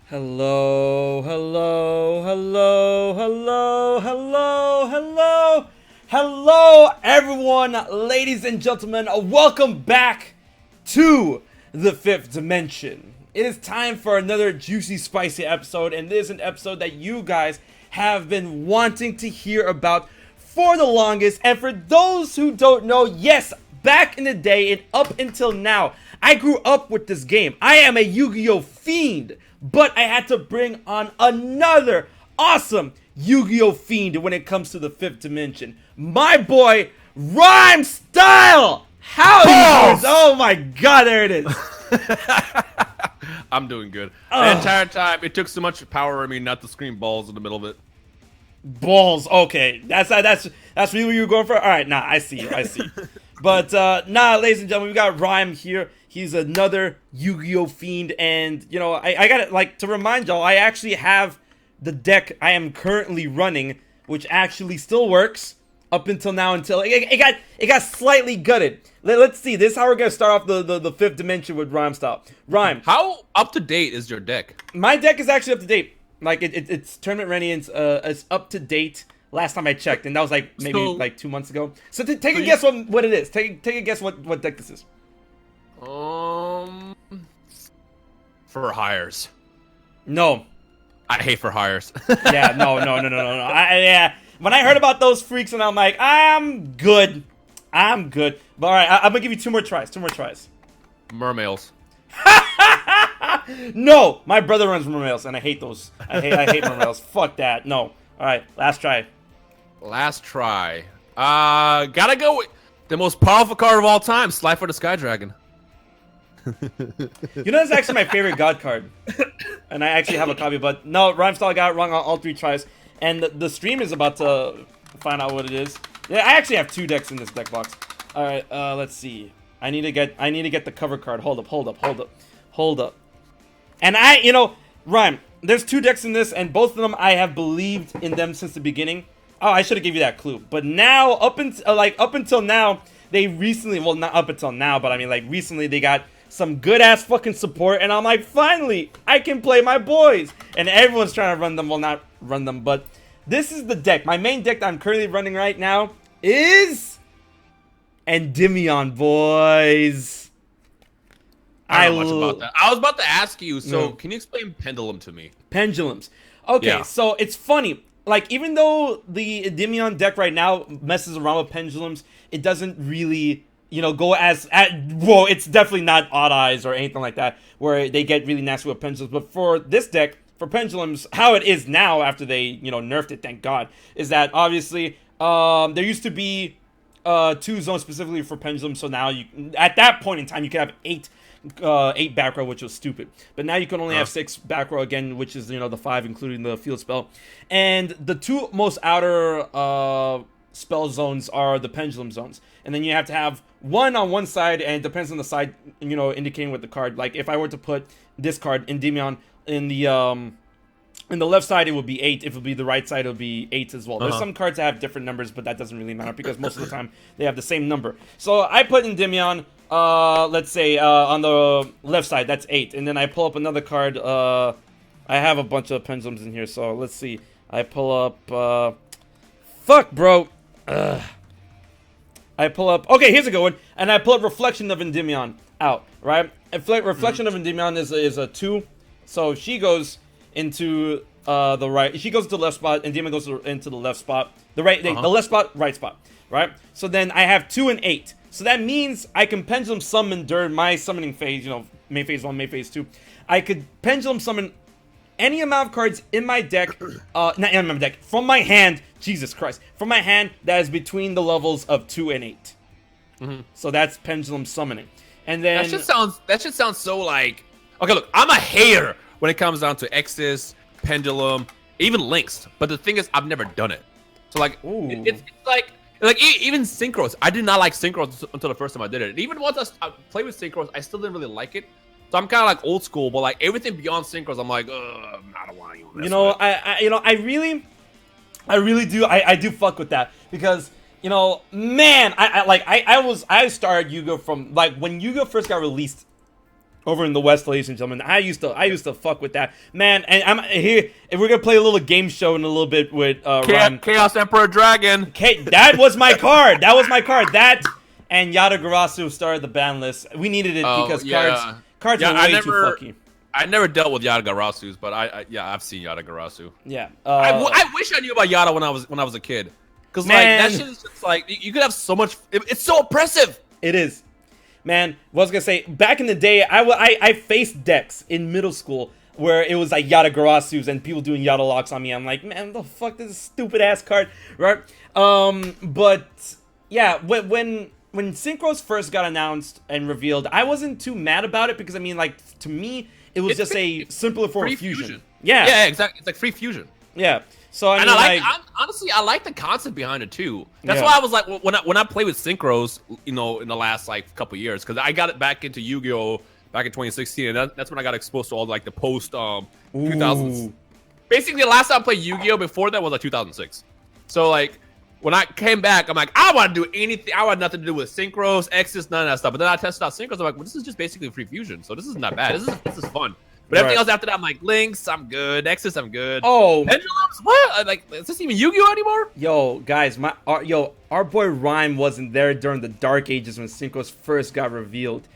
Hello, hello, hello, hello, hello, hello, hello, everyone, ladies and gentlemen. Welcome back to the fifth dimension. It is time for another juicy, spicy episode, and this is an episode that you guys have been wanting to hear about for the longest. And for those who don't know, yes, back in the day and up until now, I grew up with this game. I am a Yu-Gi-Oh fiend. But I had to bring on another awesome Yu-Gi-Oh fiend when it comes to the fifth dimension. My boy, Rhymestyle! How are you doing? Oh my god, there it is. I'm doing good. The entire time, it took so much power in me not to scream balls in the middle of it. Balls, okay. That's really what you were going for? Alright, nah, I see you. But, ladies and gentlemen, we got Rhyme here. He's another Yu-Gi-Oh fiend, and, you know, I got it, to remind y'all, I actually have the deck I am currently running, which actually still works up until now, until it got slightly gutted. Let's see, this is how we're gonna start off the fifth dimension with Rhymestyle. Rhyme. How up to date is your deck? My deck is actually up to date. Like, it's tournament ready, and it's up to date. Last time I checked, and that was maybe 2 months ago. So take a guess what it is. Take a guess what deck this is. For hires. No. I hate for hires. Yeah, no. Yeah, when I heard about those freaks, and I'm like, I'm good. But all right, I'm gonna give you two more tries. Mermails. No, my brother runs mermails, and I hate those. I hate mermails. Fuck that. No. All right, last try. Gotta go with the most powerful card of all time, Slide for the Sky Dragon. You know, that's actually my favorite god card. And I actually have a copy, but no, Rhymestyle got it wrong on all three tries. And the stream is about to find out what it is. Yeah, I actually have two decks in this deck box. Alright, let's see. I need to get the cover card. Hold up. And Rhyme, there's two decks in this, and both of them I have believed in them since the beginning. Oh, I should have given you that clue. But now, up until now, they recently, well, not up until now, but I mean, recently they got some good-ass fucking support, and I'm like, finally, I can play my boys! And everyone's trying to run them, well, not run them, but this is the deck. My main deck that I'm currently running right now is Endymion, boys. I don't know much about that. I was about to ask you, so No. can you explain Pendulum to me? Pendulums. Okay, Yeah. So it's funny. Even though the Endymion deck right now messes around with pendulums, it doesn't really, go whoa, it's definitely not Odd Eyes or anything like that, where they get really nasty with pendulums. But for this deck, for pendulums, how it is now after they, nerfed it, thank God, is that obviously, there used to be 2 zones specifically for pendulums, so now at that point in time, you could have 8 back row, which was stupid. But now you can only have 6 back row again, which is, the 5, including the field spell. And the 2 most outer spell zones are the pendulum zones. And then you have to have 1 on one side, and it depends on the side, indicating with the card. Like, if I were to put this card, Endymion, in the left side, it would be 8. If it would be the right side, it would be 8 as well. There's some cards that have different numbers, but that doesn't really matter, because most of the time, they have the same number. So I put Endymion, let's say, on the left side, that's 8. And then I pull up another card. I have a bunch of pendulums in here, so let's see. I pull up, fuck, bro. I pull up, okay, here's a good one. And I pull up Reflection of Endymion out, right? Reflection of Endymion is a 2. So she goes into the right. She goes to the left spot, and Endymion goes into the left spot. The left spot, right spot, right? So then I have 2 and 8. So that means I can pendulum summon during my summoning phase, main phase 1, main phase 2. I could pendulum summon any amount of cards in my deck, not in my deck, from my hand, Jesus Christ, from my hand that is between the levels of 2 and 8. So that's pendulum summoning. And then that shit sounds so like, okay, look, I'm a hater when it comes down to Exis, Pendulum, even Links. But the thing is, I've never done it. So it's like even Synchros. I did not like Synchros until the first time I did it. And even once I played with Synchros, I still didn't really like it. So I'm kind of like old school, but like everything beyond Synchros, I'm like, I don't want to use this. I really do. I do fuck with that, because man, I started Yu-Gi-Oh from when Yu-Gi-Oh first got released over in the West, ladies and gentlemen. I used to fuck with that, man. And I'm here. And we're gonna play a little game show in a little bit with Rhyme. Chaos Emperor Dragon. That was my card. That was my card. That and Yatagarasu started the ban list. We needed it because cards are way too fucky. I never dealt with Yatagarasus, but I've seen Yatagarasu. Yeah. I wish I knew about Yata when I was a kid, because like that shit is just like you could have so much. It's so oppressive. It is. Man, what I was gonna say, back in the day, I faced decks in middle school where it was like Yatagarasus and people doing Yata locks on me. I'm like, man, what the fuck, this is a stupid ass card, right? But yeah, when Synchros first got announced and revealed, I wasn't too mad about it because I mean, like, to me, it was just a simpler form of fusion. Yeah, exactly. It's like free fusion. Yeah. So I mean, honestly, I like the concept behind it too. That's why I was like, when I play with synchros, you know, in the last like couple years, because I got it back into Yu-Gi-Oh back in 2016, and that's when I got exposed to all like the post 2000s. Basically, the last time I played Yu-Gi-Oh before that was like 2006. So like when I came back, I'm like, I want to do anything. I want nothing to do with synchros, X's, none of that stuff. But then I tested out synchros. I'm like, well, this is just basically free fusion, so this is not bad. This is fun. But everything else after that, I'm like, Links, I'm good. Nexus, I'm good. Oh, Pendulums, what? Like, is this even Yu-Gi-Oh anymore? Yo, guys, our boy Rhyme wasn't there during the Dark Ages when Synchros first got revealed.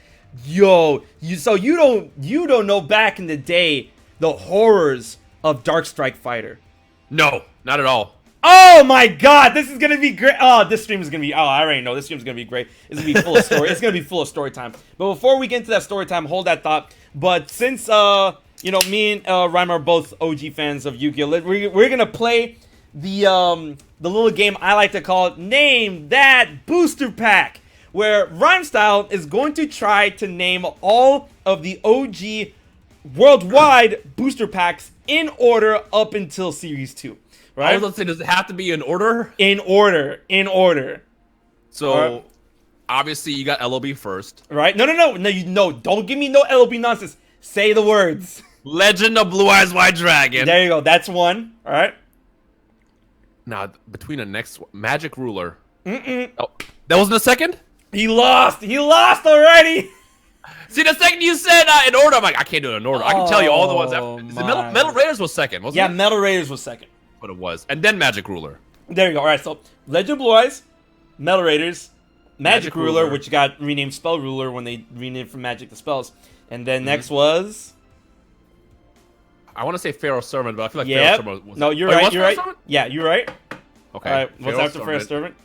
Yo, you don't know back in the day the horrors of Dark Strike Fighter. No, not at all. Oh my God, this is gonna be great. Oh, this stream is gonna be. Oh, I already know this stream is gonna be great. It's gonna be full of story. It's gonna be full of story time. But before we get into that story time, hold that thought. But since you know, me and Rhyme are both OG fans of Yu-Gi-Oh, we're gonna play the little game I like to call Name That Booster Pack, where Rhymestyle is going to try to name all of the OG worldwide booster packs in order up until Series 2. Right? I was gonna say, does it have to be in order? In order. So, obviously, you got LOB first. Right? No, don't give me no LOB nonsense. Say the words. Legend of Blue Eyes White Dragon. There you go. That's one. All right. Now, between the next one, Magic Ruler. Oh, that wasn't the second? He lost already. See, the second you said in order, I'm like, I can't do it in order. I can tell you all the ones after. Metal Raiders was second, wasn't it? Yeah, Metal Raiders was second. But it was. And then Magic Ruler. There you go. All right, so Legend of Blue Eyes, Metal Raiders, Magic Ruler, which got renamed Spell Ruler when they renamed from Magic to Spells. And then next was... I want to say Pharaoh Servant, but I feel like Pharaoh Servant was... No, you're right. You're right. Yeah, you're right. Okay. All right, what's after Pharaoh Servant?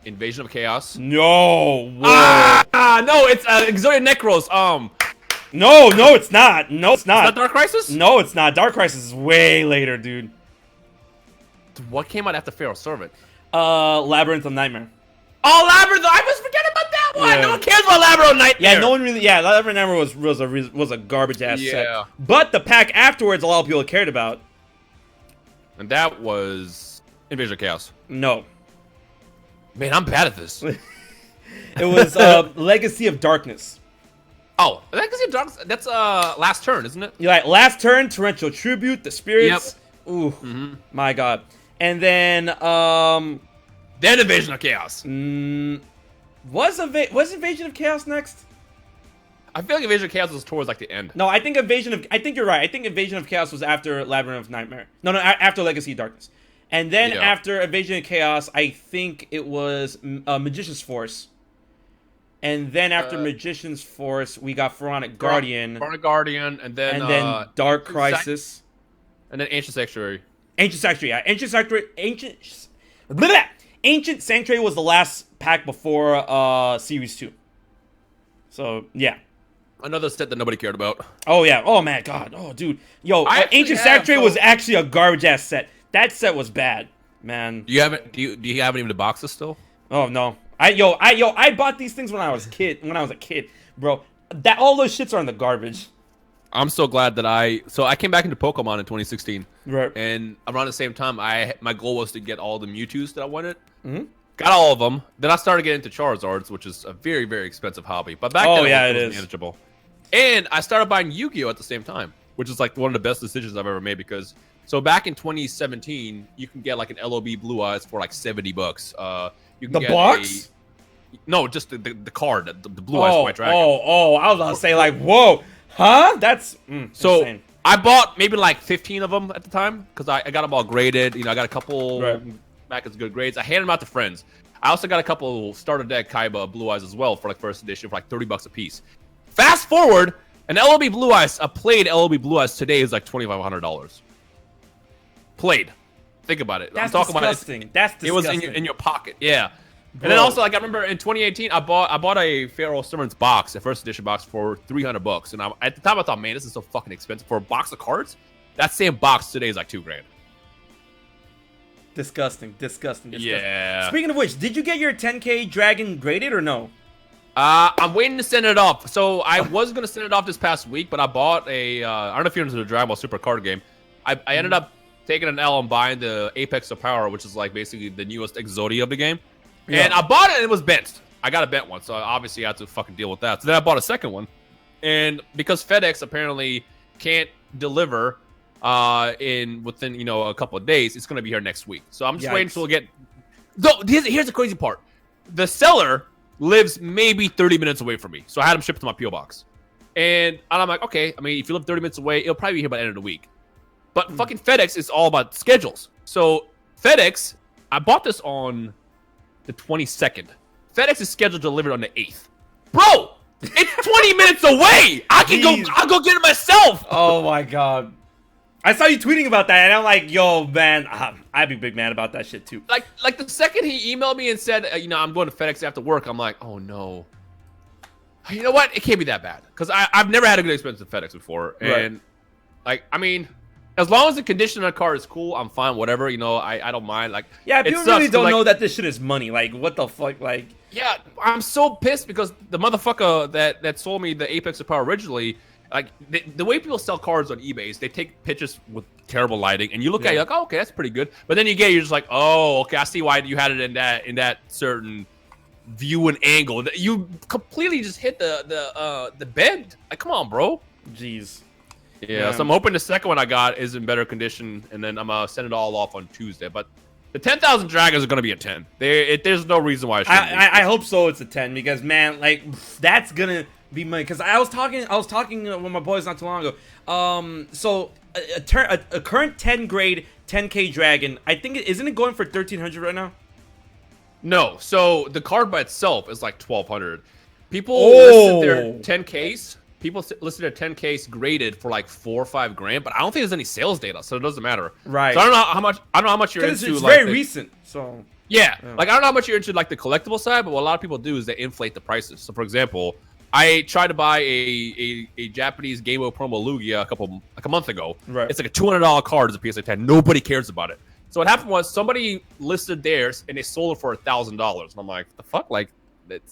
Invasion of Chaos. No. No, it's Exodia Necros. No, it's not. No, it's not. Is that Dark Crisis? No, it's not. Dark Crisis is way later, dude. What came out after Pharaoh Servant? Labyrinth of Nightmare. Oh, Labyrinth! I was forgetting about that one. Yeah. No one cares about Labyrinth of Nightmare. Yeah, no one really. Yeah, Labyrinth of Nightmare was a garbage ass set. But the pack afterwards, a lot of people cared about. And that was Invasion of Chaos. No. Man, I'm bad at this. It was Legacy of Darkness. Oh, Legacy of Darkness. That's last turn, isn't it? You're right. Last turn, Torrential Tribute, the Spirits. Yep. Ooh, my God. And then Invasion of Chaos. Was Invasion of Chaos next? I feel like Invasion of Chaos was towards like the end. No, I think you're right. I think Invasion of Chaos was after Labyrinth of Nightmare. No, after Legacy of Darkness. And then after Invasion of Chaos, I think it was Magician's Force. And then after Magician's Force, we got Pharaonic Guardian. Pharaonic Guardian, and then Dark Crisis. And then Ancient Sanctuary. Ancient Sanctuary, yeah. Ancient Sanctuary was the last pack before Series 2. So, yeah. Another set that nobody cared about. Oh, yeah. Oh, man, God. Oh, dude. Yo, Ancient Sanctuary was actually a garbage-ass set. That set was bad, man. Do you have any of the boxes still? Oh, no. I bought these things when I was a kid, bro. All those shits are in the garbage. I'm so glad that I came back into Pokemon in 2016. Right. And around the same time, my goal was to get all the Mewtwo's that I wanted. Got all of them. Then I started getting into Charizards, which is a very, very expensive hobby. But back then, it was manageable. And I started buying Yu-Gi-Oh at the same time, which is like one of the best decisions I've ever made because back in 2017, you can get like an LOB Blue Eyes for like $70. You can get box? No, just the card, the blue eyes white dragon. I was about to say like, whoa, huh? That's so. insane. I bought maybe like 15 of them at the time because I got them all graded. You know, I got a couple back as good grades. I handed them out to friends. I also got a couple starter deck Kaiba Blue Eyes as well for like first edition for like $30 a piece. Fast forward, an LOB Blue Eyes, a played LOB Blue Eyes today is like $2,500. Played. Think about it. That's I'm talking disgusting. About it. That's disgusting. It was in your pocket. Yeah. Bro. And then also, like I remember in 2018, I bought a Pharaoh Sermons box, a first edition box for $300. And at the time, I thought, man, this is so fucking expensive for a box of cards. That same box today is like $2,000. Disgusting. Yeah. Speaking of which, did you get your 10K dragon graded or no? I'm waiting to send it off. So I was gonna send it off this past week, but I bought a. I don't know if you're into the Dragon Ball Super card game. I ended up taking an L and buying the Apex of Power, which is like basically the newest Exodia of the game. Yeah. And I bought it and it was bent. I got a bent one, so obviously I had to fucking deal with that. So then I bought a second one, and because FedEx apparently can't deliver within a couple of days, it's gonna be here next week. So I'm just waiting until we get. Though here's the crazy part: the seller lives maybe 30 minutes away from me, so I had him shipped to my PO box, and I'm like, okay. I mean, if you live 30 minutes away, it'll probably be here by the end of the week. But fucking FedEx is all about schedules. So FedEx, I bought this on the 22nd. FedEx is scheduled to deliver on the 8th. Bro, it's 20 minutes away. I'll go get it myself. Oh my god. I saw you tweeting about that, and I'm like, yo, man, I'd be big mad about that shit too. Like the second he emailed me and said, I'm going to FedEx after work, I'm like, oh no. You know what? It can't be that bad because I've never had a good experience with FedEx before, and I mean, as long as the condition of the car is cool, I'm fine. Whatever, I don't mind. Like, yeah, people really don't know that this shit is money. Like, what the fuck, like. Yeah, I'm so pissed because the motherfucker that sold me the Apex of Power originally. Like the way people sell cards on eBay is they take pictures with terrible lighting, and you look at it, you're like, oh, okay, that's pretty good. But then you're just like, oh, okay, I see why you had it in that certain view and angle. You completely just hit the bend. Like, come on, bro. Jeez. Yeah, so I'm hoping the second one I got is in better condition, and then I'm gonna send it all off on Tuesday. But the 10,000 Dragons are gonna be a 10. There's no reason why I hope so. It's a 10 because man, like that's gonna be money. Because I was talking with my boys not too long ago. So a current 10 grade 10K dragon, I think isn't it going for 1,300 right now? No, so the card by itself is like 1,200. People listed their 10Ks. People listed their 10Ks graded for like $4 or $5 grand, but I don't think there's any sales data, so it doesn't matter. Right. So I don't know how much you're into. It's very recent. So yeah, like I don't know how much you're into like the collectible side, but what a lot of people do is they inflate the prices. So for example, I tried to buy a Japanese Game Boy promo Lugia a month ago. Right. It's like a $200 card as a PSA 10. Nobody cares about it. So what happened was somebody listed theirs and they sold it for $1,000. And I'm like, the fuck? Like,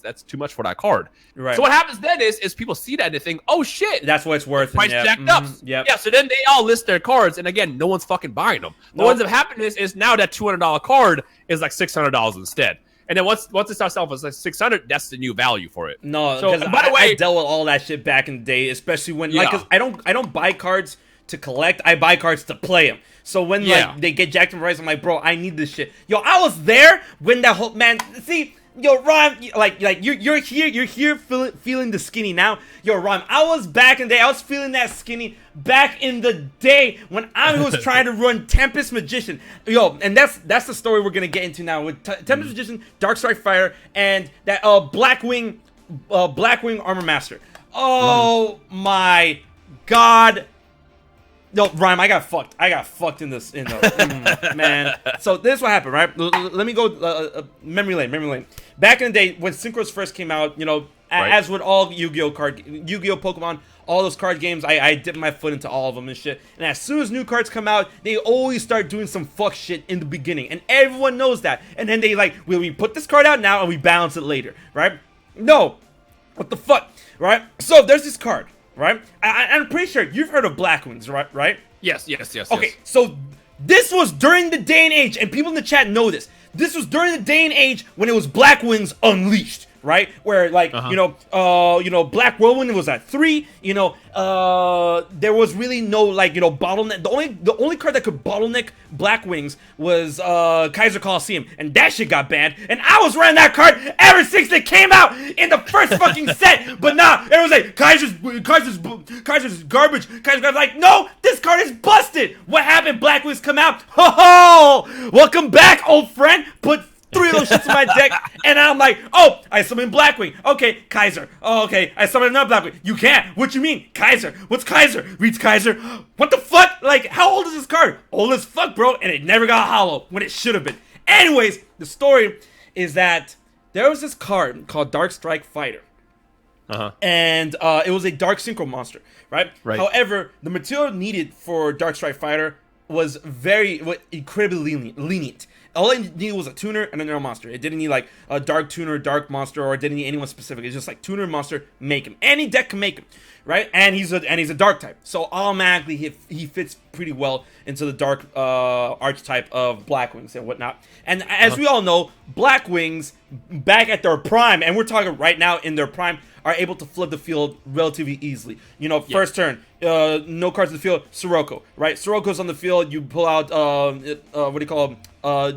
that's too much for that card. Right. So what happens then is people see that and they think, oh shit, that's what it's worth. Price jacked up. Yep. Yeah. So then they all list their cards, and again, no one's fucking buying them. What ends up happening is now that $200 card is like $600 instead. And then once it starts selling for like $600, that's the new value for it. No, because by the way, I dealt with all that shit back in the day, especially when like, cause I don't buy cards to collect. I buy cards to play them. So when like they get jacked in price, I'm like, bro, I need this shit. Yo, I was there when that whole man. See, yo, Rhyme, like you're here feeling the skinny now. Yo, Rhyme, I was back in the day. I was feeling that skinny back in the day when I was trying to run Tempest Magician. Yo, and that's the story we're gonna get into now with Tempest Magician, Dark Strike Fire, and that Blackwing Armor Master. Oh my god. No, Rhyme, I got fucked in the man. So this is what happened, right? Let me go memory lane. Back in the day when Synchros first came out, as with all Yu-Gi-Oh Pokemon, all those card games, I dipped my foot into all of them and shit. And as soon as new cards come out, they always start doing some fuck shit in the beginning, and everyone knows that. And then they like, will we put this card out now and we balance it later, right? No, what the fuck, right? So there's this card. Right? I'm pretty sure you've heard of Blackwings, right? Yes. Okay, so this was during the day and age, and people in the chat know this. This was during the day and age when it was Blackwings Unleashed, right? Where like Black Whirlwind was at 3. There was really no like bottleneck. The only card that could bottleneck Black Wings was Kaiser Coliseum, and that shit got banned. And I was running that card ever since it came out in the first fucking set. But nah, it was like Kaiser's garbage. Kaiser's garbage. Like, no, this card is busted. What happened? Black Wings come out. Ho ho! Welcome back, old friend. Put 3 of those shits in my deck, and I'm like, oh, I summon Blackwing. Okay, Kaiser. Oh, okay, I summon another Blackwing. You can't. What you mean? Kaiser. What's Kaiser? Reads Kaiser. What the fuck? Like, how old is this card? Old as fuck, bro, and it never got hollow when it should have been. Anyways, the story is that there was this card called Dark Strike Fighter. And it was a Dark Synchro monster, right? However, the material needed for Dark Strike Fighter was incredibly lenient. All it needed was a tuner and a neural monster. It didn't need like a dark tuner, dark monster, or it didn't need anyone specific. It's just like tuner, monster, make him. Any deck can make him, right? And he's a dark type, so automatically he fits pretty well into the dark archetype of Blackwings and whatnot. And as we all know, Blackwings back at their prime, and we're talking right now in their prime, are able to flood the field relatively easily. First turn, no cards in the field, Sirocco, right? Sirocco's on the field, you pull out,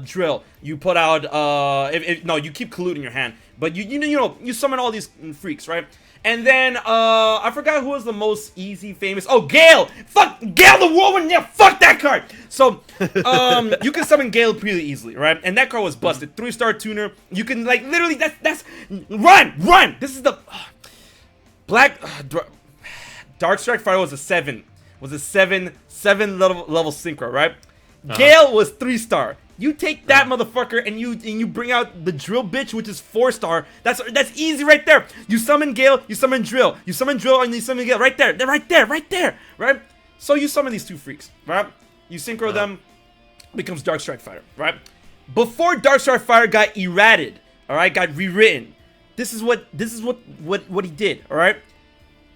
Drill. You put out, you keep Collude in your hand. But you summon all these freaks, right? And then, I forgot who was the most easy famous. Oh, Gale! Fuck! Gale the Whirlwind! Yeah, fuck that card! So, you can summon Gale pretty easily, right? And that card was busted. 3-star tuner. You can, like, literally, that's... Run! This is the... Dark Strike Fighter was a 7 level synchro, right? Gale was 3-star. You take that motherfucker and you bring out the Drill bitch, which is 4-star. That's easy right there. You summon Gale, you summon Drill. You summon Drill and you summon Gale right there. They're right there, right? So you summon these 2 freaks, right? You synchro them, becomes Dark Strike Fighter, right? Before Dark Strike Fighter got errated, all right, got rewritten. This is what he did, all right?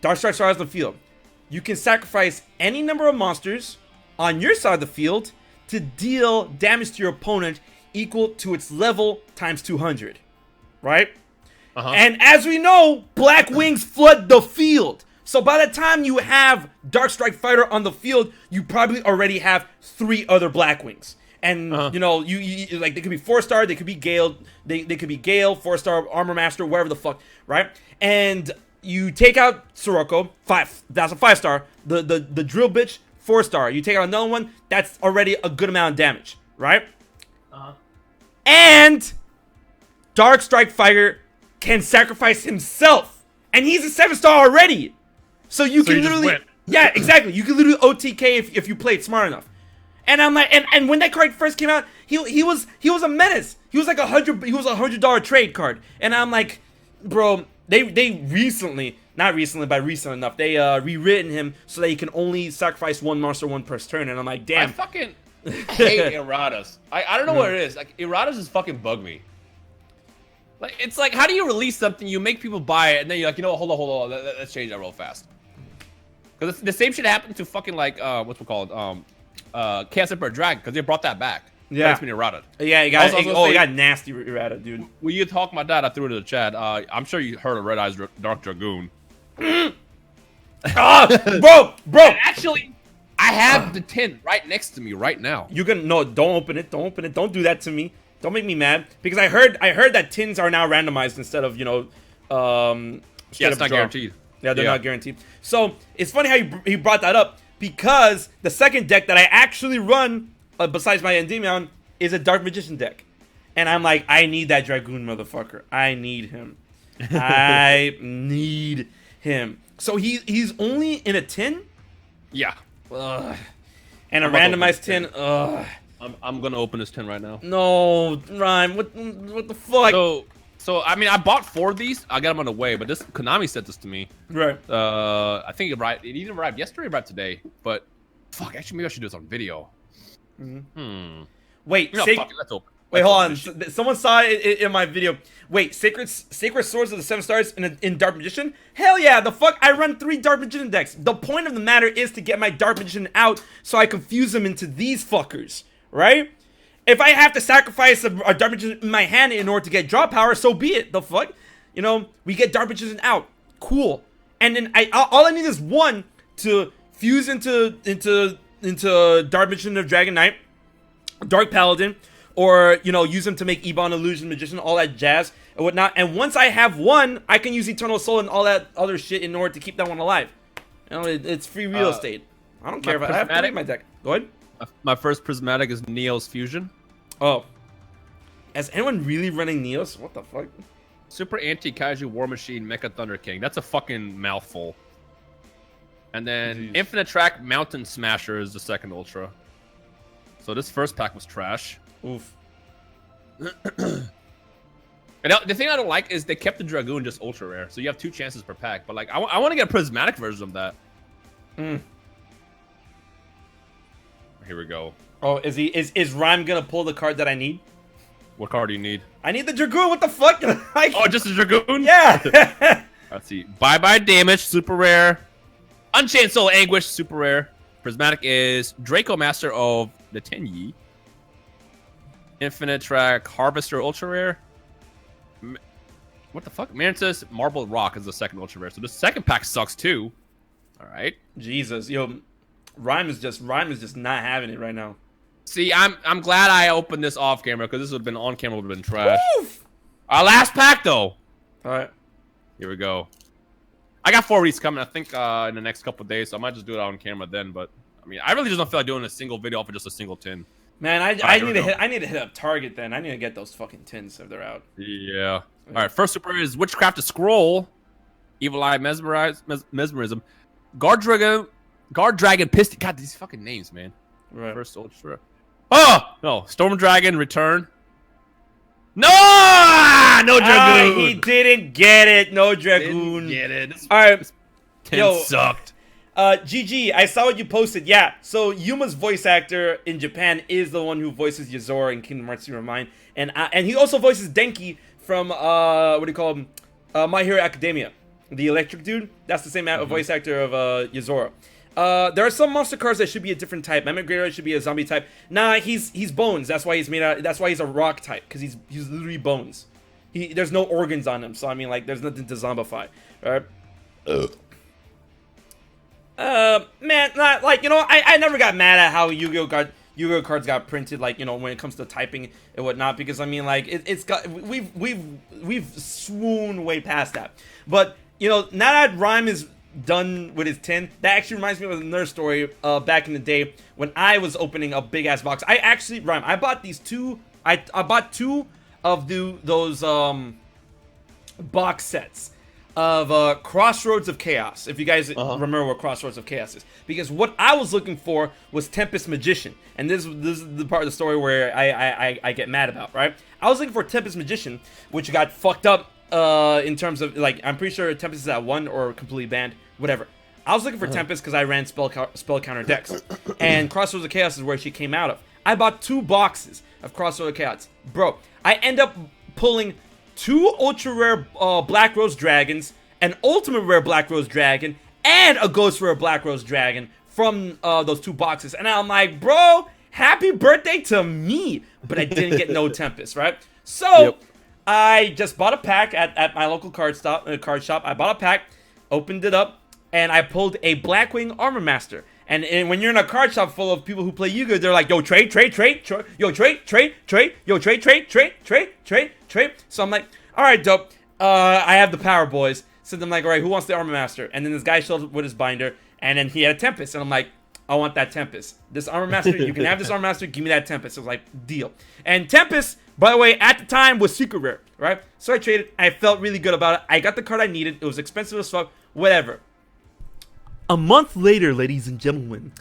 Dark Strike Fighter on the field. You can sacrifice any number of monsters on your side of the field to deal damage to your opponent equal to its level times 200, right? And as we know, Black Wings flood the field. So by the time you have Dark Strike Fighter on the field, you probably already have 3 other Black Wings. And you like, they could be 4-star, they could be Gale, they could be Gale, 4-star Armor Master, whatever the fuck, right? And you take out Sirocco, 5. That's a 5-star. The Drill bitch, 4-star. You take out another one, that's already a good amount of damage, right? And Dark Strike Fighter can sacrifice himself, and he's a 7-star already. So you can literally, yeah, exactly. You can literally OTK if you play it smart enough. And I'm like, and when that card first came out, he was a menace. He was like $100 trade card. And I'm like, bro, they recently, not recently, but recent enough, they rewritten him so that he can only sacrifice 1 monster 1 per turn. And I'm like, damn. I fucking hate Aratharas. I don't know what it is. Like, Aratharas just fucking bug me. Like, it's like, how do you release something, you make people buy it, and then you're like, hold on, let's change that real fast. Because the same shit happened to fucking, like, what's it called? Chaos Emperor Dragon, because they brought that back. Yeah. It's been errata. Yeah, it got nasty errata, dude. When you talk about that, I threw it in the chat. I'm sure you heard of Red Eyes Dark Dragoon. Bro! And actually, I have the tin right next to me right now. You can don't open it. Don't open it. Don't do that to me. Don't make me mad, because I heard that tins are now randomized instead of yeah, it's not guaranteed. Yeah, they're not guaranteed. So it's funny how he brought that up, because the second deck that I actually run, besides my Endymion, is a Dark Magician deck, and I'm like, I need that Dragoon motherfucker. I need him. I need him. So he's only in a tin. Yeah. Ugh. And a randomized tin. Ugh. I'm gonna open this tin right now. No, Rhyme, what the fuck? So I mean, I bought 4 of these. I got them on the way, but this Konami sent this to me. Right. I think it either arrived yesterday or arrived today. But fuck, actually, maybe I should do this on video. Wait, fuck it, let's open. Wait, hold on. Someone saw it in my video. Wait, Sacred Swords of the 7 stars in Dark Magician? Hell yeah, the fuck? I run 3 Dark Magician decks. The point of the matter is to get my Dark Magician out so I confuse them into these fuckers, right? If I have to sacrifice a Dark Magician in my hand in order to get draw power, so be it. The fuck? You know, we get Dark Magician out. Cool. And then all I need is one to fuse into Dark Magician of Dragon Knight, Dark Paladin, or, you know, use them to make Ebon Illusion Magician, all that jazz and whatnot. And once I have one, I can use Eternal Soul and all that other shit in order to keep that one alive. You know, it's free real estate. I don't care if I have to make my deck. Go ahead. My first Prismatic is Neo's Fusion. Oh. Is anyone really running Neos? What the fuck? Super Anti-Kaiju War Machine Mecha Thunder King. That's a fucking mouthful. And then Infinite Track Mountain Smasher is the second Ultra. So this first pack was trash. Oof. And the thing I don't like is they kept the Dragoon just ultra rare, so you have 2 chances per pack. But like, I want to get a prismatic version of that. Here we go. Oh, is Rhyme gonna pull the card that I need? What card do you need? I need the Dragoon. What the fuck? Oh, just a Dragoon? Yeah. Let's see. Bye Damage, super rare. Unchained Soul Anguish, super rare. Prismatic is Draco Master of the Tenyi. Infinite Track Harvester, ultra rare. What the fuck? Mantis Marble Rock is the second ultra rare. So the second pack sucks too. All right. Jesus, yo, Rhyme is just not having it right now. See, I'm glad I opened this off camera because this would have been on camera, would have been trash. Our last pack though. All right. Here we go. I got 4 of these coming, I think, in the next couple of days, so I might just do it on camera then. But I mean, I really just don't feel like doing a single video off of just a single tin. Man, I need to hit up Target then. I need to get those fucking tins if they're out. Yeah. All right. First super is Witchcraft to Scroll, Evil Eye Mesmerism, Guard Dragon Piston. God, these fucking names, man. Right. First ultra. Oh no, Storm Dragon Return. No, no Dragoon. He didn't get it. No Dragoon. Didn't get it. All right. Tin sucked. GG, I saw what you posted. Yeah, so Yuma's voice actor in Japan is the one who voices Yuzora in Kingdom Hearts 3 Mine, and he also voices Denki from what do you call him? My Hero Academia, the electric dude. That's the same voice actor of Yuzora. There are some monster cards that should be a different type. Emigrator should be a zombie type. Nah, he's bones. That's why he's made out. That's why he's a rock type, because he's literally bones. There's no organs on him, so I mean, like, there's nothing to zombify. All right. Man, like, you know, I never got mad at how Yu-Gi-Oh cards got printed, like, you know, when it comes to typing and whatnot, because I mean, like, we've swooned way past that. But you know, now that Rhyme is done with his tin, that actually reminds me of another story back in the day when I was opening a big ass box. I bought these two. I bought 2 of those box sets of Crossroads of Chaos, if you guys remember what Crossroads of Chaos is. Because what I was looking for was Tempest Magician. And this is the part of the story where I get mad about, right? I was looking for Tempest Magician, which got fucked up in terms of, like, I'm pretty sure Tempest is at 1 or completely banned, whatever. I was looking for Tempest because I ran spell counter decks. And Crossroads of Chaos is where she came out of. I bought 2 boxes of Crossroads of Chaos. Bro, I end up pulling 2 ultra rare Black Rose Dragons, an ultimate rare Black Rose Dragon, and a ghost rare Black Rose Dragon from those 2 boxes. And I'm like, bro, happy birthday to me. But I didn't get no Tempest, right? So I just bought a pack at my local card shop. I bought a pack, opened it up, and I pulled a Blackwing Armor Master. And when you're in a card shop full of people who play Yu-Gi-Oh, they're like, yo, trade, yo, trade. So I'm like, all right, dope. I have the Power Boys. So I'm like, all right, who wants the Armor Master? And then this guy showed up with his binder, and then he had a Tempest. And I'm like, I want that Tempest. This Armor Master, you can have this Armor Master, give me that Tempest. So I was like, deal. And Tempest, by the way, at the time was secret rare, right? So I traded. I felt really good about it. I got the card I needed. It was expensive as fuck. Whatever. A month later, ladies and gentlemen,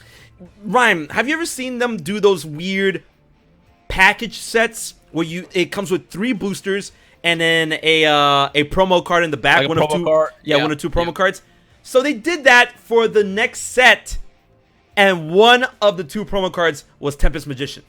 Rhyme, have you ever seen them do those weird package sets where it comes with 3 boosters and then a promo card in the back, like one of 2 promo cards? So they did that for the next set, and one of the 2 promo cards was Tempest Magician.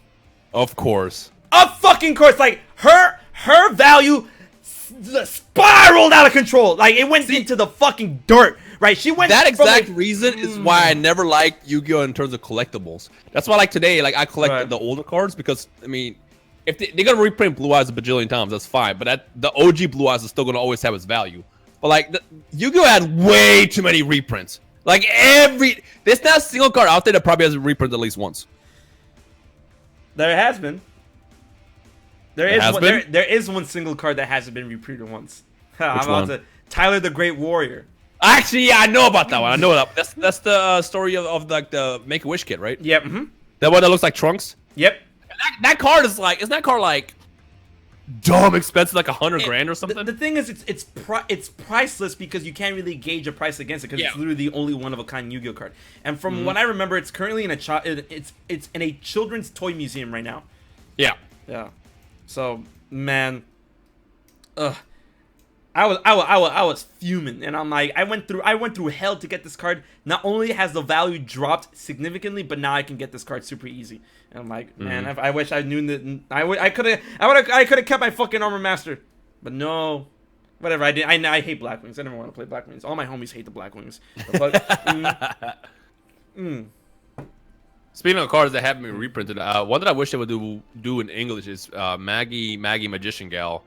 Of course. Of fucking course. Like, her value spiraled out of control. Like, it went into the fucking dirt. Right, she went. That exact reason is why I never liked Yu-Gi-Oh in terms of collectibles. That's why, like today, like I collect the older cards because I mean, if they're gonna reprint Blue Eyes a bajillion times, that's fine. But the OG Blue Eyes is still gonna always have its value. But like Yu-Gi-Oh had way too many reprints. Like there's not a single card out there that probably has a reprint at least once. There has been. There is one single card that hasn't been reprinted once. I'm about to Tyler the Great Warrior. Actually, yeah, I know about that one. I know that. That's the story of like the Make-A-Wish kit, right? Yep. Mm-hmm. That one that looks like Trunks. Yep. That card is like, isn't that card like dumb expensive, like $100,000 or something? The thing is, it's priceless because you can't really gauge a price against it because it's literally the only one of a kind Yu-Gi-Oh card. And from what I remember, it's currently in it's in a children's toy museum right now. Yeah. Yeah. So man, I was fuming, and I'm like, I went through hell to get this card. Not only has the value dropped significantly, but now I can get this card super easy. And I'm like, man, I wish I knew that. I could have kept my fucking Armor Master, but no, whatever. I hate Black Wings. I never want to play Black Wings. All my homies hate the Black Wings. Speaking of cards that haven't been reprinted, one that I wish they would do in English is Maggie Magician Gal.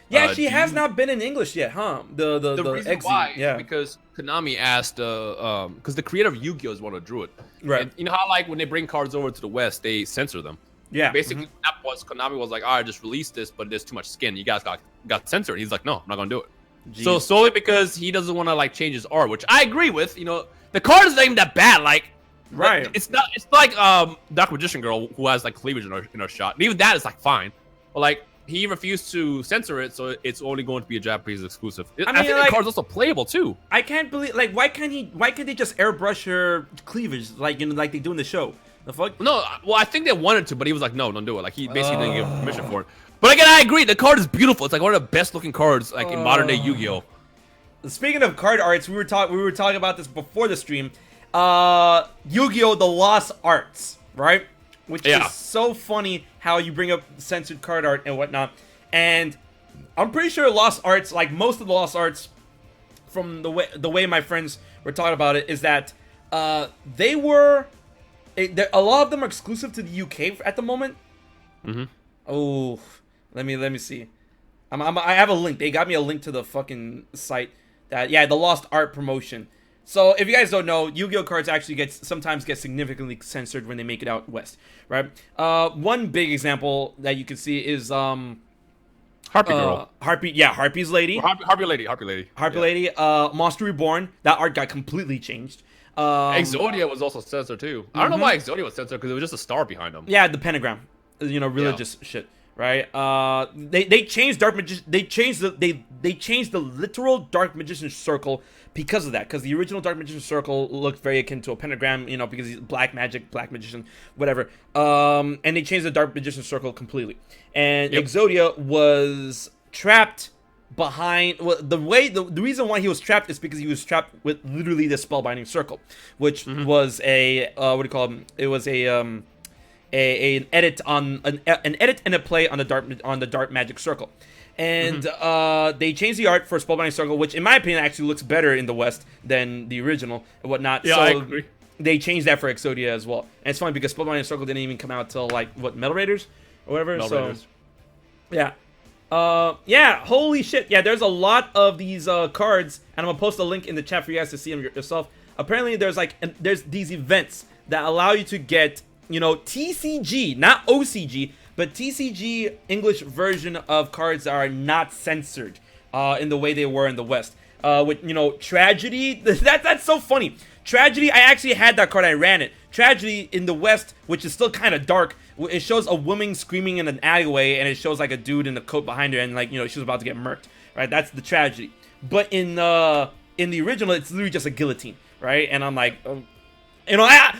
Yeah, she has not been in English yet, huh? The reason why is because Konami asked, because the creator of Yu-Gi-Oh is one who drew it. Right. And you know how like when they bring cards over to the West, they censor them. Yeah. Basically, that was Konami was like, all right, just release this, but there's too much skin. You guys got censored. He's like, no, I'm not gonna do it. Jeez. So solely because he doesn't want to like change his art, which I agree with. You know, the card is not even that bad. Like. Right. It's not. It's like Dark Magician Girl who has like cleavage in her shot. And even that is like fine. But like he refused to censor it, so it's only going to be a Japanese exclusive. I think like, the card's also playable too. I can't believe like why can't they just airbrush her cleavage like like they do in the show? The fuck? No, well I think they wanted to, but he was like, no, don't do it. Like he basically didn't give permission for it. But again, I agree. The card is beautiful. It's like one of the best looking cards like in modern day Yu-Gi-Oh. Speaking of card arts, we were talking about this before the stream. Yu-Gi-Oh! The Lost Arts, right? Which is so funny how you bring up censored card art and whatnot. And I'm pretty sure Lost Arts, like most of the Lost Arts, from the way my friends were talking about it, is that a lot of them are exclusive to the UK at the moment. Mm-hmm. Oh, let me see. I have a link. They got me a link to the fucking site that the Lost Art promotion. So, if you guys don't know, Yu-Gi-Oh cards actually sometimes get significantly censored when they make it out west, right? One big example that you can see is Harpy Girl. Harpy's Lady. Harpy Lady. Monster Reborn. That art got completely changed. Exodia was also censored too. I don't know why Exodia was censored because it was just a star behind them. Yeah, the pentagram. Religious shit. Right? They changed Dark Magician. They changed the literal Dark Magician circle because of that. Because the original Dark Magician circle looked very akin to a pentagram. Because he's black magic, black magician, whatever. And they changed the Dark Magician circle completely. And Exodia was trapped behind. Well, the reason why he was trapped is because he was trapped with literally the spellbinding circle, which was a what do you call it? It was an edit and a play on the dark magic circle, and they changed the art for Spellbinding Circle, which in my opinion actually looks better in the West than the original and whatnot. Yeah, so I agree. They changed that for Exodia as well, and it's funny because Spellbinding Circle didn't even come out till Metal Raiders or whatever. Raiders. Holy shit, there's a lot of these cards, and I'm gonna post a link in the chat for you guys to see them yourself. Apparently, there's these events that allow you to get TCG, not OCG, but TCG English version of cards that are not censored in the way they were in the West. With Tragedy, that's so funny. Tragedy, I actually had that card. I ran it. Tragedy in the West, which is still kind of dark. It shows a woman screaming in an alleyway, and it shows like a dude in a coat behind her, and she's about to get murked. Right, that's the Tragedy. But in the original, it's literally just a guillotine. Right, and I'm like.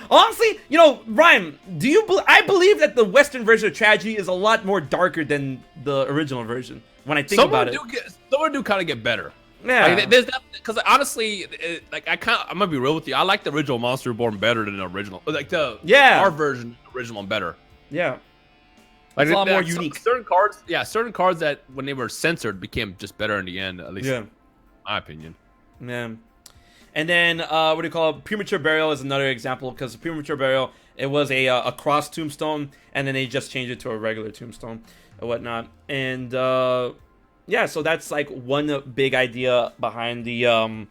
Honestly, Rhyme, I believe that the Western version of Tragedy is a lot more darker than the original version. When I think about it, some do kind of get better. Yeah, there's that because honestly, I'm gonna be real with you. I like the original Monster Reborn better than the original. Like our version, the original one better. Yeah, like it's a lot more unique. Certain cards that when they were censored became just better in the end. At least, in my opinion. Yeah. And then what do you call it? Premature Burial is another example because Premature Burial, it was a cross tombstone, and then they just changed it to a regular tombstone or whatnot. And yeah, so that's like one big idea behind the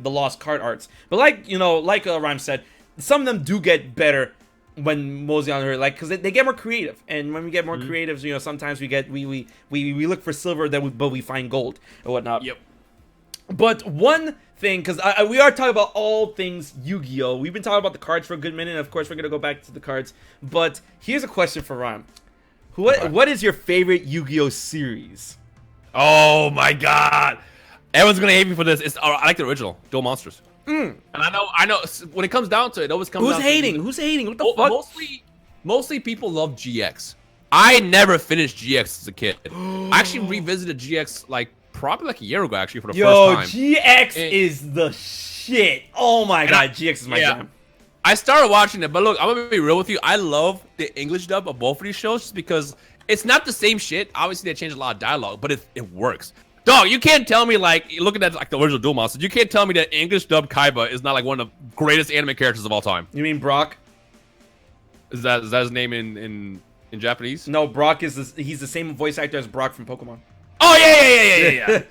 lost card arts. But like Rhyme said, some of them do get better when mostly on her, like, because they get more creative, and when we get more creatives, sometimes we look for silver, but we find gold or whatnot. Yep. But one thing, because we are talking about all things Yu-Gi-Oh! We've been talking about the cards for a good minute, and of course we're gonna go back to the cards. But here's a question for Rhyme: What is your favorite Yu-Gi-Oh! Series? Oh my God! Everyone's gonna hate me for this. I like the original Duel Monsters. And I know. When it comes down to it, always comes. Who's hating? Who's hating? What the fuck? Mostly people love GX. I never finished GX as a kid. I actually revisited GX probably a year ago, actually, for the first time. GX is the shit. Oh my God, GX is my jam. I started watching it, but look, I'm gonna be real with you. I love the English dub of both of these shows just because it's not the same shit. Obviously, they changed a lot of dialogue, but it works. Dog, you can't tell me, looking at the original Duel Monsters, you can't tell me that English dub Kaiba is not one of the greatest anime characters of all time. You mean Brock? Is that his name in Japanese? No, Brock he's the same voice actor as Brock from Pokemon. Oh yeah.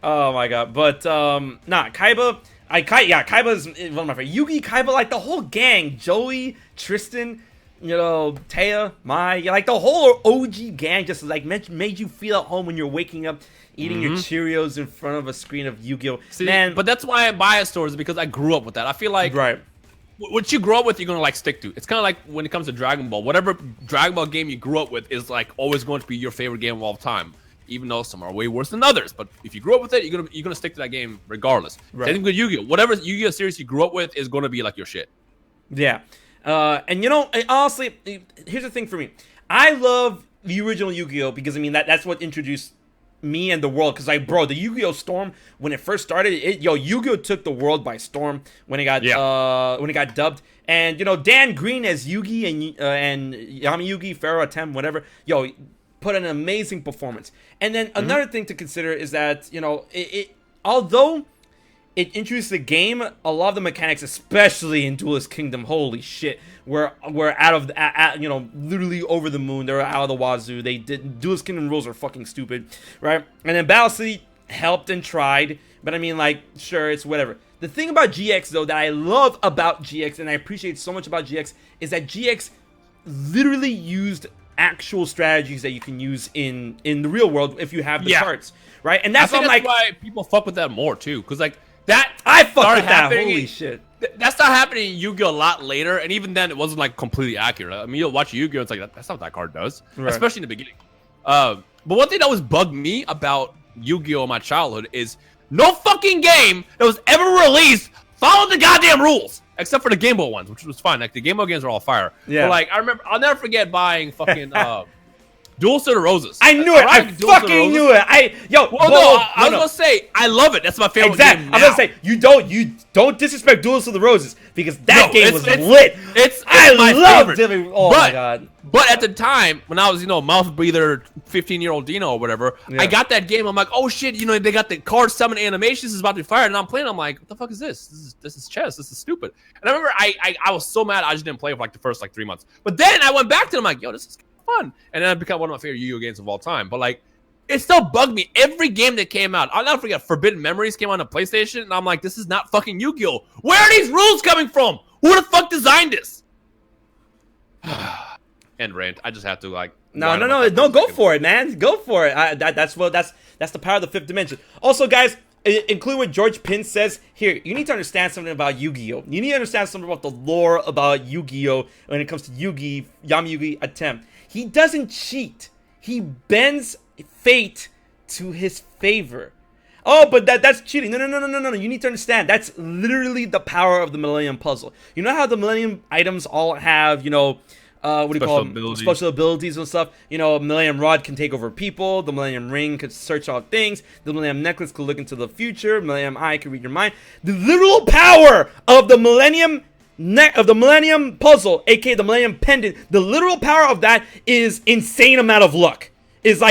Oh my God, but Kaiba, Kaiba is one of my favorite. Yugi, Kaiba, the whole gang, Joey, Tristan, Taya, Mai, the whole OG gang just made you feel at home when you're waking up, eating your Cheerios in front of a screen of Yu-Gi-Oh! Man, but that's why I buy stores, because I grew up with that. I feel like what you grow up with, you're gonna stick to. It's kind of like when it comes to Dragon Ball. Whatever Dragon Ball game you grew up with is always going to be your favorite game of all time, even though some are way worse than others. But if you grew up with it, you're gonna stick to that game regardless. Same thing with Yu-Gi-Oh! Whatever Yu-Gi-Oh! Series you grew up with is gonna be your shit. Yeah. And honestly, here's the thing for me. I love the original Yu-Gi-Oh! Because that's what introduced me and the world. Because the Yu-Gi-Oh! Storm, when it first started, Yu-Gi-Oh! Took the world by storm when it got dubbed. And Dan Green as Yugi and Yami Yugi, Pharaoh Atem, whatever. Put an amazing performance. And then another thing to consider is that although it introduced the game, a lot of the mechanics, especially in Duelist Kingdom, holy shit, were out of literally over the moon. They were out of the wazoo. Duelist Kingdom rules are fucking stupid, right? And then Battle City helped and tried, but sure, it's whatever. The thing about GX though that I love about GX and I appreciate so much about GX is that GX literally used actual strategies that you can use in the real world if you have the cards, right? And that's why people fuck with that more too, because that I fuck with that. Holy shit. That started happening in Yu-Gi-Oh! A lot later, and even then, it wasn't completely accurate. You'll watch Yu-Gi-Oh! It's that's not what that card does, especially in the beginning. But one thing that always bugged me about Yu-Gi-Oh! In my childhood is no fucking game that was ever released followed the goddamn rules, except for the Game Boy ones, which was fine. The Game Boy games are all fire. Yeah. But I remember, I'll never forget buying fucking Duels to the Roses. I knew it. I fucking knew it. I was gonna say I love it. That's my favorite game. I was gonna say you don't disrespect Duels to the Roses because that game was lit. I love it. Oh my God. But at the time, when I was, mouth breather, 15-year-old Dino or whatever, I got that game. I'm like, oh shit, they got the card summon animation. This is about to be fired, and I'm playing. I'm like, what the fuck is this? This is chess. This is stupid. And I remember I was so mad I just didn't play for the first 3 months. But then I went back to it. I'm like, yo, this is fun, and then it became one of my favorite Yu-Gi-Oh! Games of all time. But it still bugged me. Every game that came out, I'll never forget, Forbidden Memories came on the PlayStation, and I'm like, this is not fucking Yu-Gi-Oh! Where are these rules coming from? Who the fuck designed this? End rant. I just have to No, go for it, man. Go for it. That's the power of the fifth dimension. Also, guys, include what George Pin says here. You need to understand something about Yu-Gi-Oh! You need to understand something about the lore about Yu-Gi-Oh! When it comes to Yami Yugi Attempt. He doesn't cheat. He bends fate to his favor. Oh, but that's cheating. No. You need to understand. That's literally the power of the Millennium Puzzle. You know how the Millennium items all have, special abilities and stuff. Millennium Rod can take over people. The Millennium Ring could search out things. The Millennium Necklace could look into the future. Millennium Eye can read your mind. The literal power of the Millennium Puzzle, aka the Millennium Pendant, the literal power of that is insane amount of luck. Is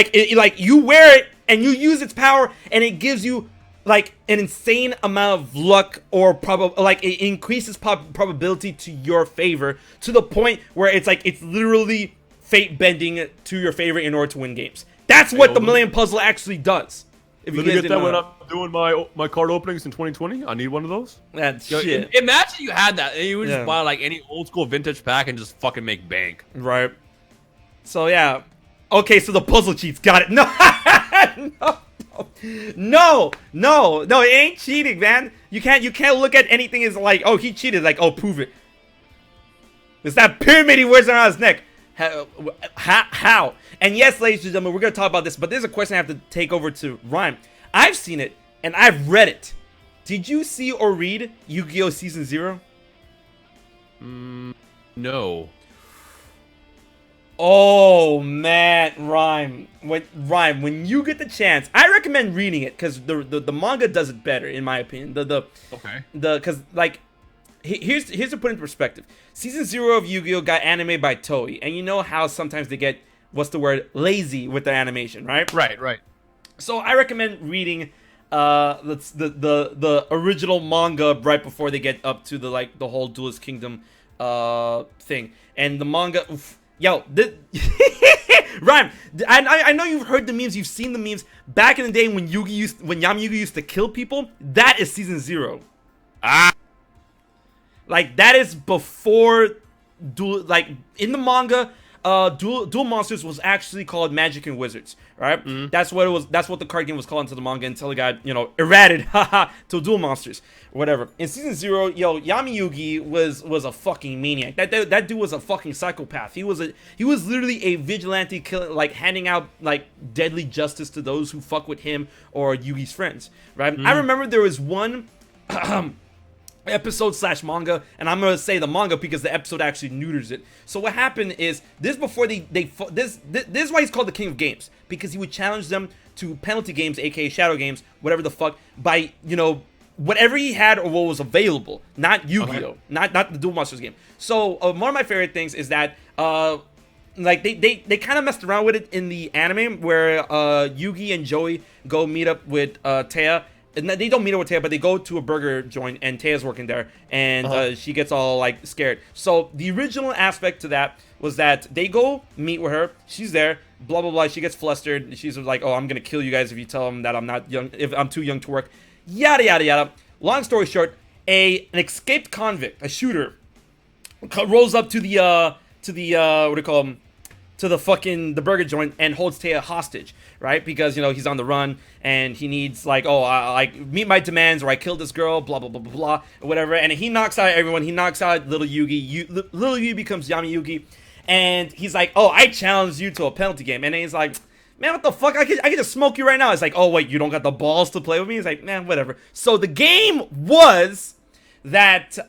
you wear it and you use its power and it gives you like an insane amount of luck or like it increases probability to your favor to the point where it's like it's literally fate bending to your favor in order to win games. That's what the Million Puzzle actually does. If you get that when I'm doing my card openings in 2020, I need one of those. That's shit. Imagine you had that and you would just buy like any old school vintage pack and just fucking make bank. Right. So yeah. Okay, so the puzzle cheats. Got it. No, it ain't cheating, man. You can't look at anything as like, oh, he cheated. Like, oh, prove it. It's that pyramid he wears around his neck. How? And yes, ladies and gentlemen, we're gonna talk about this, but there's a question I have to take over to Rhyme. I've seen it and I've read it. Did you see or read Yu-Gi-Oh! Season 0? No. Oh man, Rhyme. When you get the chance, I recommend reading it because the manga does it better, in my opinion. Because like, here's to put into perspective. Season 0 of Yu-Gi-Oh! Got animated by Toei, and you know how sometimes they get lazy with their animation, right? Right. So I recommend reading the original manga right before they get up to the whole Duelist Kingdom thing, and the manga. Oof, yo, Rhyme, I know you've heard the memes, you've seen the memes. Back in the day when Yami-Yugi used to kill people, that is Season 0. Like, that is before Duel, like, in the manga, Duel Monsters was actually called Magic and Wizards, right? Mm-hmm. That's what it was. That's what the card game was called into the manga until it got, errated, to Duel Monsters, whatever. In Season 0, Yami-Yugi was a fucking maniac. That dude was a fucking psychopath. He was literally a vigilante killer, like handing out like deadly justice to those who fuck with him or Yugi's friends, right? Mm-hmm. I remember there was one episode / manga, and I'm gonna say the manga because the episode actually neuters it. So what happened is this before this is why he's called the King of Games, because he would challenge them to penalty games, aka shadow games, whatever the fuck, by whatever he had or what was available, not Yu-Gi-Oh, not the Duel Monsters game. So one of my favorite things is that like they kind of messed around with it in the anime where Yugi and Joey go meet up with Taya. And they don't meet her with Taya, but they go to a burger joint, and Taya's working there, and she gets all like scared. So the original aspect to that was that they go meet with her. She's there, blah blah blah. She gets flustered. She's like, "Oh, I'm gonna kill you guys if you tell them that I'm not young, if I'm too young to work." Yada yada yada. Long story short, an escaped convict, a shooter, rolls up to the what do you call him? To the burger joint and holds Taya hostage, right? Because he's on the run and he needs meet my demands or I killed this girl, blah blah blah blah blah, or whatever. And he knocks out everyone. He knocks out little Yugi. Little Yugi becomes Yami-Yugi, and he's like, "Oh, I challenge you to a penalty game." And then he's like, "Man, what the fuck? I could just smoke you right now." It's like, "Oh wait, you don't got the balls to play with me?" He's like, "Man, whatever." So the game was that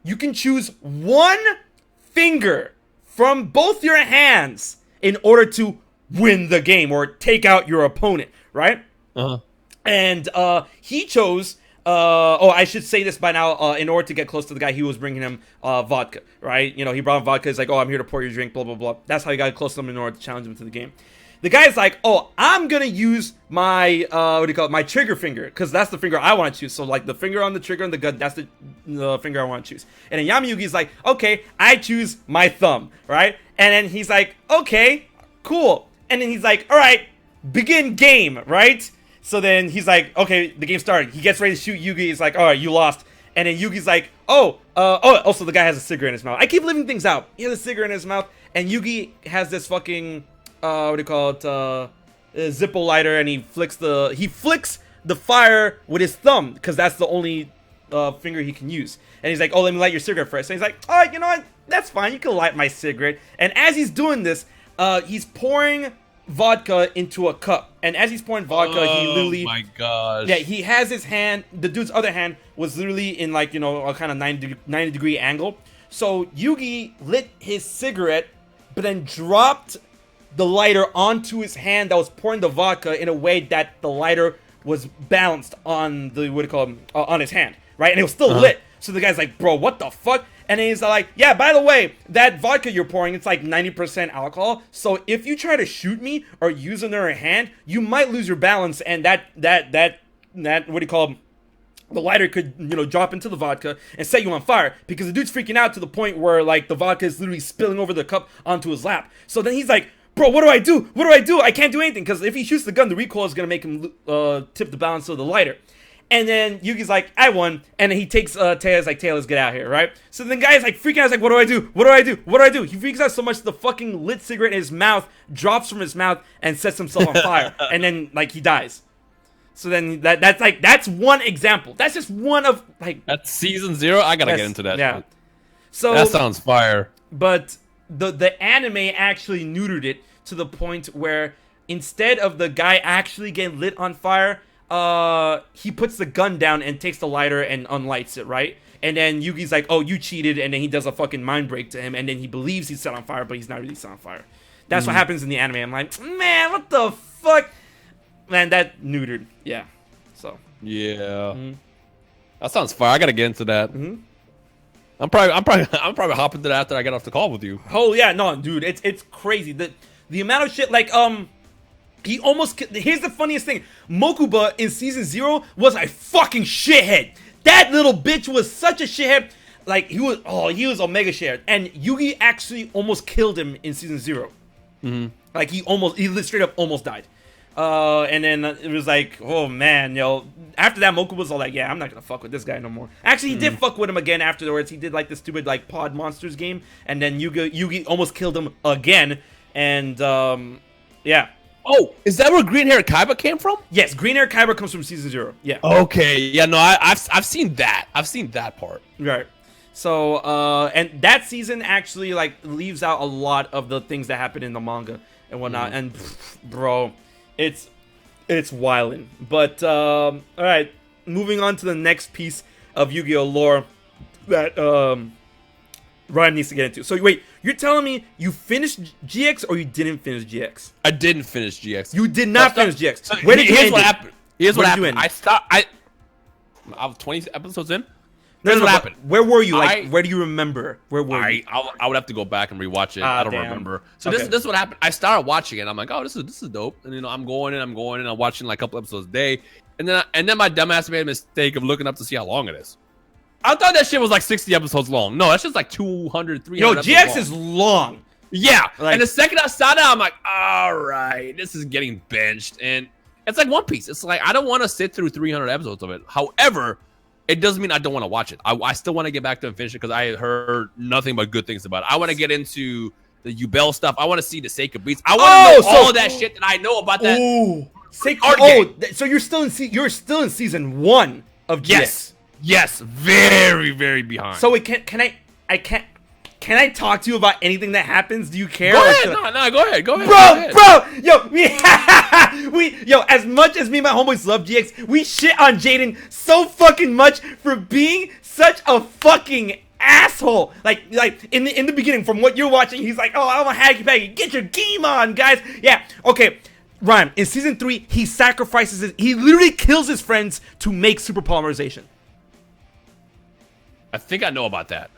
you can choose one finger from both your hands in order to win the game or take out your opponent, right? And he chose, I should say this by now, in order to get close to the guy, he was bringing him vodka, right? He brought him vodka. He's like, "Oh, I'm here to pour your drink, blah, blah, blah." That's how he got close to him in order to challenge him to the game. The guy's like, "Oh, I'm going to use my, my trigger finger, because that's the finger I want to choose." So, like, the finger on the trigger and the gun, that's the finger I want to choose. And then Yami-Yugi's like, "Okay, I choose my thumb," right? And then he's like, "Okay, cool." And then he's like, "All right, begin game," right? So then he's like, "Okay, the game started." He gets ready to shoot Yugi. He's like, "All right, you lost." And then Yugi's like, also the guy has a cigarette in his mouth. I keep leaving things out. He has a cigarette in his mouth, and Yugi has this fucking... what do you call it? Zippo lighter, and he flicks the fire with his thumb because that's the only finger he can use. And he's like, "Oh, let me light your cigarette first." And he's like, "Oh, you know what? That's fine. You can light my cigarette." And as he's doing this, he's pouring vodka into a cup. And as he's pouring vodka, he literally... Oh my gosh. Yeah, he has his hand... The dude's other hand was literally in like, a kind of 90 degree angle. So Yugi lit his cigarette, but then dropped the lighter onto his hand that was pouring the vodka in a way that the lighter was balanced on the on his hand, right? And it was still lit. So the guy's like, "Bro, what the fuck?" And then he's like, "Yeah, by the way, that vodka you're pouring, it's like 90% alcohol. So if you try to shoot me or use another hand, you might lose your balance, and that what do you call them? The lighter could, drop into the vodka and set you on fire, because the dude's freaking out to the point where, like, the vodka is literally spilling over the cup onto his lap. So then he's like, bro, what do I do? What do I do? I can't do anything, because if he shoots the gun, the recoil is going to make him tip the balance of the lighter. And then Yugi's like, I won. And then he takes Taylor's like, Taylor, let's get out here, right? So then the guy's like freaking out. He's like, what do I do? What do I do? What do I do? He freaks out so much the fucking lit cigarette in his mouth drops from his mouth and sets himself on fire. And then, like, he dies. So then that's one example. That's just one of, like... That's season 0? I gotta get into that. Yeah. So that sounds fire. But the anime actually neutered it to the point where instead of the guy actually getting lit on fire, he puts the gun down and takes the lighter and unlights it, right? And then Yugi's like, oh, you cheated, and then he does a fucking mind break to him, and then he believes he's set on fire, but he's not really set on fire. That's what happens in the anime. I'm like, man, what the fuck? Man, that neutered. Yeah. So. Yeah. That sounds fire. I gotta get into that. I'm probably hopping to that after I get off the call with you. Oh yeah, no, dude, it's crazy. The amount of shit, like, he almost... Here's the funniest thing. Mokuba in season 0 was a fucking shithead. That little bitch was such a shithead. Like, he was Omega shared. And Yugi actually almost killed him in season 0. Like, he straight up almost died. And then it was like, oh man, after that, Mokuba was all like, yeah, I'm not gonna fuck with this guy no more. Actually, he did fuck with him again afterwards. He did like the stupid like Pod Monsters game, and then Yugi almost killed him again. And yeah. Oh, is that where Green Hair Kaiba came from? Yes, Green Hair Kaiba comes from season 0. Yeah. Okay. Yeah. No, I've seen that. I've seen that part. Right. So and that season actually like leaves out a lot of the things that happen in the manga and whatnot. And bro, it's wildin'. But all right, moving on to the next piece of Yu-Gi-Oh lore that Ryan needs to get into. So wait, you're telling me you finished GX or you didn't finish GX? I didn't finish GX. You did not finish GX. So Where did you end? Here's what happened. I was 20 episodes in. What happened. Where were you? Like, where do you remember? Where were you? I would have to go back and rewatch it. I don't remember. So this is what happened. I started watching it. I'm like, oh, this is dope. And I'm going in. I'm watching like a couple episodes a day. And then my dumbass made a mistake of looking up to see how long it is. I thought that shit was like 60 episodes long. No, that's just like 200, 300 GX long. Is long. Yeah. Like, and the second I saw that, I'm like, all right, this is getting benched. And it's like One Piece. It's like, I don't want to sit through 300 episodes of it. However, it doesn't mean I don't want to watch it. I still want to get back to and finish it because I heard nothing but good things about it. I want to get into the Yubel stuff. I want to see the Seika Beats. I want to know all that shit that I know about that. Ooh. So you're still in season 1 of GX. Yes, very, very behind. So can I talk to you about anything that happens? Do you care? Go ahead. No, go ahead. Bro, as much as me and my homeboys love GX, we shit on Jaden so fucking much for being such a fucking asshole. Like in the beginning, from what you're watching, he's like, oh, I'm a hacky packy. Get your game on, guys. Yeah, okay. Ryan, in season 3, he he literally kills his friends to make super polymerization. I think I know about that.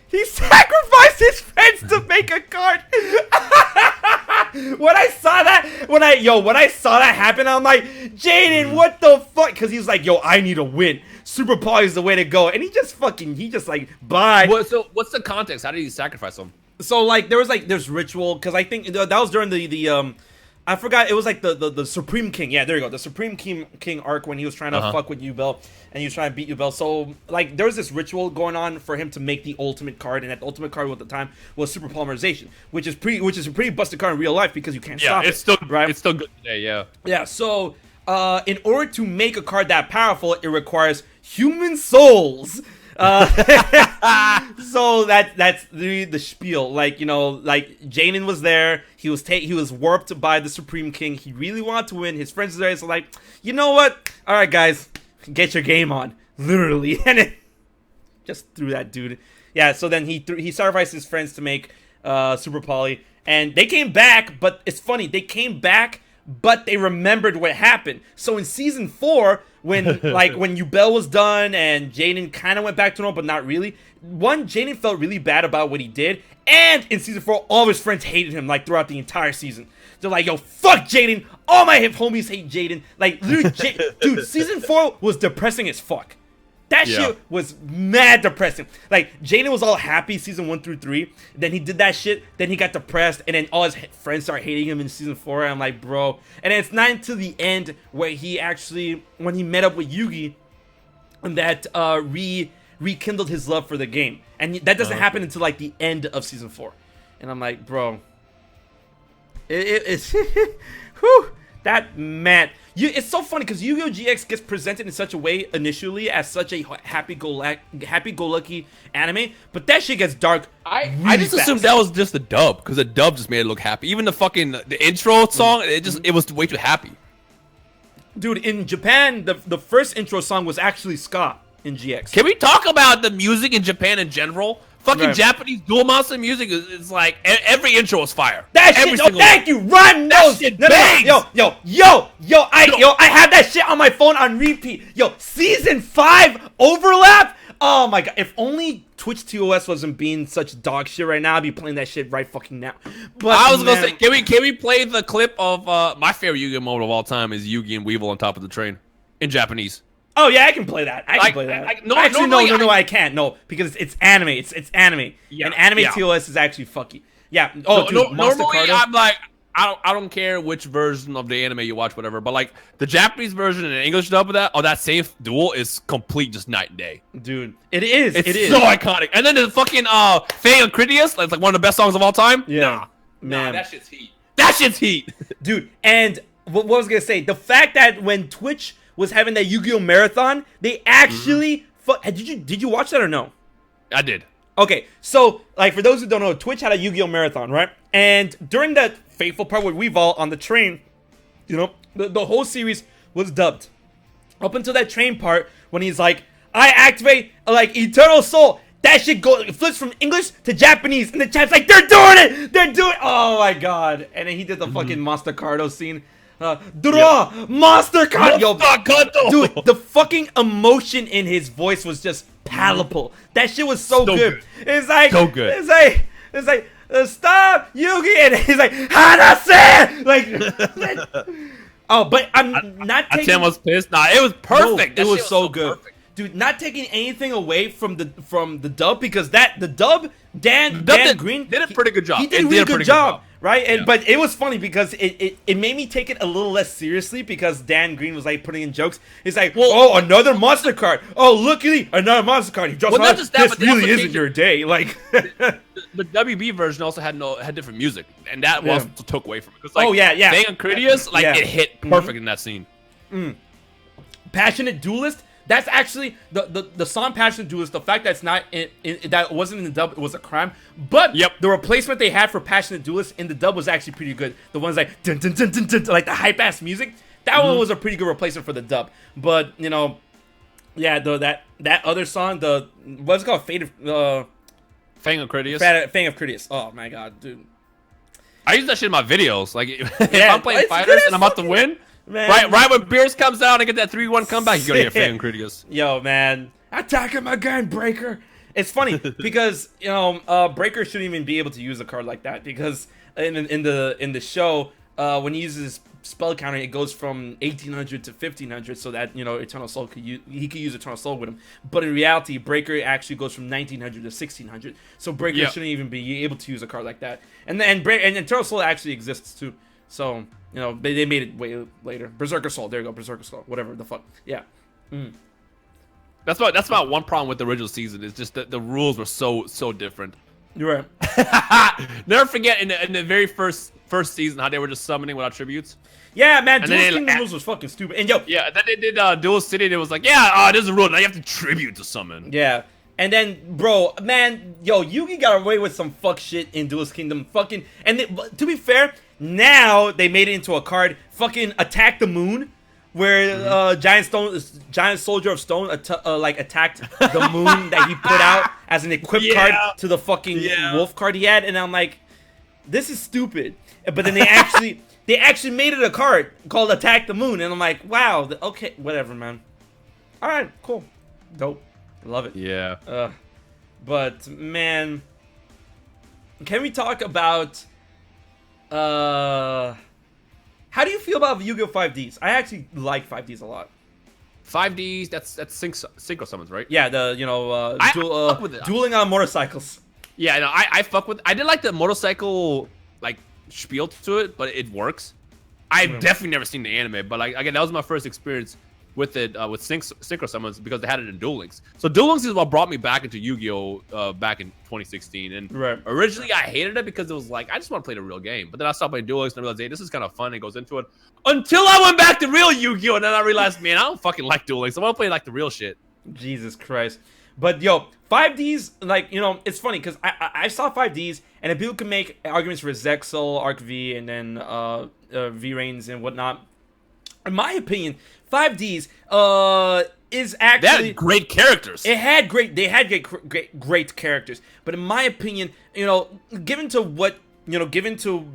He sacrificed his friends to make a card. When I saw that happen, I'm like, Jaden, what the fuck? Because he was like, yo, I need a win. Super poly is the way to go. And he just like, bye. So what's the context? How did he sacrifice them? So like, there's ritual, because I think that was during the I forgot, it was like the Supreme King. Yeah, there you go. The Supreme King arc when he was trying to fuck with Yubel and he was trying to beat Yubel. So like there was this ritual going on for him to make the ultimate card, and that ultimate card at the time was super polymerization, which is a pretty busted card in real life because you can't stop it. It's still right. It's still good today, yeah. Yeah, so in order to make a card that powerful, it requires human souls. So that's the spiel. Like, like Jaden was there. He was warped by the Supreme King. He really wanted to win. His friends were there. So like, you know what? All right, guys, get your game on. Literally, and it just threw that dude. Yeah. So then he sacrificed his friends to make Super Poly, and they came back. But it's funny, they came back, but they remembered what happened. So in season 4, when Yubel was done and Jaden kind of went back to normal, but not really. Jaden felt really bad about what he did, and in season 4, all of his friends hated him like throughout the entire season. They're like, yo, fuck Jaden. All my hip homies hate Jaden. Like, literally, dude, season 4 was depressing as fuck. That shit was mad depressing. Like, Jaden was all happy season 1 through 3. Then he did that shit. Then he got depressed. And then all his friends start hating him in season 4. And I'm like, bro. And then it's not until the end where he actually, when he met up with Yugi, and that rekindled his love for the game. And that doesn't happen until, like, the end of season 4. And I'm like, bro. It's whew, that man. It's so funny because Yu-Gi-Oh! GX gets presented in such a way initially as such a happy-go-lucky anime, but that shit gets dark. I just assumed that was just the dub because the dub just made it look happy. Even the intro song, it was way too happy. Dude, in Japan, the first intro song was actually ska in GX. Can we talk about the music in Japan in general? Fucking Japanese dual monster music is like every intro is fire. That shit, thank you, Rhyme knows. Yo, I have that shit on my phone on repeat. Yo, season 5 overlap. Oh my god, if only Twitch TOS wasn't being such dog shit right now, I'd be playing that shit right fucking now. But I was gonna say, can we play the clip of my favorite Yu-Gi-Oh moment of all time is Yugi and Weevil on top of the train in Japanese. Oh yeah, I can play that. I can play that. I can't. No, because it's anime. It's anime. Yeah, and anime TOS is actually fucky. Yeah. Oh, dude, normally I'm like, I don't care which version of the anime you watch, whatever. But like the Japanese version and the English dub of that same duel is complete just night and day. Dude, it is. It's so iconic. And then the fucking Fang and Critias, like one of the best songs of all time. Yeah. Nah, that shit's heat. That shit's heat. Dude, and what was I gonna say? The fact that when Twitch was having that Yu-Gi-Oh! Marathon, they actually did you watch that or no? I did. Okay, so like for those who don't know, Twitch had a Yu-Gi-Oh! Marathon, right? And during that fateful part with Weevil on the train, you know, the whole series was dubbed. Up until that train part when he's like, I activate like Eternal Soul. That shit flips from English to Japanese, and the chat's like, they're doing it! Oh my god. And then he did the fucking Monster Cardo scene. Monster card, dude, the fucking emotion in his voice was just palpable. That shit was so good. It's like so good. It's like stop Yugi, and he's like Hanase, like oh, but I'm not taking. Tim was pissed. Nah, it was perfect. No, it was so good. Perfect. Dude, not taking anything away from the dub because the dub Dan Green did a pretty good job. He did a really good job. Right? And but it was funny because it made me take it a little less seriously because Dan Green was like putting in jokes. He's like, oh, another monster card. Oh, look at another monster card. He just this really isn't your day. Like the WB version also had different music, and that also took away from it. Like, Fang and Critias, like it hit perfect in that scene. Passionate Duelist. That's actually the song Passionate Duelist. The fact that it's not that wasn't in the dub, it was a crime. But the replacement they had for Passionate Duelist in the dub was actually pretty good. The ones like dun, dun, dun, dun, dun, like the hype ass music. That one was a pretty good replacement for the dub. But you know, yeah, that other song, what's it called, Fang of Critias. Fang of Critias. Oh my god, dude. I use that shit in my videos. Like if I'm playing fighters and I'm about to win. Man. Right when Beers comes out and get that 3-1 comeback, you gotta get Fang and Critias. Yo, man. Attack him again, Breaker. It's funny because, you know, Breaker shouldn't even be able to use a card like that because in the show, when he uses his spell counter, it goes from 1800 to 1500 so that, you know, Eternal Soul he could use Eternal Soul with him. But in reality, Breaker actually goes from 1900 to 1600. So Breaker shouldn't even be able to use a card like that. And Eternal Soul actually exists too. So, you know, they made it way later. Berserker Soul. There you go. Berserker Soul. Whatever the fuck. Yeah. That's about one problem with the original season. Is just that the rules were so different. You're right. Never forget in the very first season how they were just summoning without tributes. Yeah, man. Dual Kingdom rules was fucking stupid. And then they did Dual City. And it was like, there's a rule. Now you have to tribute to summon. Yeah. And then, bro, man, Yugi got away with some fuck shit in Duel's Kingdom. Fucking, to be fair, now they made it into a card, fucking Attack the Moon, where Giant Soldier of Stone attacked the moon that he put out as an equip card to the fucking wolf card he had, and I'm like, this is stupid. But then they actually made it a card called Attack the Moon, and I'm like, wow, okay, whatever, man. All right, cool, dope. Love it. Yeah. But man, can we talk about How do you feel about Yu-Gi-Oh 5Ds? I actually like 5Ds a lot. 5Ds, that's synchro summons, right? Yeah, the fuck with it. dueling on motorcycles. Yeah, no, I fuck with. I did like the motorcycle like spiel to it, but it works. I've definitely never seen the anime, but like again, that was my first experience with it with synchro summons because they had it in Duel Links. So Duel Links is what brought me back into Yu-Gi-Oh back in 2016. And originally I hated it because it was like I just want to play the real game. But then I stopped playing Duel Links and I realized, hey, this is kind of fun. And goes into it until I went back to real Yu-Gi-Oh, and then I realized, man, I don't fucking like Duel Links. I want to play like the real shit. Jesus Christ. But yo, 5Ds, like, you know, it's funny because I saw 5Ds and then people can make arguments for Zexal, Arc V, and then V-Rains and whatnot. In my opinion, 5Ds is actually they had great characters. They had great characters. But in my opinion, you know, given to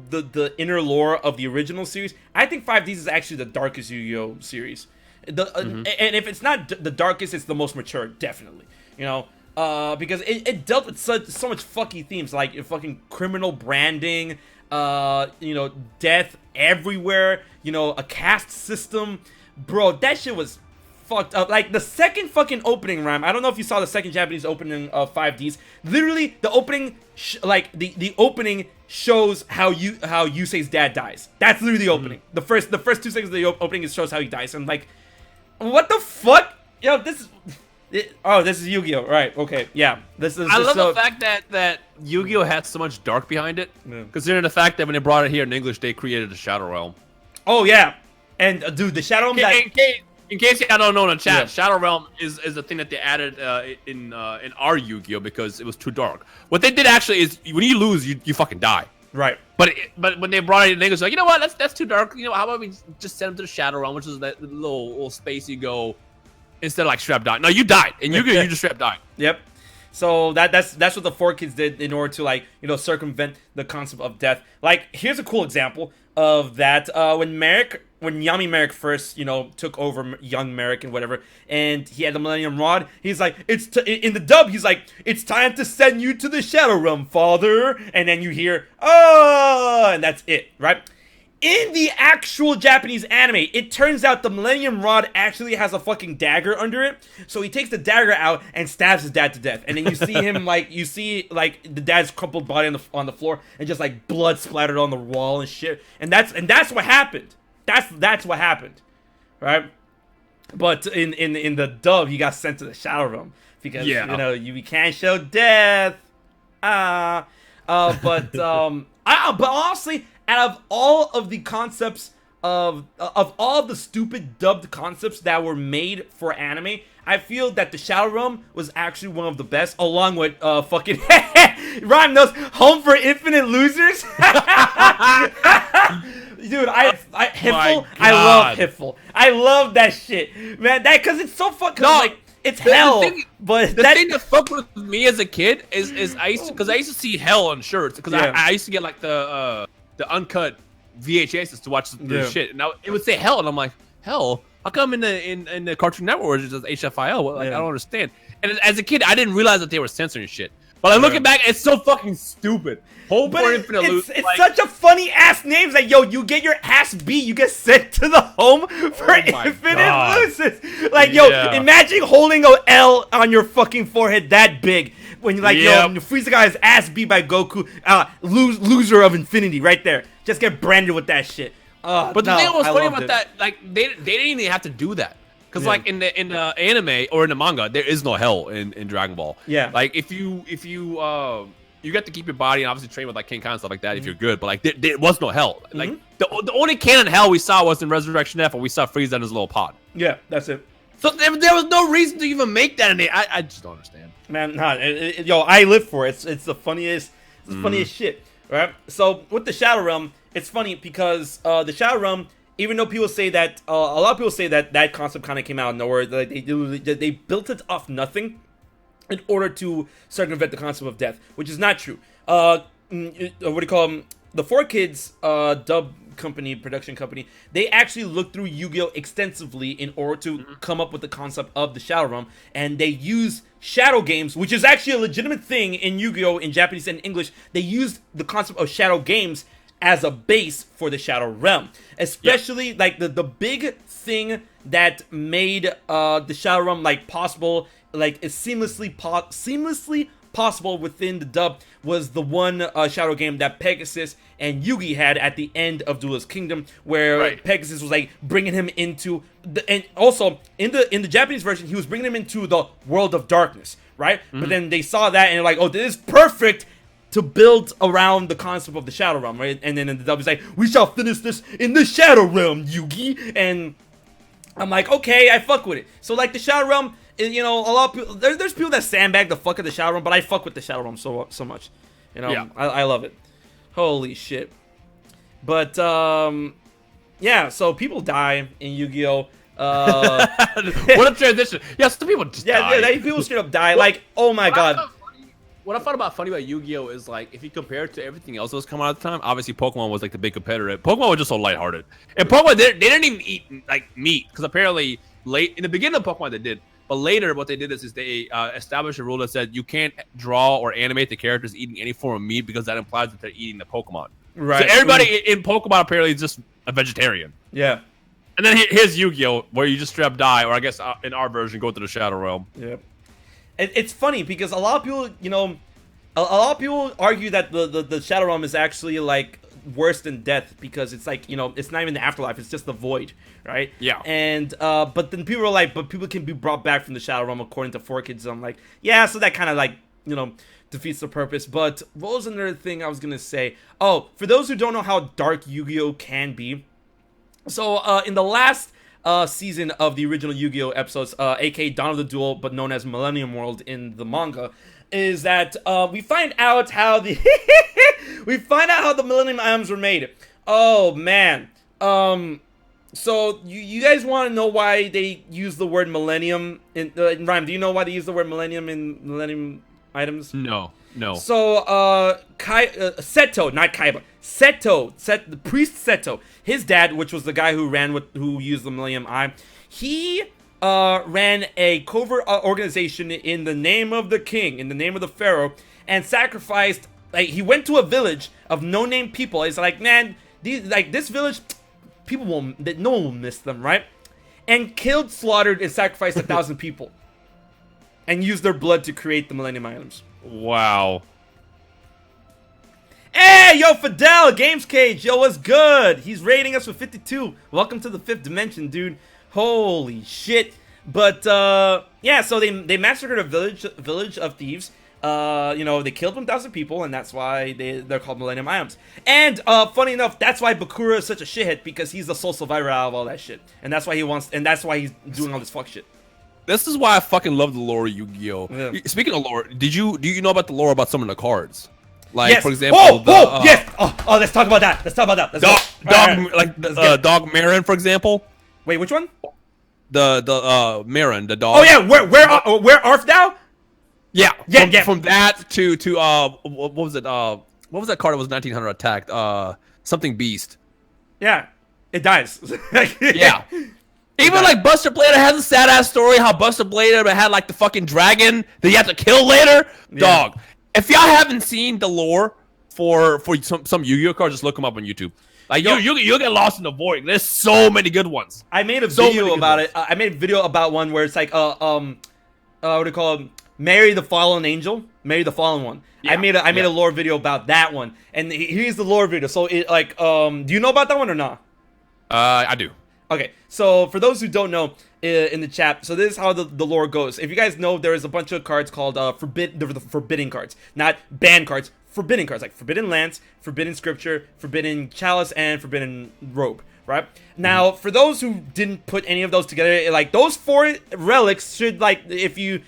the inner lore of the original series, I think 5Ds is actually the darkest Yu-Gi-Oh series. And if it's not the darkest, it's the most mature, definitely. You know, because it dealt with so much fucky themes like fucking criminal branding, you know, death everywhere, you know, a caste system. Bro, that shit was fucked up. Like the second fucking opening rhyme, I don't know if you saw the second Japanese opening of 5Ds. Literally, the opening, the opening shows how Yusei's dad dies. That's literally the opening. The first 2 seconds of the opening shows how he dies. And like, what the fuck? Yo, this is Yu-Gi-Oh! Right, okay, yeah. I love the fact that Yu-Gi-Oh! Had so much dark behind it. Yeah. Considering the fact that when they brought it here in English, they created a Shadow Realm. Oh, yeah. And, dude, the Shadow Realm... In case y'all don't know in the chat, yeah. Shadow Realm is a thing that they added in our Yu-Gi-Oh! Because it was too dark. What they did actually is, when you lose, you fucking die. Right. But when they brought it in English, like, you know what, that's too dark. You know, how about we just send them to the Shadow Realm, which is that little space you go... Instead of like straight up dying. No, you died. And you just straight up died. Yep. So that's what the 4Kids did in order to, like, you know, circumvent the concept of death. Like, here's a cool example of that. When Yami Merrick first, you know, took over young Merrick and whatever, and he had the Millennium Rod, he's like, in the dub, he's like, it's time to send you to the Shadow Realm, father. And then you hear, oh, and that's it, right? In the actual Japanese anime, it turns out the Millennium Rod actually has a fucking dagger under it. So he takes the dagger out and stabs his dad to death. And then you see him, like, the dad's crumpled body on the floor and just, like, blood splattered on the wall and shit. And that's what happened. That's what happened, right? But in the dub, he got sent to the Shadow Realm because, you know, you can't show death. But honestly, out of all of the concepts of all the stupid dubbed concepts that were made for anime, I feel that the Shadow Realm was actually one of the best, along with fucking Rhyme knows Home for Infinite Losers. Dude, Hiffle, I love Hiffle. I love that shit, man. That because it's so fucking like. It's hell, but the thing that fucked with me as a kid is I used to see hell on shirts because I used to get like the uncut VHSs to watch the shit, and now it would say hell, and I'm like, hell? How come in the Cartoon Network it's just HFIL? Like, I don't understand. And as a kid, I didn't realize that they were censoring shit. But like, looking back, it's so fucking stupid. Home for Infinite Losers. It's like, such a funny ass name. Like, yo, you get your ass beat, you get sent to the Home for Infinite Losers. Like, yo, imagine holding a L on your fucking forehead that big. When you're like, yo, Frieza got his ass beat by Goku, loser of infinity, right there. Just get branded with that shit. But the thing that was funny about that, like, they didn't even have to do that. Because like in the anime or in the manga, there is no hell in Dragon Ball. Yeah. Like if you got to keep your body and obviously train with like King Khan and stuff like that if you're good. But like there was no hell. Like the only canon hell we saw was in Resurrection F, where we saw Frieza in his little pod. Yeah, that's it. So there was no reason to even make that in it. I just don't understand. Man, yo, I live for it. It's the funniest, shit, right? So with the Shadow Realm, it's funny because the Shadow Realm, even though people say that, a lot of people say that concept kind of came out of nowhere, like they built it off nothing in order to circumvent the concept of death, which is not true. What do you call them? The 4Kids dub company, production company, they actually looked through Yu-Gi-Oh! Extensively in order to come up with the concept of the Shadow Realm, and they used shadow games, which is actually a legitimate thing in Yu-Gi-Oh! In Japanese and English. They used the concept of shadow games as a base for the Shadow Realm. Especially like the big thing that made the Shadow Realm like possible, like is seamlessly possible within the dub was the one Shadow game that Pegasus and Yugi had at the end of Duelist Kingdom, where Pegasus was like bringing him into and also in the Japanese version he was bringing him into the world of darkness, right? But then they saw that and they're like, oh, this is perfect to build around the concept of the Shadow Realm, right? And then in the dub, it's like, we shall finish this in the Shadow Realm, Yugi. And I'm like, okay, I fuck with it. So, like, the Shadow Realm, you know, a lot of people, there's people that sandbag the fuck of the Shadow Realm, but I fuck with the Shadow Realm so much. You know, I love it. Holy shit. But, yeah, so people die in Yu-Gi-Oh! What a transition. Yeah, some people just die. Yeah, people straight up die. Like, oh my god. What I found funny about Yu-Gi-Oh! Is like, if you compare it to everything else that was coming out at the time, obviously Pokemon was like the big competitor. Pokemon was just so lighthearted. And Pokemon, they didn't even eat like meat, because apparently late in the beginning of Pokemon they did, but later what they did is they established a rule that said you can't draw or animate the characters eating any form of meat, because that implies that they're eating the Pokemon. Right. So everybody in Pokemon apparently is just a vegetarian. Yeah. And then here's Yu-Gi-Oh! Where you just straight up die, or I guess in our version go to the Shadow Realm. Yep. It's funny because a lot of people, you know, a lot of people argue that the Shadow Realm is actually like worse than death, because it's like, you know, it's not even the afterlife, it's just the void, right? Yeah. And but then people are like, but people can be brought back from the Shadow Realm according to 4Kids. I'm like, yeah, so that kind of like, you know, defeats the purpose. But what was another thing I was gonna say? Oh, for those who don't know how dark Yu-Gi-Oh! Can be, so in the last season of the original Yu-Gi-Oh! Episodes, aka Dawn of the Duel, but known as Millennium World in the manga, is that we find out how the the Millennium Items were made. Oh man. So you guys want to know why they use the word Millennium in Rhyme? Do you know why they use the word Millennium in Millennium Items? No. So Seto, not Kaiba. The priest Seto, his dad, which was the guy who used the Millennium Eye, he ran a covert organization in the name of the king, in the name of the pharaoh, and sacrificed. Like, he went to a village of no-name people. He's like, man, this village, no one will miss them, right? And killed, slaughtered, and sacrificed 1,000 people, and used their blood to create the Millennium Items. Wow. Hey, yo, Fidel, Games Cage, yo, what's good? He's rating us with 52. Welcome to the 5th dimension, dude. Holy shit. But yeah, so they massacred a village of thieves. You know, they killed 1,000 people, and that's why they're called Millennium Items. And funny enough, that's why Bakura is such a shithead, because he's the sole survivor out of all that shit, and that's why he's doing all this fuck shit. This is why I fucking love the lore of Yu-Gi-Oh! Yeah. Speaking of lore, do you know about the lore about some of the cards? Like, yes. For example, yes. Oh, let's talk about that. Dog Marin, for example. Wait, which one? The Marin, the dog. Oh yeah, where Arf now? Yeah. From that to what was it? What was that card that was 1900 attacked? Something Beast. Yeah, it dies. Yeah. Even like Buster Blader has a sad ass story. How Buster Blader had like the fucking dragon that you have to kill later. Yeah. Dog. If y'all haven't seen the lore for some Yu-Gi-Oh cards, just look them up on YouTube. Like, you'll get lost in the void. There's so many good ones. I made a video about it. I made a video about one where it's like what do you call it? Marry the Fallen Angel, Marry the Fallen One. Yeah. I made a lore video about that one, and here's the lore video. So it like do you know about that one or not? I do. Okay, so for those who don't know, in the chat, so this is how the lore goes. If you guys know, there is a bunch of cards called the forbidden cards, not banned cards, forbidden cards, like Forbidden Lance, Forbidden Scripture, Forbidden Chalice, and Forbidden Robe, right? Now, for those who didn't put any of those together, like, those 4 relics should, like, if you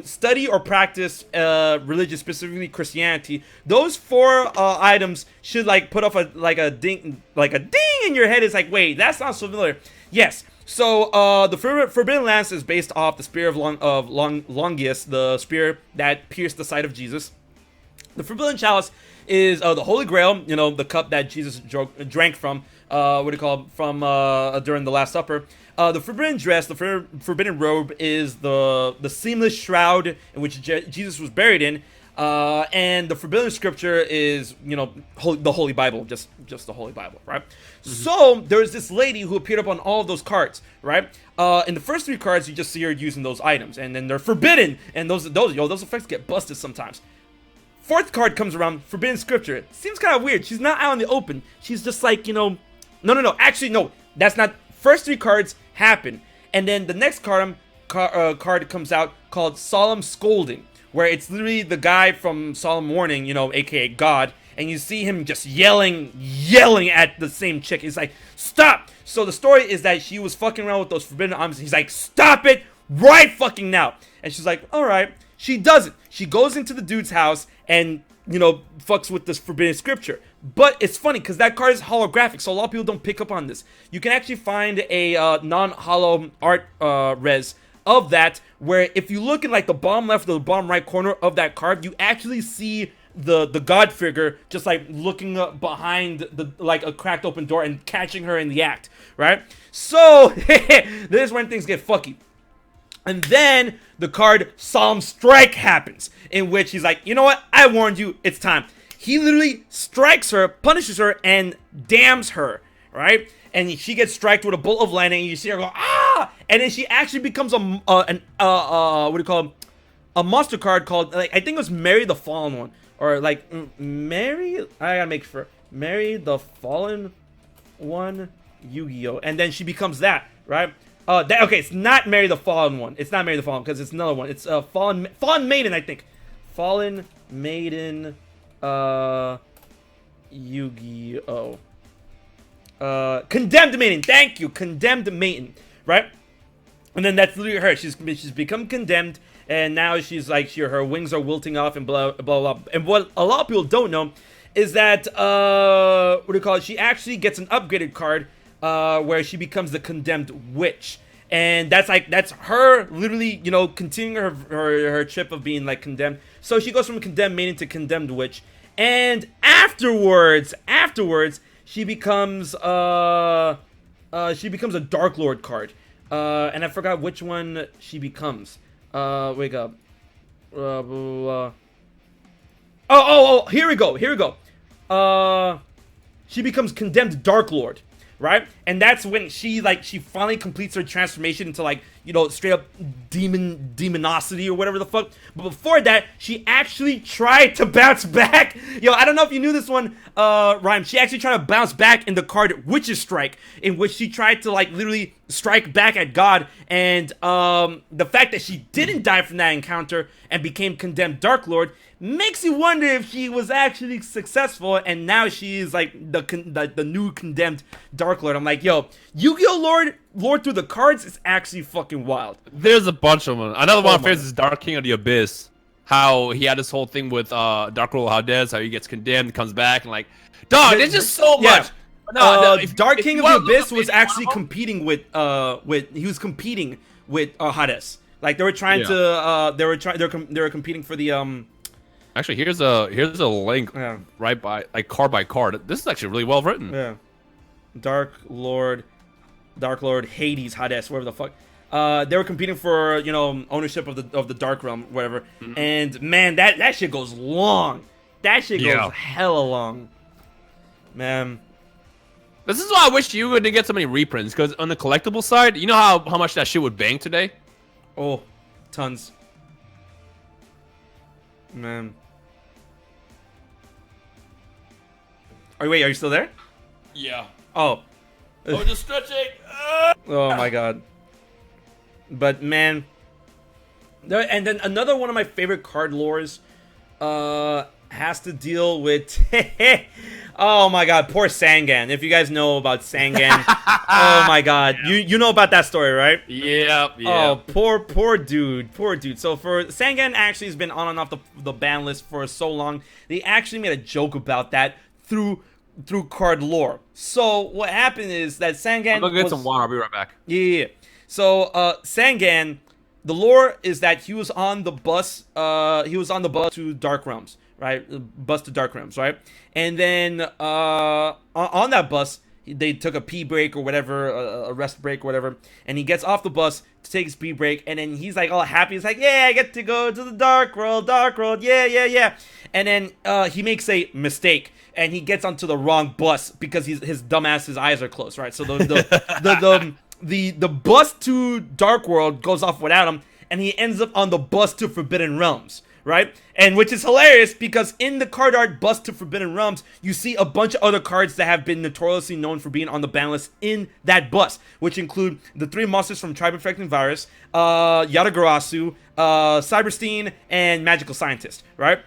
study or practice religion, specifically Christianity, those 4 items should, like, put off a ding in your head. It's like, wait, that sounds familiar. Yes. So the Forbidden Lance is based off the spear of Longius, the spear that pierced the side of Jesus. The Forbidden Chalice is the Holy Grail, you know, the cup that Jesus drank from. During the Last Supper. The Forbidden Dress, the Forbidden Robe, is the seamless shroud in which Jesus was buried in. And the Forbidden Scripture is, you know, the Holy Bible, just the Holy Bible, right? So there's this lady who appeared up on all of those cards, right? In the first 3 cards, you just see her using those items, and then they're forbidden, and those effects get busted sometimes. 4th card comes around, Forbidden Scripture. Seems kind of weird. She's not out in the open. She's just like, you know, no. Actually, no, that's not. First 3 cards happen, and then the next card comes out called Solemn Scolding, where it's literally the guy from Solemn Warning, you know, aka God, and you see him just yelling at the same chick. He's like, stop! So the story is that she was fucking around with those forbidden items. He's like, stop it right fucking now! And she's like, alright. She does it. She goes into the dude's house and, you know, fucks with this Forbidden Scripture. But it's funny because that card is holographic, so a lot of people don't pick up on this. You can actually find a non-holo art res of that, where if you look in like the bottom left or the bottom right corner of that card, you actually see the god figure just like looking up behind the like a cracked open door and catching her in the act, right? So this is when things get fucky. And then the card Solemn Strike happens, in which he's like, you know what, I warned you, it's time. He literally strikes her, punishes her, and damns her, right? And she gets striked with a bolt of lightning, and you see her go, ah! And then she actually becomes what do you call it? A monster card called, like, I think it was Mary the Fallen One. Or, like, Mary, I gotta make sure. Mary the Fallen One Yugioh. And then she becomes that, right? Okay, it's not Mary the Fallen One. It's not Mary the Fallen, because it's another one. It's Fallen Maiden, I think. Fallen Maiden, Yugioh. Condemned Maiden. Thank you, Condemned Maiden, right? And then that's literally her. She's become condemned, and now she's like, her wings are wilting off and blah blah blah. And what a lot of people don't know is that what do you call it? She actually gets an upgraded card where she becomes the Condemned Witch, and that's her literally, you know, continuing her trip of being like condemned. So she goes from Condemned Maiden to Condemned Witch, and afterwards she becomes a Dark Lord card. And I forgot which one she becomes. Wake up. Here we go. She becomes Condemned Dark Lord, right? And that's when she finally completes her transformation into, like, you know, straight up demonosity or whatever the fuck. But before that, she actually tried to bounce back. Yo, I don't know if you knew this one, Rhyme. She actually tried to bounce back in the card Witch's Strike, in which she tried to, like, literally strike back at God. And the fact that she didn't die from that encounter and became Condemned Dark Lord makes you wonder if she was actually successful, and now she is like the new Condemned Dark Lord. I'm like, yo, Yu-Gi-Oh! Lord through the cards is actually fucking wild. There's a bunch of them. Another one of my favorites is Dark King of the Abyss. How he had this whole thing with Dark Lord Hades, how he gets condemned, comes back, and like, dog, there's just so much. Dark King of the Abyss was actually competing with Hades. Like, they were trying to they were competing for the Actually, here's a link right by, like, card by card. This is actually really well written. Yeah. Dark Lord Hades, whatever the fuck. They were competing for, you know, ownership of the Dark Realm, whatever. Mm-hmm. And man, that shit goes long. That shit goes hella long. Man. This is why I wish you would get so many reprints, because on the collectible side, you know how much that shit would bang today? Oh, tons. Man. Are you still there? Yeah. Oh. Oh, just stretching. Oh my god. But man, and then another one of my favorite card lores has to deal with oh my god, poor Sangan. If you guys know about Sangan, oh my god. You know about that story, right? Yep. Oh, poor dude. So for Sangan actually has been on and off the ban list for so long. They actually made a joke about that through card lore. So what happened is that Sangan I'm gonna get some water. I'll be right back. Yeah. So Sangan, the lore is that he was on the bus. He was on the bus to Dark Realms, right? Bus to Dark Realms, right? And then on that bus, they took a pee break or whatever, a rest break or whatever, and he gets off the bus to take his pee break, and then he's like all happy. He's like, yeah, I get to go to the dark world, yeah. And then he makes a mistake, and he gets onto the wrong bus because his dumbass's eyes are closed, right? So the bus to Dark World goes off without him, and he ends up on the bus to Forbidden Realms, right? And which is hilarious because in the card art bus to Forbidden Realms, you see a bunch of other cards that have been notoriously known for being on the ban list in that bus, which include the 3 monsters from Tribe Infecting Virus, Yatagarasu, Cyberstein, and Magical Scientist, right?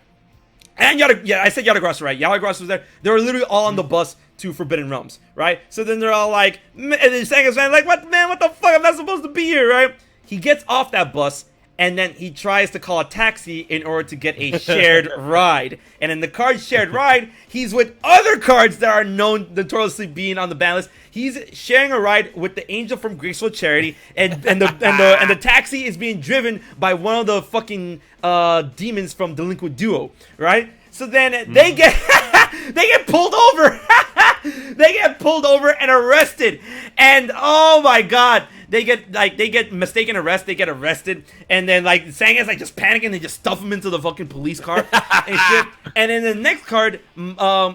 And I said Yatagarasu, right? Yatagarasu was there. They were literally all on the bus to Forbidden Realms, right? So then they're all like, and then Sanga's like, what the fuck? I'm not supposed to be here, right? He gets off that bus, and then he tries to call a taxi in order to get a shared ride. And in the card shared ride, he's with other cards that are known notoriously being on the ban list. He's sharing a ride with the Angel from Graceful Charity, and the taxi is being driven by one of the fucking demons from Delinquent Duo, right? So then they get they get pulled over. They get pulled over and arrested. And oh my god, they get mistaken arrest, they get arrested, and then like Sanga's like just panicking, they just stuff him into the fucking police car and shit. And in the next card,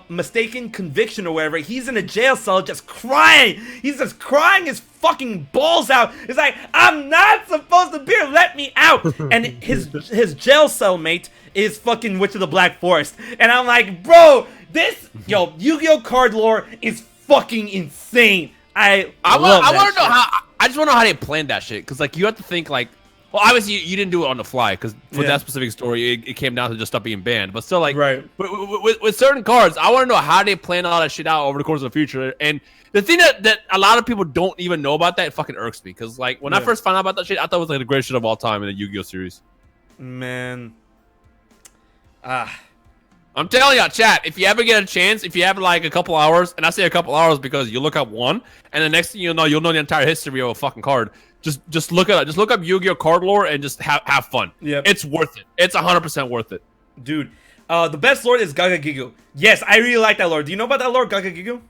mistaken conviction or whatever, he's in a jail cell just crying. He's just crying his fucking balls out. He's like, I'm not supposed to be here, let me out. And his jail cellmate is fucking Witch of the Black Forest. And I'm like, bro, Yu-Gi-Oh card lore is fucking insane. I want to know how. I just want to know how they planned that shit, because like you have to think like, well, obviously you didn't do it on the fly, because for that specific story it came down to just stuff being banned, but still like, right. With certain cards, I want to know how they plan all that shit out over the course of the future. And the thing that a lot of people don't even know about that, it fucking irks me, because like when I first found out about that shit, I thought it was like the greatest shit of all time in the Yu-Gi-Oh series. Man, I'm telling y'all, chat, if you ever get a chance, if you have like a couple hours, and I say a couple hours because you look up one, and the next thing you'll know the entire history of a fucking card. Just look at it. Just look up Yu-Gi-Oh card lore and just have fun. Yeah, it's worth it. It's 100% worth it, dude. The best lore is Gagagigu. Yes, I really like that lore. Do you know about that lore, Gagagigu?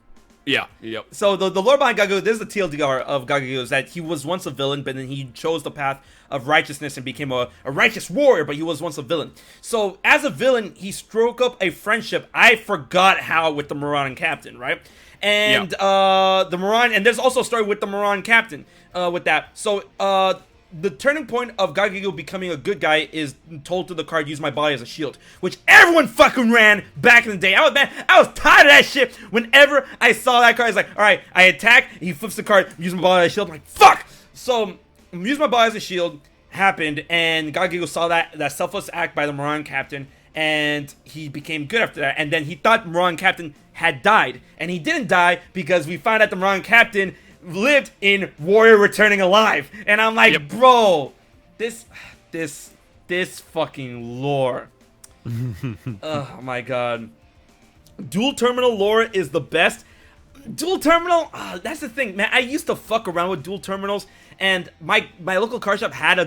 Yeah. Yep. So the lore behind Gagagigu, this is the TLDR of Gagagigu, is that he was once a villain, but then he chose the path of righteousness and became a righteous warrior, but he was once a villain. So as a villain, he struck up a friendship, I forgot how, with the Moran Captain, right? And the Moran, and there's also a story with the Moran Captain with that. So the turning point of Gagagigu becoming a good guy is told to the card, use my body as a shield, which everyone fucking ran back in the day. I was tired of that shit. Whenever I saw that card, I was like, all right, I attack, he flips the card, use my body as a shield. I'm like, fuck! So use my body as a shield happened, and Gagagigu saw that selfless act by the Moran Captain, and he became good after that. And then he thought Moran Captain had died, and he didn't die because we found out the Moran Captain lived in Warrior Returning Alive. And I'm like, bro, this fucking lore. Oh my god. Dual terminal lore is the best. Dual terminal, that's the thing, man. I used to fuck around with dual terminals, and my local card shop had a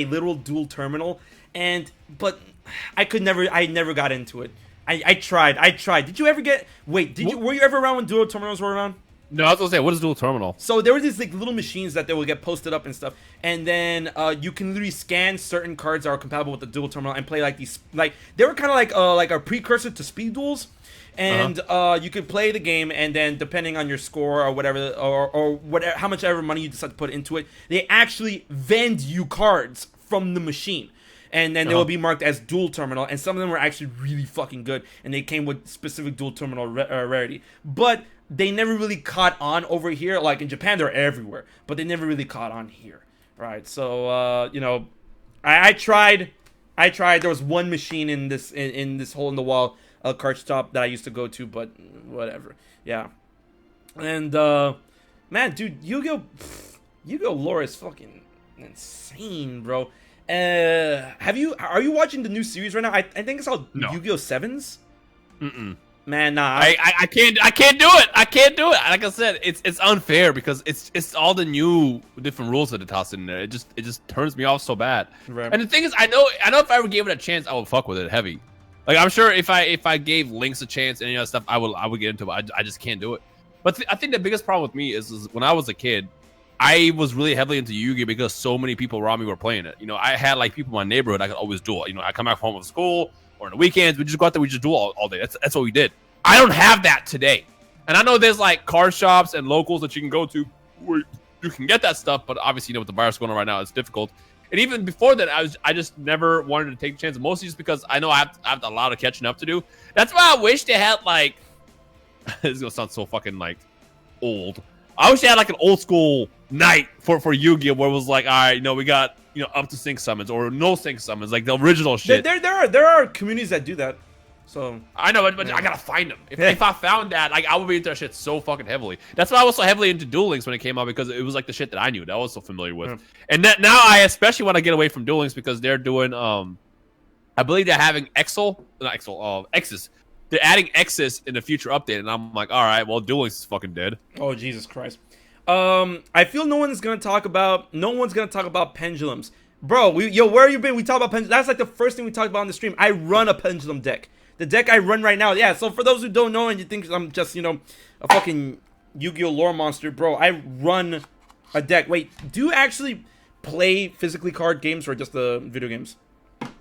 literal dual terminal, but I never got into it. I tried. Did you ever get? Were you ever around when dual terminals were around? No, I was gonna say, what is dual terminal? So there were these like little machines that they would get posted up and stuff, and then you can literally scan certain cards that are compatible with the dual terminal and play like these, like they were kind of like a precursor to speed duels, and you could play the game, and then depending on your score or whatever, or whatever, how much ever money you decide to put into it, they actually vend you cards from the machine. And then they will be marked as dual terminal, and some of them were actually really fucking good, and they came with specific dual terminal rarity. But they never really caught on over here. Like in Japan, they're everywhere, but they never really caught on here, right? So I tried. There was one machine in this hole in the wall card shop that I used to go to, but whatever. Yeah, and man, dude, Yu-Gi-Oh lore is fucking insane, bro. Are you watching the new series right now? I think it's called Yu-Gi-Oh! Sevens. Man, nah. I can't do it. I can't do it. Like I said, it's unfair because it's all the new different rules that they toss in there. It just turns me off so bad. Right. And the thing is, I know if I ever gave it a chance, I would fuck with it heavy. Like I'm sure if I gave Lynx a chance and any other stuff, I would get into it. I just can't do it. But I think the biggest problem with me is when I was a kid, I was really heavily into Yu-Gi-Oh because so many people around me were playing it. You know, I had like people in my neighborhood I could always duel. You know, I come back home from school or on the weekends, we just go out there, we just duel all day. That's what we did. I don't have that today. And I know there's like card shops and locals that you can go to where you can get that stuff, but obviously, you know, with the virus going on right now, it's difficult. And even before that, I just never wanted to take the chance, mostly just because I know I have a lot of catching up to do. That's why I wish they had like this is gonna sound so fucking like old. I wish they had like an old school night for Yu-Gi-Oh where it was like, all right, you know, we got, you know, up to sync summons or no sync summons, like the original shit. There are communities that do that. So I know, but I gotta find them. If I found that, like, I would be into that shit so fucking heavily. That's why I was so heavily into Duel Links when it came out, because it was like the shit that I knew, that I was so familiar with. And that now I especially want to get away from Duel Links because they're doing I believe they're having X's. They're adding X's in the future update, and I'm like, all right, well, Duel Links is fucking dead. Oh Jesus Christ. I feel no one's gonna talk about pendulums. Bro, where you been? We talk about pendulums. That's like the first thing we talked about on the stream. I run a pendulum deck. The deck I run right now, yeah, so for those who don't know and you think I'm just, you know, a fucking Yu-Gi-Oh lore monster, bro, I run a deck. Wait, do you actually play physically card games or just the video games?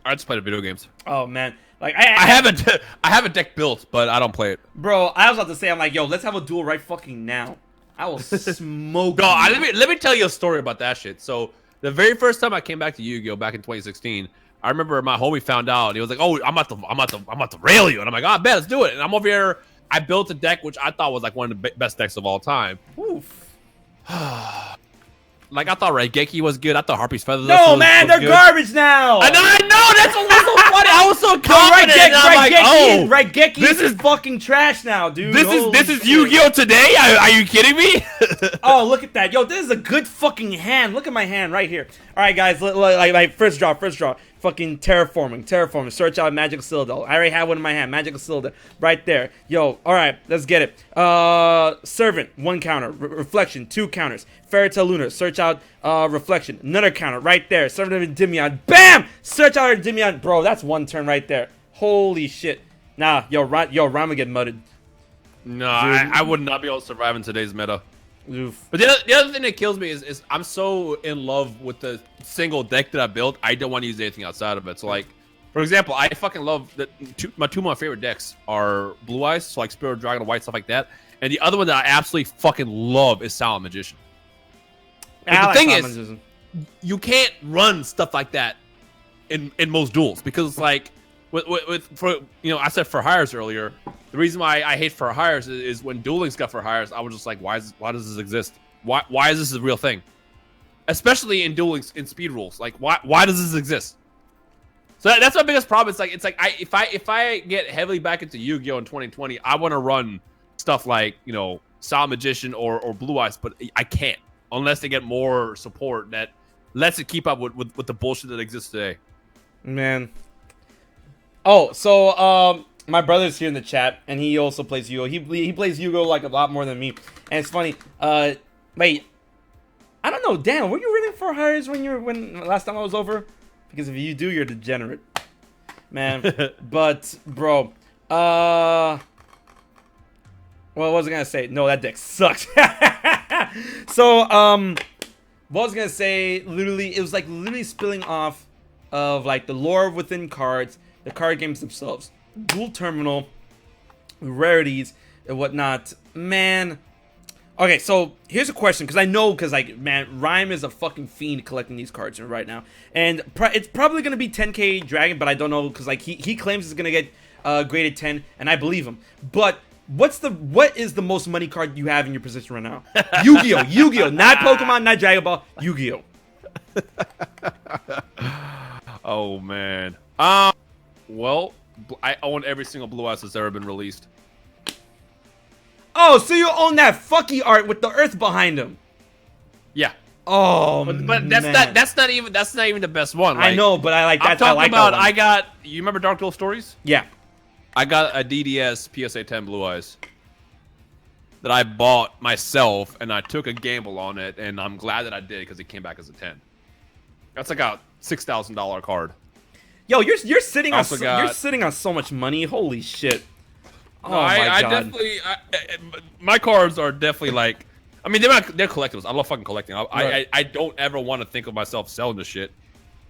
I just play the video games. Oh, man. Like I have a deck built, but I don't play it. Bro, I was about to say, I'm like, yo, let's have a duel right fucking now. I will smoke No, let me tell you a story about that shit. So, the very first time I came back to Yu-Gi-Oh back in 2016, I remember my homie found out, and he was like, "Oh, I'm about to rail you," and I'm like, "Oh, I bet, let's do it." And I'm over here. I built a deck which I thought was like one of the best decks of all time. Oof. Like I thought Raigeki was good. I thought Harpy's Feather. No, man, they're garbage now. I know. That's what was so funny. I was so confident. Raigeki this is fucking trash now, dude. This is Yu-Gi-Oh today. Are you kidding me? Oh, look at that, yo! This is a good fucking hand. Look at my hand right here. All right, guys. Like first draw. Fucking terraforming. Search out Magical Citadel. I already have one in my hand. Magical Citadel, right there. Yo, all right, let's get it. Servant, 1 counter. Reflection, 2 counters. Fairytale Lunar, search out Reflection, another counter right there. Servant of Endymion, bam! Search out Endymion, bro. That's 1 turn right there. Holy shit. Nah, yo, Rhyme will get mudded. No, I would not be able to survive in today's meta. Oof. But the other thing that kills me is I'm so in love with the single deck that I built, I don't want to use anything outside of it. So like, for example, I fucking love that two of my favorite decks are Blue Eyes, so like Spirit Dragon, White, stuff like that. And the other one that I absolutely fucking love is Silent Magician. The thing is, you can't run stuff like that in most duels because like for you know, I said for hires earlier. The reason why I hate for hires is when Duel Links got for hires, I was just like, why does this exist? Why is this a real thing? Especially in Duel Links in speed rules, like why does this exist? So that's my biggest problem. It's like if I get heavily back into Yu-Gi-Oh in 2020, I want to run stuff like, you know, Silent Magician or Blue Eyes, but I can't unless they get more support that lets it keep up with the bullshit that exists today. Man. Oh, so my brother's here in the chat, and he also plays Yu-Gi-Oh. He plays Yu-Gi-Oh like a lot more than me, and it's funny. Wait, I don't know, Dan, were you rooting for hires when last time I was over? Because if you do, you're degenerate, man. But bro, what was I gonna say? No, that deck sucks. So what was I gonna say? Literally, it was like literally spilling off of like the lore within cards, the card games themselves, Dual Terminal, rarities, and whatnot. Man. Okay, so here's a question, because like, man, Rhyme is a fucking fiend collecting these cards right now, and it's probably gonna be 10k Dragon, but I don't know, because like he claims it's gonna get graded 10, and I believe him. But what is the most money card you have in your position right now? Yu-Gi-Oh, not Pokemon, not Dragon Ball, Yu-Gi-Oh. Oh man. Well, I own every single Blue Eyes that's ever been released. Oh, so you own that fucky art with the earth behind him? Yeah. Oh, but that's not even the best one. Like, I know, but I like that. I'm talking about. I got. You remember Dark Duel Stories? Yeah. I got a DDS PSA 10 Blue Eyes that I bought myself, and I took a gamble on it, and I'm glad that I did because it came back as a 10. That's like a $6,000 card. Yo, you're sitting on so much money. Holy shit. Oh No, my I god. definitely, my cards are definitely like, I mean, they're collectibles. I love fucking collecting. I don't ever want to think of myself selling this shit.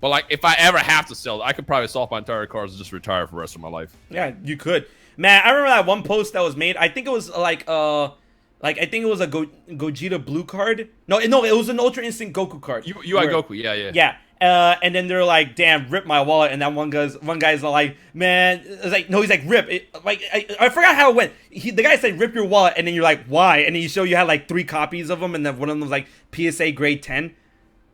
But like, if I ever have to sell, I could probably sell off my entire cards and just retire for the rest of my life. Yeah, you could. Man, I remember that one post that was made. I think it was like I think it was a Gogeta blue card. No, it was an Ultra Instinct Goku card. UI Goku, yeah. Yeah. And then they're like, "Damn, rip my wallet." And that one guy's like, "Man," it's like, no, he's like, "Rip." I forgot how it went. The guy said, "Rip your wallet," and then you're like, "Why?" And then you had like 3 copies of them, and then one of them was like PSA grade 10.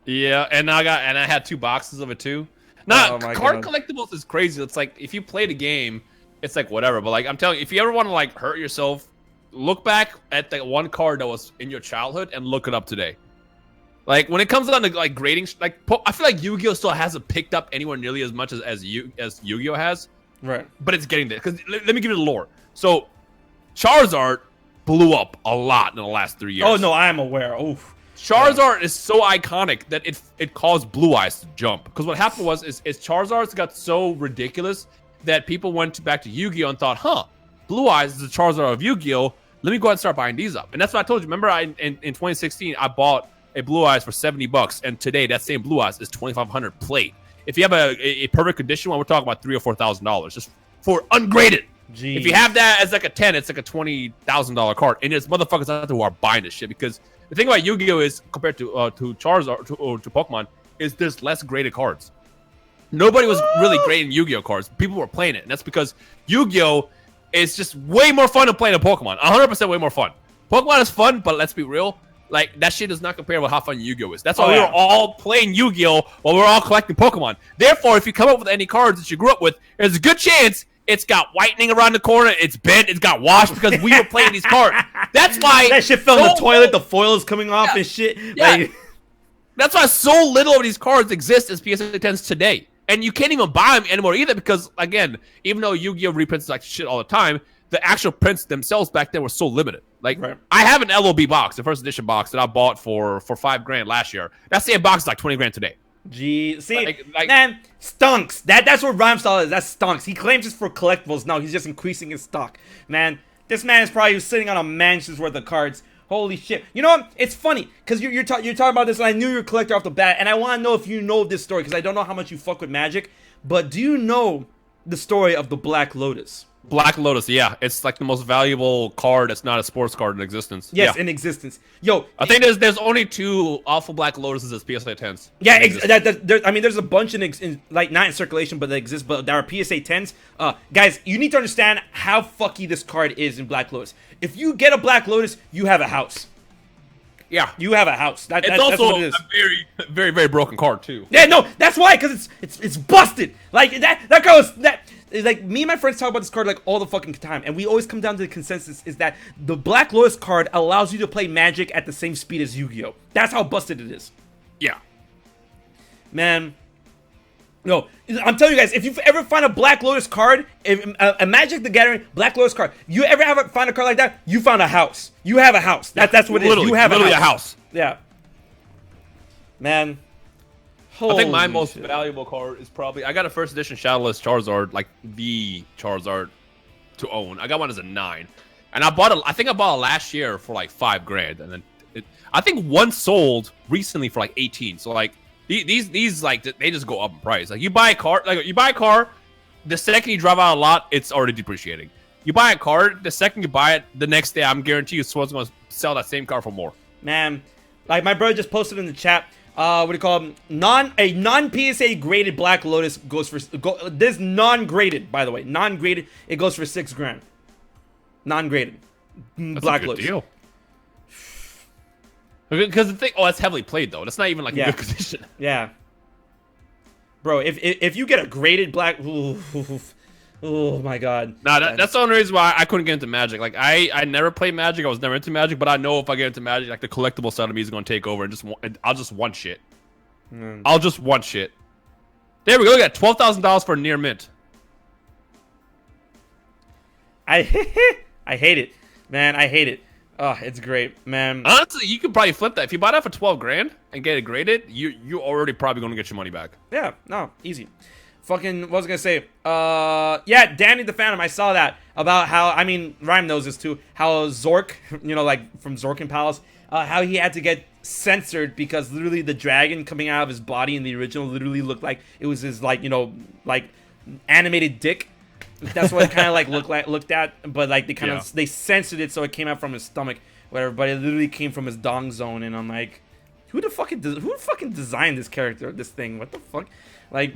Yeah, and I had 2 boxes of it too. Now, card God. collectibles is crazy. It's like if you play the game, it's like whatever. But like I'm telling you, if you ever want to like hurt yourself, look back at the one card that was in your childhood and look it up today. Like when it comes down to like grading, like I feel like Yu-Gi-Oh still hasn't picked up anywhere nearly as much as Yu-Gi-Oh has. Right. But it's getting there. Because let me give you the lore. So Charizard blew up a lot in the last 3 years. Oh no, I am aware. Oof. Charizard is so iconic that it caused Blue Eyes to jump. Because what happened was is Charizard's got so ridiculous that people went back to Yu-Gi-Oh and thought, huh, Blue Eyes is the Charizard of Yu-Gi-Oh. Let me go ahead and start buying these up. And that's what I told you. Remember, in 2016, I bought a Blue Eyes for $70, and today that same Blue Eyes is $2,500 plate. If you have a perfect condition one, we're talking about $3,000 or $4,000 just for ungraded. Jeez. If you have that as like a 10, it's like a $20,000 card, and there's motherfuckers out there who are buying this shit because the thing about Yu-Gi-Oh is compared to Charizard to Pokemon is there's less graded cards. Nobody was really grading Yu-Gi-Oh cards. People were playing it, and that's because Yu-Gi-Oh is just way more fun than playing a Pokemon. 100% way more fun. Pokemon is fun, but let's be real. Like, that shit does not compare with how fun Yu-Gi-Oh is. That's why we were all playing Yu-Gi-Oh while we were all collecting Pokemon. Therefore, if you come up with any cards that you grew up with, there's a good chance it's got whitening around the corner, it's bent, it's got washed because we were playing these cards. That's why... That shit fell in the toilet, the foil is coming off and shit. Yeah. Like, that's why so little of these cards exist as PSA 10s today. And you can't even buy them anymore either because, again, even though Yu-Gi-Oh reprints like shit all the time, the actual prints themselves back then were so limited. Like, I have an LOB box, the first edition box that I bought for $5,000 last year. That same box is like $20,000 today. Gee, see, man, stunks. That's what Rhymestyle is. That stunks. He claims it's for collectibles. No, he's just increasing his stock. Man, this man is probably sitting on a mansion's worth of cards. Holy shit. You know what? It's funny, because you're talking about this, and I knew you're a collector off the bat, and I want to know if you know this story, because I don't know how much you fuck with Magic, but do you know the story of the Black Lotus? Black Lotus, yeah. It's like the most valuable card that's not a sports card in existence. Yes, yeah. in existence. Yo, I think there's only 2 awful Black Lotuses as PSA 10s. Yeah, I mean, there's a bunch in like, not in circulation, but they exist, but there are PSA 10s. Guys, you need to understand how fucky this card is in Black Lotus. If you get a Black Lotus, you have a house. Yeah. You have a house. It's that's also what it is. a very, very, very broken card, too. Yeah, no, that's why, because it's busted. Like, that card was... Like, me and my friends talk about this card like all the fucking time, and we always come down to the consensus is that the Black Lotus card allows you to play Magic at the same speed as Yu-Gi-Oh! That's how busted it is. Yeah. Man. No, I'm telling you guys, if you ever find a Black Lotus card, a Magic the Gathering Black Lotus card, you ever find a card like that, you found a house. You have a house. That's what it is. You have literally a house. Yeah. Man. I think my most valuable card is probably... I got a first edition Shadowless Charizard, like the Charizard to own. I got one as a 9. And I think I bought it last year for like $5,000. And then I think one sold recently for like 18. So like these like they just go up in price. Like you buy a car, the second you drive out a lot, it's already depreciating. You buy a card, the second you buy it, the next day I'm guaranteed someone's gonna sell that same car for more. Man, like my brother just posted in the chat. What do you call them? A non-PSA graded Black Lotus goes for this non-graded, by the way, non-graded. It goes for $6,000. Non-graded, Black Lotus. Deal. Because the thing, that's heavily played though. That's not even like a good condition. Yeah, bro. If you get a graded Black, oh my god. Nah, that's the only reason why I couldn't get into Magic. Like I never played Magic. I was never into Magic, but I know if I get into Magic, like the collectible side of me is gonna take over and I'll just want shit. I'll just want shit. There we go. We got $12,000 for a near mint. I hate it, man. I hate it. Oh, it's great, man. Honestly, you could probably flip that. If you buy that for $12,000 and get it graded, you're already probably gonna get your money back. Yeah, no, easy. fucking, what was I gonna say? Yeah, Danny the Phantom, I saw that. About how, I mean, Rhyme knows this too, how Zork, you know, like, from Zorkin Palace, how he had to get censored because literally the dragon coming out of his body in the original literally looked like it was his, like, you know, like, animated dick. That's what it kind of, like, looked at, but, like, they kind of, they censored it so it came out from his stomach, whatever, but it literally came from his dong zone, and I'm like, who fucking designed this character, this thing? What the fuck? Like,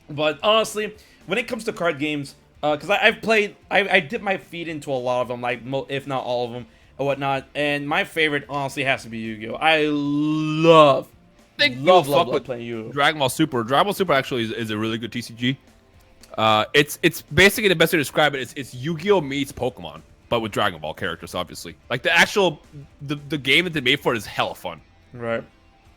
but honestly, when it comes to card games, because I've played, I dipped my feet into a lot of them, like, if not all of them, or whatnot, and my favorite, honestly, has to be Yu-Gi-Oh! I love playing Yu-Gi-Oh! Dragon Ball Super. Dragon Ball Super actually is a really good TCG. It's basically the best way to describe it. It's Yu-Gi-Oh! Meets Pokemon, but with Dragon Ball characters, obviously. Like, the actual, the game that they made for it is hella fun. Right.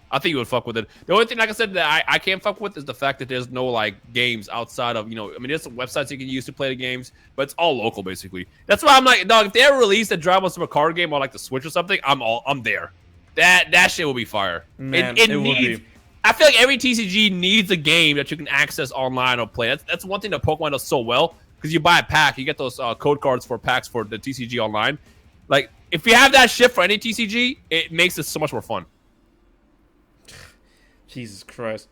I think you would fuck with it. The only thing, like I said, that I can't fuck with is the fact that there's no, like, games outside of, you know, I mean, there's some websites you can use to play the games, but it's all local, basically. That's why I'm like, dog, if they ever release a Dragon Ball Super card game on, like, the Switch or something, I'm there. That shit will be fire. Man, it will needs, be. I feel like every TCG needs a game that you can access online or play. That's one thing that Pokemon does so well, because you buy a pack, you get those code cards for packs for the TCG online. Like, if you have that shit for any TCG, it makes it so much more fun. Jesus Christ.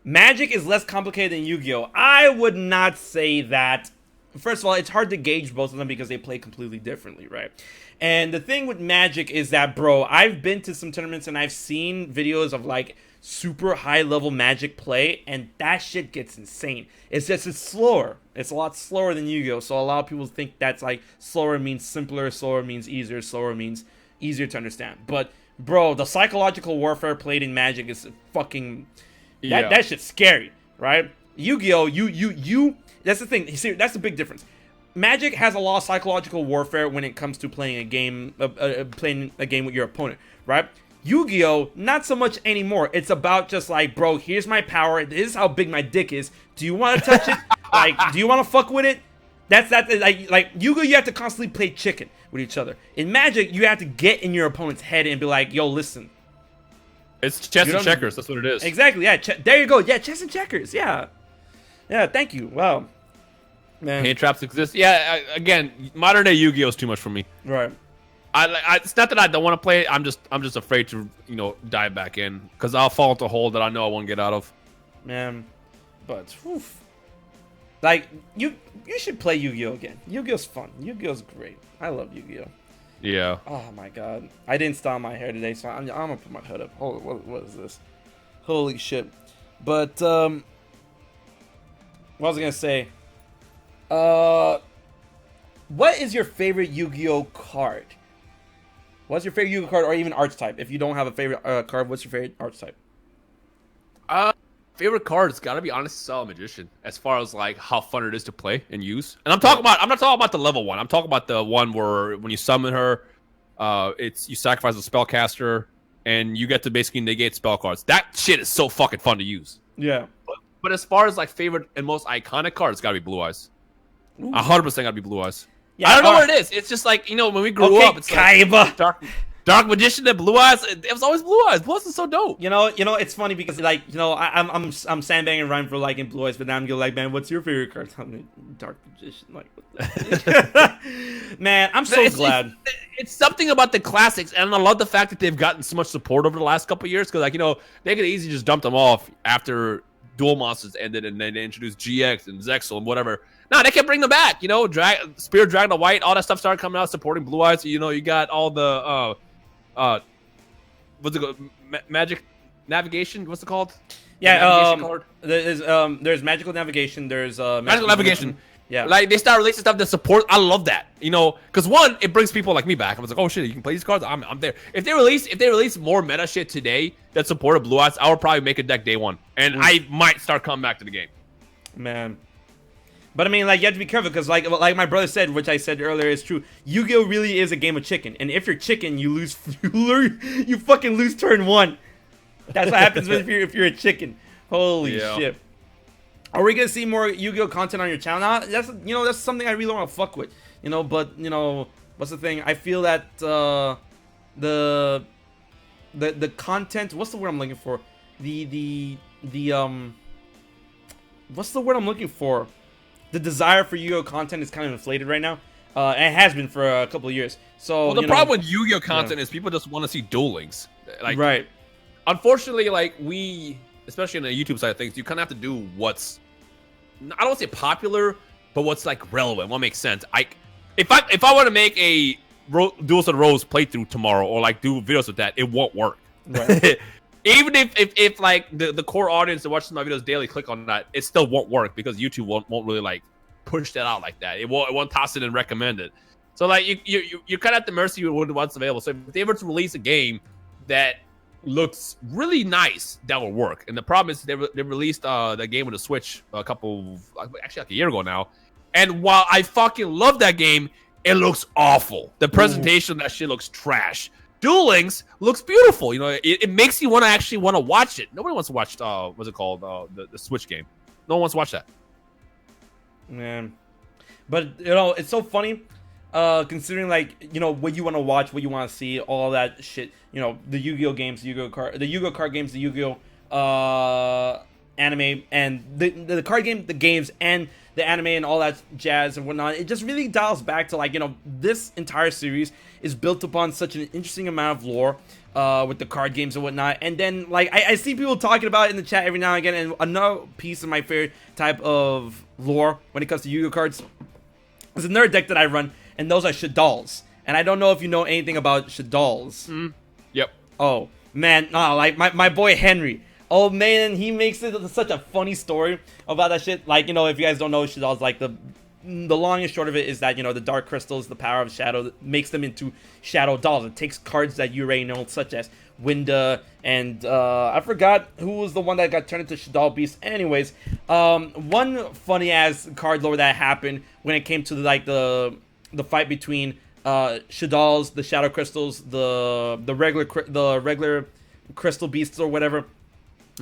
Magic is less complicated than Yu-Gi-Oh! I would not say that. First of all, it's hard to gauge both of them because they play completely differently, right? And the thing with Magic is that, bro, I've been to some tournaments and I've seen videos of, like, super high-level Magic play, and that shit gets insane. It's just, it's slower. It's a lot slower than Yu-Gi-Oh! So a lot of people think that's, like, slower means simpler, slower means easier, slower means easier to understand. But bro, the psychological warfare played in Magic is fucking... That shit's scary, right? Yu-Gi-Oh! You... That's the thing. See, that's the big difference. Magic has a lot of psychological warfare when it comes to playing a game with your opponent, right? Yu-Gi-Oh! Not so much anymore. It's about just like, bro, here's my power. This is how big my dick is. Do you want to touch it? Like, do you want to fuck with it? That's like Yu-Gi-Oh! You have to constantly play chicken with each other. In Magic, you have to get in your opponent's head and be like, yo, listen. It's chess and checkers. That's what it is. Exactly. Yeah. There you go. Yeah. Chess and checkers. Yeah. Yeah. Thank you. Wow. Man. Hand traps exist. Yeah. Again, modern day Yu-Gi-Oh! Is too much for me. Right. It's not that I don't want to play it. I'm just afraid to, you know, dive back in because I'll fall into a hole that I know I won't get out of. Man. But oof. Like, you should play Yu-Gi-Oh! Again. Yu-Gi-Oh's fun. Yu-Gi-Oh's great. I love Yu-Gi-Oh! Yeah. Oh my god. I didn't style my hair today, so I'm gonna put my hood up. Holy, what is this? Holy shit. But, what was I gonna say? What is your favorite Yu-Gi-Oh! Card? What's your favorite Yu-Gi-Oh! Card, or even archetype? If you don't have a favorite card, what's your favorite archetype? Favorite card has got to be Honest Solid Magician, as far as like how fun it is to play and use. And I'm not talking about the level one. I'm talking about the one where when you summon her, you sacrifice a spellcaster and you get to basically negate spell cards. That shit is so fucking fun to use. Yeah. But as far as like favorite and most iconic card, it's got to be Blue Eyes. 100% got to be Blue Eyes. Yeah, I don't know what it is. It's just like, you know, when we grew up, it's Kaiba. Like Dark Magician and Blue Eyes. It was always Blue Eyes. Blue Eyes is so dope. You know, it's funny because, like, you know, I'm sandbagging Rhyme for liking Blue Eyes, but now I'm going like, man, what's your favorite card? I'm like, Dark Magician. Like, what the man, I'm so glad. It's something about the classics, and I love the fact that they've gotten so much support over the last couple of years. Because, like, you know, they could easily just dump them off after Duel Monsters ended, and then they introduced GX and Zexal and whatever. No, they can bring them back. You know, Spirit Dragon, the White, all that stuff started coming out supporting Blue Eyes. You know, you got all the what's it called? Magic Navigation. What's it called? Yeah, there's Magical Navigation. There's Magical Navigation. Yeah, like they start releasing stuff that support. I love that. You know, because one, it brings people like me back. I was like, oh shit, you can play these cards. I'm there. If they release more meta shit today that supported Blue Eyes, I would probably make a deck day one, and I might start coming back to the game. Man. But I mean, like, you have to be careful because, like my brother said, which I said earlier is true. Yu-Gi-Oh! Really is a game of chicken, and if you're chicken, you lose. You fucking lose turn one. That's what happens if you're a chicken. Holy shit! Are we gonna see more Yu-Gi-Oh! Content on your channel? Now, that's something I really want to fuck with. You know, but you know, what's the thing? I feel that the content. What's the word I'm looking for? what's the word I'm looking for? The desire for Yu-Gi-Oh content is kind of inflated right now. And it has been for a couple of years. So well, the problem with Yu-Gi-Oh content is people just want to see duel links. Like, right. Unfortunately, like we, especially on the YouTube side of things, you kind of have to do what's, I don't want to say popular, but what's like relevant, what makes sense. If I want to make a Duels of the Rose playthrough tomorrow, or like do videos with that, it won't work. Right. Even if like the core audience that watches my videos daily click on that, it still won't work because YouTube won't really like push that out like that. It won't toss it and recommend it. So like you're kind of at the mercy of what's available. So if they were to release a game that looks really nice, that will work. And the problem is they released the game with the Switch actually like a year ago now. And while I fucking love that game, it looks awful. The presentation of that shit looks trash. Duel Links looks beautiful. You know, it makes you actually want to watch it. Nobody wants to watch what's it called, the Switch game. No one wants to watch that. Man, but you know, it's so funny. Considering like, you know, what you want to watch, what you want to see, all that shit. You know, the Yu-Gi-Oh games, the Yu-Gi-Oh card games, the Yu-Gi-Oh anime, and the card game, the games, and the anime and all that jazz and whatnot. It just really dials back to like, you know, this entire series is built upon such an interesting amount of lore with the card games and whatnot. And then like I see people talking about it in the chat every now and again. And another piece of my favorite type of lore when it comes to Yu-Gi-Oh cards is another deck that I run, and those are Shaddolls. And I don't know if you know anything about Shaddolls. Yep. Oh man, no, like my boy Henry. Oh man, he makes it such a funny story about that shit. Like, you know, if you guys don't know, Shaddolls, like the long and short of it is that, you know, the dark crystals, the power of shadow, makes them into shadow dolls. It takes cards that you already know, such as Winda, and I forgot who was the one that got turned into Shadow Beast. Anyways, one funny ass card lore that happened when it came to like the fight between Shaddolls, the shadow crystals, the regular crystal beasts or whatever.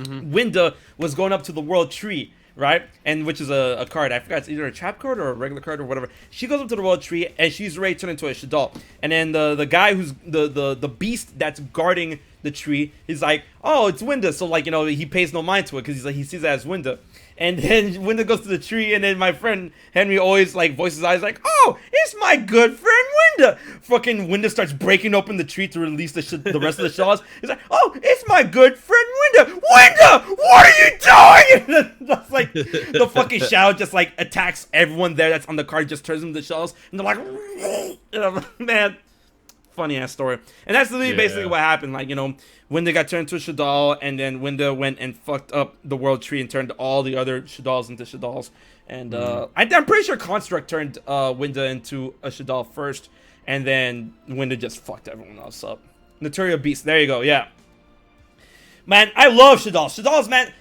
Winda was going up to the world tree, right? And which is a card. I forgot, it's either a trap card or a regular card or whatever. She goes up to the world tree and she's ready to turn into a Shaddol. And then the guy who's the beast that's guarding the tree, he's like, oh, it's Winda. So like, you know, he pays no mind to it because he's like, he sees it as Winda. And then Winda goes to the tree, and then my friend Henry always like voices his eyes like, oh, it's my good friend Winda. Fucking Winda starts breaking open the tree to release the rest of the Shaddolls. He's like, oh, it's my good friend Winda. Winda, what are you doing? And that's like the fucking shadow just like attacks everyone there that's on the card, just turns them to Shaddolls, and they're like, you know, man. Funny ass story. And that's literally basically what happened. Like, you know, Winda got turned into a Shaddol, and then Winda went and fucked up the world tree and turned all the other Shaddolls into Shaddolls. And I'm pretty sure Construct turned Winda into a Shaddol first, and then Winda just fucked everyone else up. Notorious Beast. There you go. Yeah. Man, I love Shaddolls. Shaddolls, man.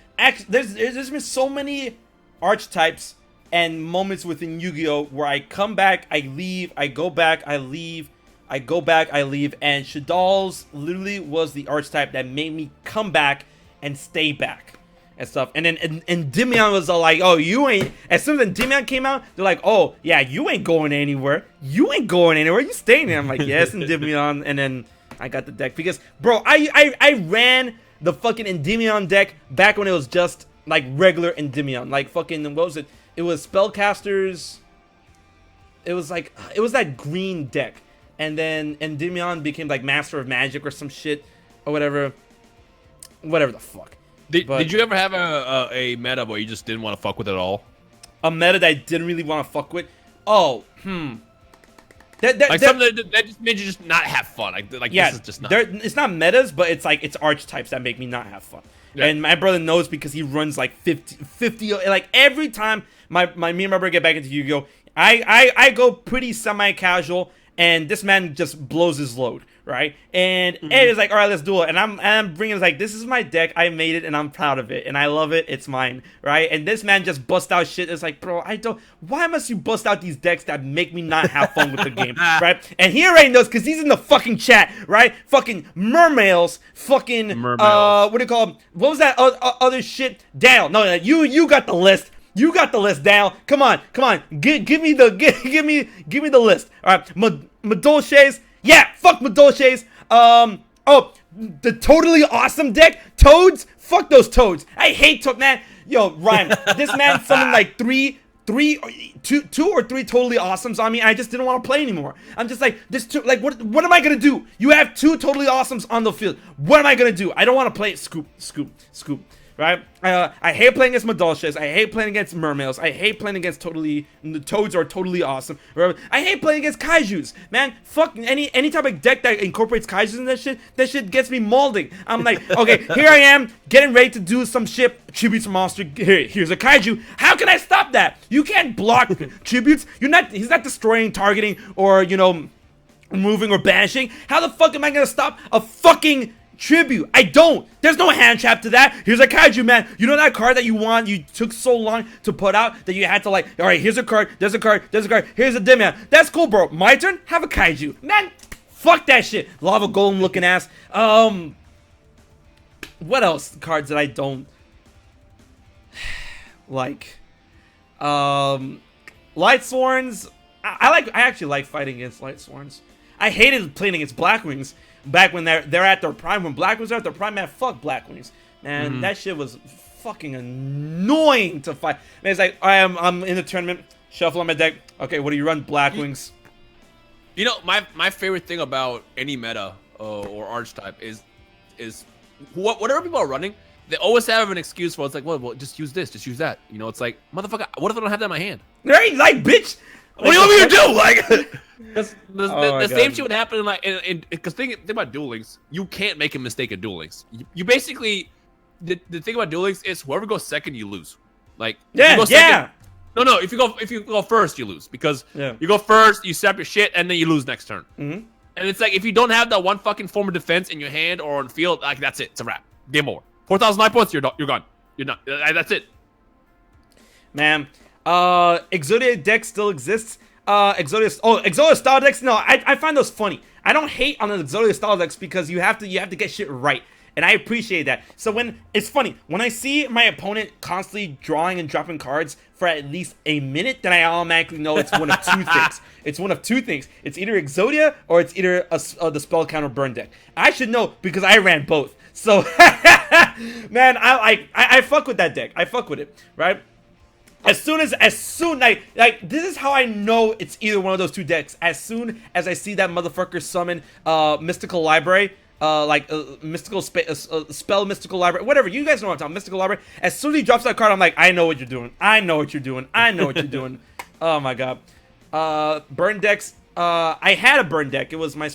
There's been so many archetypes and moments within Yu-Gi-Oh! Where I come back, I leave, I go back, I leave, I go back, I leave, and Shaddolls literally was the archetype that made me come back and stay back and stuff. And then Endymion was all like, oh, you ain't, as soon as Endymion came out, they're like, oh, yeah, you ain't going anywhere. You ain't going anywhere. You staying there. I'm like, yes, Endymion. And then I got the deck because, bro, I ran the fucking Endymion deck back when it was just like regular Endymion. Like fucking, what was it? It was Spellcasters. It was like, it was that green deck. And then Endymion became like Master of Magic or some shit or whatever the fuck. Did you ever have a meta where you just didn't want to fuck with it at all? A meta that I didn't really want to fuck with? Oh, something that just made you just not have fun. Like yeah, this is just not. It's not metas, but it's like it's archetypes that make me not have fun. Yeah. And my brother knows because he runs like 50 like every time me and my brother get back into Yu-Gi-Oh, I go pretty semi-casual. And this man just blows his load, right? And Ed is like, all right, let's do it. And I'm bringing like, this is my deck. I made it, and I'm proud of it, and I love it. It's mine, right? And this man just busts out shit. It's like, bro, why must you bust out these decks that make me not have fun with the game, right? And he already knows because he's in the fucking chat, right? Fucking mermails, fucking what do you call them? What was that other shit? Dale, no, you got the list. You got the list, Dale. Come on. Give me the list. All right, Madolches. Yeah, fuck Madolches. Oh, the totally awesome deck. Toads. Fuck those Toads. I hate Toad, man. Yo, Rhyme, this man summoned like two or three totally awesomes on me, and I just didn't want to play anymore. I'm just like, what am I gonna do? You have 2 totally awesomes on the field. What am I gonna do? I don't want to play it. Scoop. Right? I hate playing against Madolches. I hate playing against Mermails. I hate playing against the Toads are totally awesome. I hate playing against Kaijus. Man, fuck any type of deck that incorporates Kaijus in that shit. That shit gets me molding. I'm like, okay, here I am getting ready to do some shit. Tributes monster. Here's a Kaiju. How can I stop that? You can't block tributes. He's not destroying, targeting, or moving or banishing. How the fuck am I gonna stop a fucking tribute? I don't. There's no hand trap to that. Here's a Kaiju, man. You know that card that you want, you took so long to put out that you had to, like, all right, here's a card, there's a card, here's a demi. That's cool, bro. My turn. Have a Kaiju, man. Fuck that shit. Lava Golem looking ass. What else? Cards that I don't like. Lightsworns. I actually like fighting against Lightsworns. I hated playing against Blackwings back when they're at their prime. When Blackwings are at their prime, man, fuck Blackwings. Man, that shit was fucking annoying to fight. Man, it's like, I'm in the tournament, shuffle on my deck. Okay, what do you run? Blackwings. You know, my favorite thing about any meta or archetype is whatever people are running, they always have an excuse for it. It's like, well, just use this, just use that. You know, it's like, motherfucker, what if I don't have that in my hand? Right? Like, bitch. What do you want me to do? Like, the same shit would happen because think about Duel Links. You can't make a mistake at Duel Links. You basically, the thing about Duel Links is whoever goes second, you lose. Like, yeah, you go second, no. If you go first, you lose because you go first, you set up your shit, and then you lose next turn. And it's like if you don't have that one fucking form of defense in your hand or on field, like that's it. It's a wrap. Game over. 4,009 points. You're gone. You're not. That's it. Man. Exodia deck still exists. Exodia style decks. No, I find those funny. I don't hate on the Exodia style decks because you have to get shit right, and I appreciate that. So when it's funny when I see my opponent constantly drawing and dropping cards for at least a minute, then I automatically know it's one of two things. It's one of two things. It's either Exodia or it's either the spell counter burn deck. I should know because I ran both. So man, I fuck with that deck. I fuck with it, right? As soon like this is how I know it's either one of those two decks. As soon as I see that motherfucker summon Mystical Library, mystical spell Mystical Library, whatever, you guys know what I'm talking, Mystical Library. As soon as he drops that card, I'm like, I know what you're doing. I know what you're doing. Oh my god. Burn decks. I had a burn deck. It was my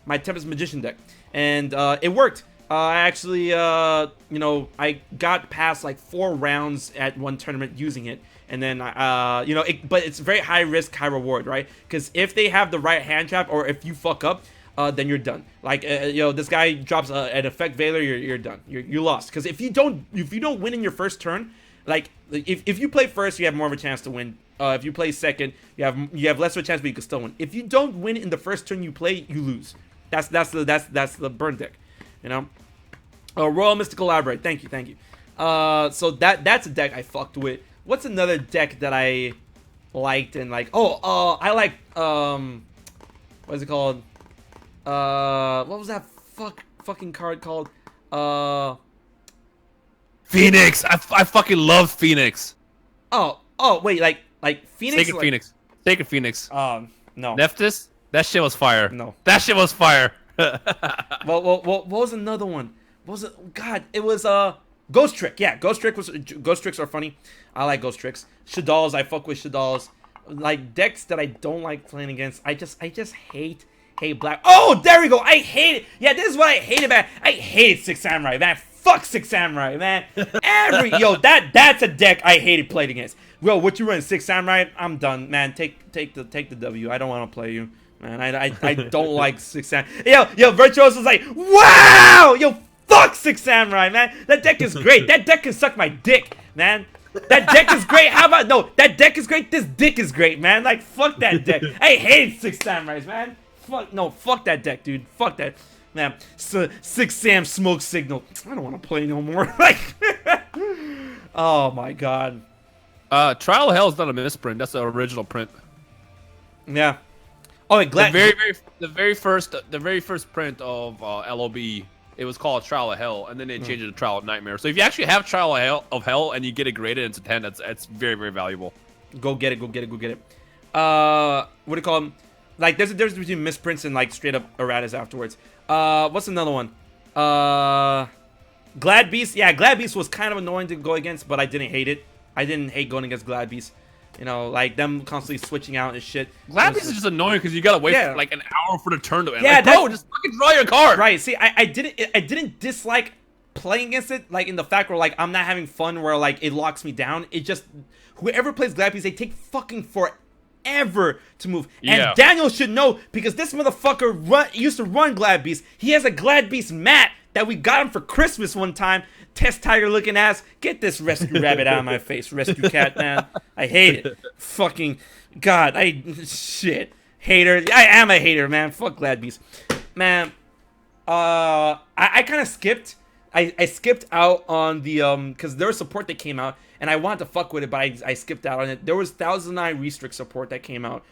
my Tempest Magician deck, and it worked. I actually, I got past like 4 rounds at one tournament using it, and then, but it's very high risk, high reward, right? Because if they have the right hand trap, or if you fuck up, then you're done. Like, this guy drops an effect Veiler, you're done. You lost. Because if you don't win in your first turn, like if you play first, you have more of a chance to win. If you play second, you have less of a chance, but you can still win. If you don't win in the first turn you play, you lose. That's the burn deck. You know, Royal Mystical Library. Thank you. So that's a deck I fucked with. What's another deck that I liked and like? I like what is it called? What was that fucking card called? Phoenix. I fucking love Phoenix. Oh wait, like Phoenix. Phoenix. Take it, Phoenix. No. Nephthys. That shit was fire. No. That shit was fire. Well, what was another one? What was it? God, it was Ghost Trick. Yeah, Ghost Tricks are funny. I like Ghost Tricks. Shaddoll's, I fuck with Shaddoll's. Like decks that I don't like playing against. I just hate black. Oh, there we go. I hate it. Yeah, this is what I hate about it. I hate Six Samurai, man. Fuck Six Samurai, man. That's a deck I hated playing against. Well, what you run, Six Samurai? I'm done, man. Take the W. I don't want to play you. Man, I don't like Six Samurai. Yo, Virtuoso's like, wow! Yo, fuck Six Samurai, man. That deck is great. That deck can suck my dick, man. That deck is great. How about, no, that deck is great. This dick is great, man. Like, fuck that deck. I hate Six Samurais, man. Fuck that deck, dude. Fuck that. Man, Six Sam smoke signal. I don't want to play no more. Like, oh my god. Trial of Hell is not a misprint. That's the original print. Yeah. Oh, wait, the very first print of LOB it was called Trial of Hell, and then they changed it to Trial of Nightmare. So if you actually have Trial of Hell and you get it graded into 10, that's very, very valuable. Go get it. What do you call them? Like, there's a difference between misprints and like straight up erratas afterwards. What's another one? Glad Beast. Yeah, Glad Beast was kind of annoying to go against, but I didn't hate it. I didn't hate going against Glad Beast. You know, like them constantly switching out and shit. Glad Beast is just annoying because you gotta wait for like an hour for the turn to end. Yeah, like, bro, just fucking draw your card. Right. See, I didn't dislike playing against it, like in the fact where like I'm not having fun where like it locks me down. It just, whoever plays Glad Beast, they take fucking forever to move. Yeah. And Daniel should know because this motherfucker used to run Glad Beast. He has a Glad Beast mat that we got him for Christmas one time. Test tiger looking ass. Get this rescue rabbit out of my face. Rescue cat, man. I hate it. Fucking God. Shit. Hater. I am a hater, man. Fuck Glad Beast. Man. I kind of skipped. I skipped out on the, because there was support that came out, and I wanted to fuck with it, but I skipped out on it. There was 1009 Restrict support that came out,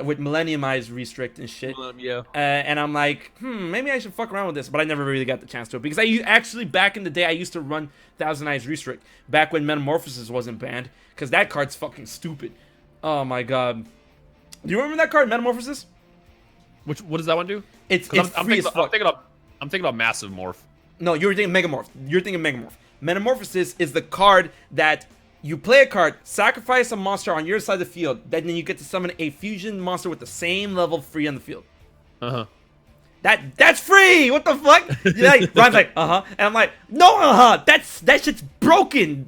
with Millenniumized Restrict and shit. Yeah. And I'm like, maybe I should fuck around with this, but I never really got the chance to it, because I actually, back in the day, I used to run 1009 Restrict, back when Metamorphosis wasn't banned, because that card's fucking stupid. Oh my god. Do you remember that card, Metamorphosis? What does that one do? It's I'm free as fuck. I'm thinking about Massive Morph. No, you were thinking Megamorph. You're thinking Megamorph. Metamorphosis is the card that you play a card, sacrifice a monster on your side of the field, then you get to summon a fusion monster with the same level free on the field. Uh-huh. That's free! What the fuck? Like, Ryan's like, uh-huh. And I'm like, no, uh-huh. That shit's broken.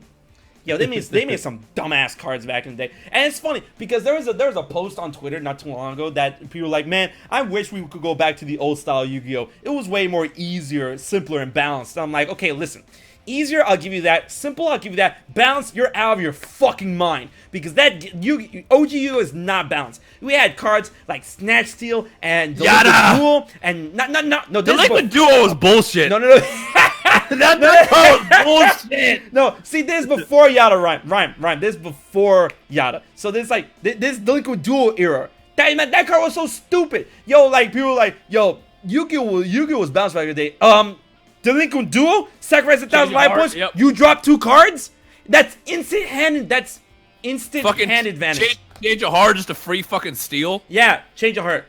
Yo, they made some dumbass cards back in the day. And it's funny, because there was a post on Twitter not too long ago that people were like, man, I wish we could go back to the old style Yu-Gi-Oh! It was way more easier, simpler, and balanced. And I'm like, okay, listen. Easier, I'll give you that. Simple, I'll give you that. Balanced, you're out of your fucking mind. Because that OG Yu-Gi-Oh! Is not balanced. We had cards like Snatch Steal and Delinquent Duel and no. Delinquent Duel was bullshit. No. That card was bullshit. No, see, this is before Yada Rhyme. This is before Yada. So this like this Delinquent Duel era. That card was so stupid. Yo, like people were like, yo, Yu-Gi-Oh! Was balanced back in the day. Delinquent Duel, sacrifice 1,000 life points. Yep. You drop 2 cards. That's instant hand. That's instant hand advantage. Change your heart just a free fucking steal. Yeah, change your heart.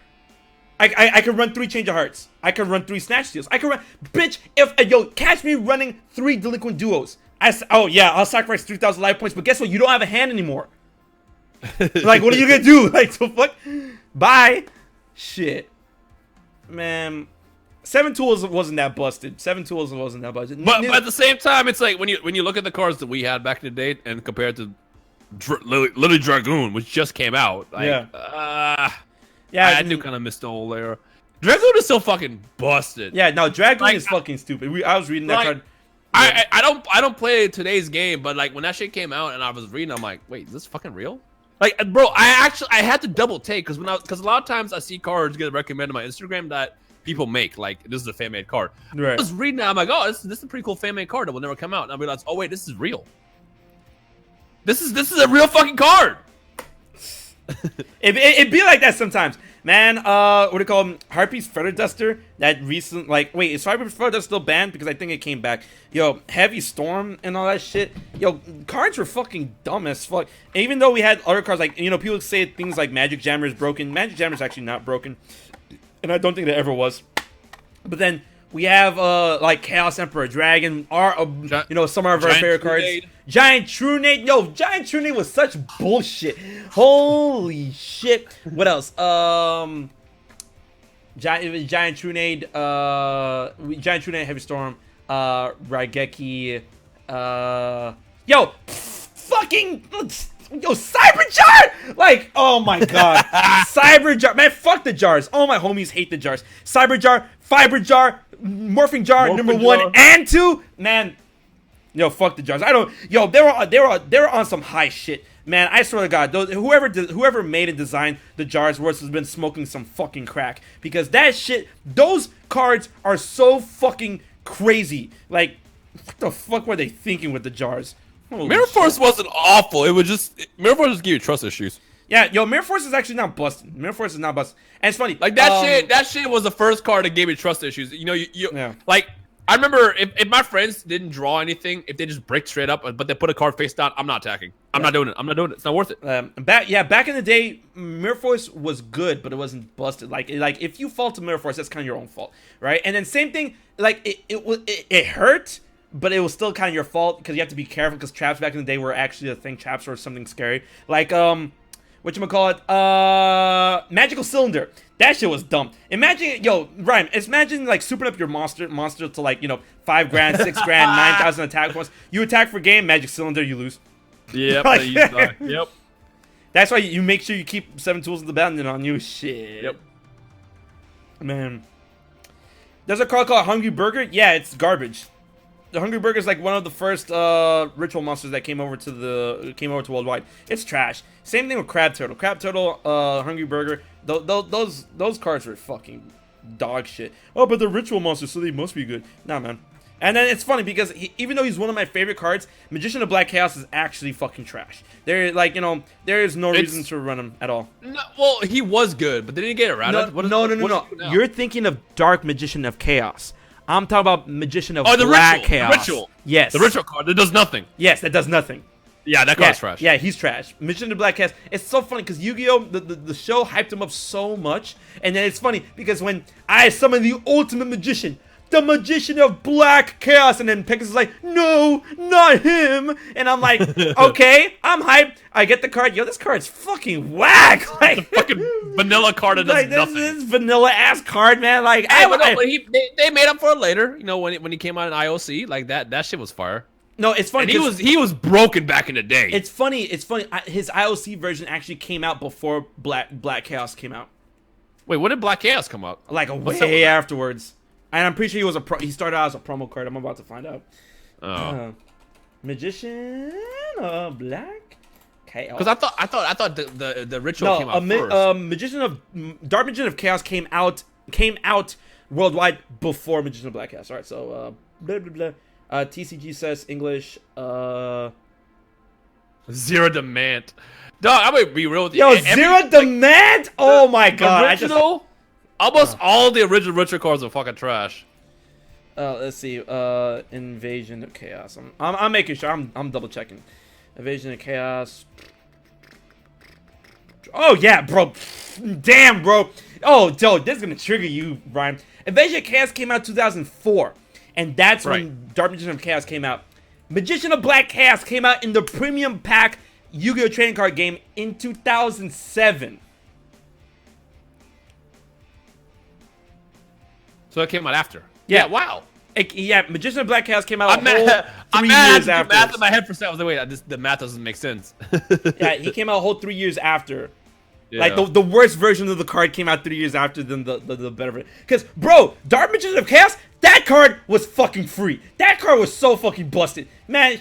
I can run 3 change of hearts. I can run 3 snatch steals. I can run, bitch. If yo catch me running 3 delinquent duos. I'll sacrifice 3,000 life points. But guess what? You don't have a hand anymore. Like, what are you gonna do? Like, so fuck. Bye. Shit, man. 7 tools wasn't that busted. 7 tools wasn't that busted. But at the same time, it's like when you look at the cards that we had back in the day and compared to literally Dragoon, which just came out. Like, I do kind of miss the whole era. Dragoon is still fucking busted. Yeah, no, Dragoon is fucking stupid. I was reading that card. I don't play today's game, but like when that shit came out and I was reading, I'm like, wait, is this fucking real? Like, bro, I had to double take because a lot of times I see cards get recommended on my Instagram that people make, like, this is a fan-made card. Right. I was reading that, I'm like, oh, this is a pretty cool fan-made card that will never come out. And I realized, oh wait, this is real. This is a real fucking card. It'd be like that sometimes, man. What do you call him? Harpy's Feather Duster. That recent, like, wait, is Harpy's Feather Duster still banned? Because I think it came back. Yo, Heavy Storm and all that shit. Yo, cards were fucking dumb as fuck. And even though we had other cards, like, you know, people say things like Magic Jammer is broken. Magic Jammer is actually not broken. And I don't think that ever was. But then we have like Chaos Emperor Dragon, you know, some of our favorite cards. Giant Trunade. Yo, Giant Trunade was such bullshit. Holy shit. What else? Giant Trunade, Heavy Storm, Raigeki, Yo, Cyberjar! Like, oh my god. Cyberjar. Man, fuck the jars. All my homies hate the jars. Cyberjar, Fiberjar, Morphing Jar, number 1 and 2. Man, yo, fuck the jars. Yo, they were on some high shit. Man, I swear to God, whoever made and designed the jars has been smoking some fucking crack. Because that shit, those cards are so fucking crazy. Like, what the fuck were they thinking with the jars? Mirror Force wasn't awful. It was just Mirror Force just gave you trust issues. Yeah, yo, Mirror Force is actually not busted. Mirror Force is not busted, and it's funny. Like that shit. That shit was the first card that gave me trust issues. You know, like I remember if my friends didn't draw anything, if they just break straight up, but they put a card face down, I'm not attacking. I'm not doing it. I'm not doing it. It's not worth it. Back in the day, Mirror Force was good, but it wasn't busted. Like if you fall to Mirror Force, that's kind of your own fault, right? And then same thing, like it hurt, but it was still kind of your fault because you have to be careful because traps back in the day were actually a thing. Traps were something scary. Like whatchamacallit, Magical Cylinder. That shit was dumb. Imagine, Rhyme, imagine like souping up your monster to like, $5 grand, $6 grand, 9,000 attack points. You attack for game, Magic Cylinder, you lose. Yep. Yep. That's why you make sure you keep 7 tools of the abandon on you. Shit. Yep. Man. There's a card called Hungry Burger. Yeah, it's garbage. The Hungry Burger is like one of the first ritual monsters that came over to Worldwide. It's trash. Same thing with Crab Turtle. Crab Turtle, Hungry Burger. Those cards were fucking dog shit. Oh, but they're ritual monsters, so they must be good. Nah, man. And then it's funny because even though he's one of my favorite cards, Magician of Black Chaos is actually fucking trash. There is no reason to run him at all. No, well, he was good, but they didn't get around it. No. You're thinking of Dark Magician of Chaos. I'm talking about Magician of the Black ritual, Chaos. The ritual. Yes. The ritual card that does nothing. Yes, that does nothing. Yeah, that card's trash. Yeah, he's trash. Magician of Black Chaos. It's so funny because Yu-Gi-Oh! The show hyped him up so much. And then it's funny because when I summon the ultimate magician, the Magician of Black Chaos, and then Pegasus is like, no, not him. And I'm like, okay, I'm hyped. I get the card. Yo, this card's fucking whack. Like, the fucking vanilla card that does nothing. This vanilla ass card, man. Like, they made up for it later. When he came out in IOC, like that shit was fire. No, it's funny. And he was broken back in the day. It's funny. His IOC version actually came out before Black Chaos came out. Wait, when did Black Chaos come out? Like way afterwards. And I'm pretty sure he started out as a promo card. I'm about to find out. Magician of Black Chaos. Because I thought the ritual came out first. Dark Magician of Chaos came out worldwide before Magician of Black Chaos. All right, so blah blah blah. TCG says English. Zero Demand. Dog, I'm gonna be real with you. Yo, Zero Demand? Oh my god! Almost all the original ritual cards are fucking trash. Let's see. Invasion of Chaos. I'm making sure. I'm double checking. Invasion of Chaos. Oh yeah, bro. Damn, bro. Oh, Joe, this is gonna trigger you, Brian. Invasion of Chaos came out 2004, and that's when Dark Magician of Chaos came out. Magician of Black Chaos came out in the premium pack Yu-Gi-Oh! Trading card game in 2007. So it came out after. Yeah, wow. Magician of Black Chaos came out I'm mad 3 years after. Math in my head for a second. I was like, wait, the math doesn't make sense. Yeah, he came out a whole 3 years after. Yeah. Like, the worst version of the card came out 3 years after than the better version. Because, bro, Dark Magician of Chaos, that card was fucking free. That card was so fucking busted. Man,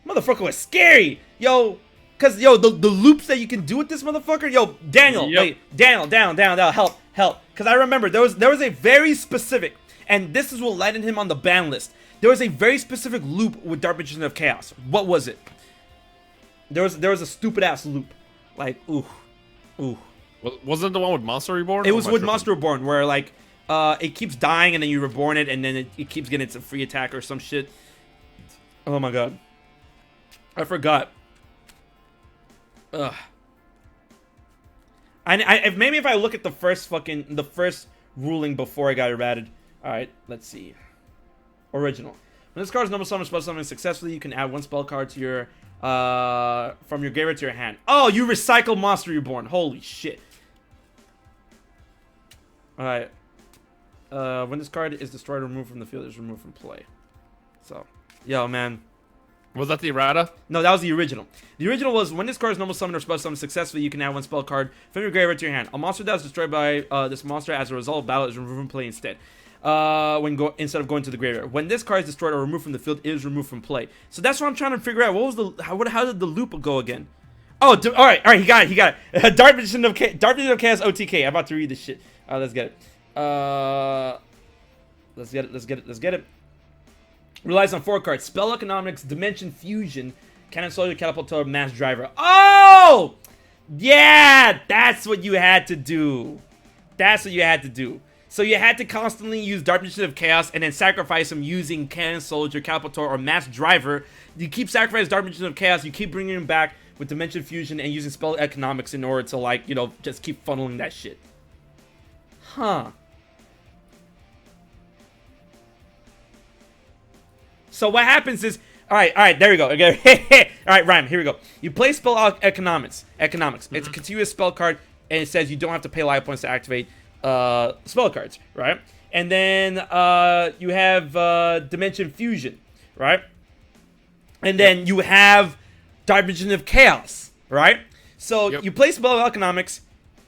motherfucker was scary. Yo, because, the loops that you can do with this motherfucker. Yo, Daniel, wait, Daniel, down, help. Because I remember there was a very specific, and this is what landed him on the ban list. There was a very specific loop with Dark Magician of Chaos. What was it? There was a stupid ass loop. Like, ooh. Wasn't it the one with Monster Reborn? It was with Monster Reborn, where like it keeps dying and then you reborn it and then it keeps getting its free attack or some shit. Oh my god. I forgot. Ugh. Maybe if I look at the first ruling before I got errated. Alright, let's see. Original. When this card is normal summon spell summoning successfully, you can add one spell card to your from your graveyard to your hand. Oh, you recycle Monster Reborn. Holy shit. Alright. When this card is destroyed or removed from the field, it is removed from play. So, yo, man. Was that the errata? No, that was the original. The original was, when this card is normal summon or spell summon successfully, you can add one spell card from your graveyard to your hand. A monster that is destroyed by this monster as a result of battle is removed from play instead. Instead of going to the graveyard. When this card is destroyed or removed from the field, it is removed from play. So that's what I'm trying to figure out. What was how did the loop go again? Oh, all right, he got it. Dark Magician of Chaos OTK. I'm about to read this shit. Let's get it. Let's get it. Relies on 4 cards: Spell Economics, Dimension Fusion, Cannon Soldier, Catapult, Mass Driver. Oh, yeah, that's what you had to do. So you had to constantly use Dark Magician of Chaos and then sacrifice him using Cannon Soldier, Calpator, or Mass Driver. You keep sacrificing Dark Magician of Chaos, you keep bringing him back with Dimension Fusion and using Spell Economics in order to, like, you know, just keep funneling that shit. Huh. So what happens is, all right, there we go. Okay. All right, Rhyme, here we go. You play Spell Economics. It's a continuous spell card, and it says you don't have to pay life points to activate spell cards, right? And then you have Dimension Fusion, right? And then you have Dark Magician of Chaos, right? So you play Spell Economics,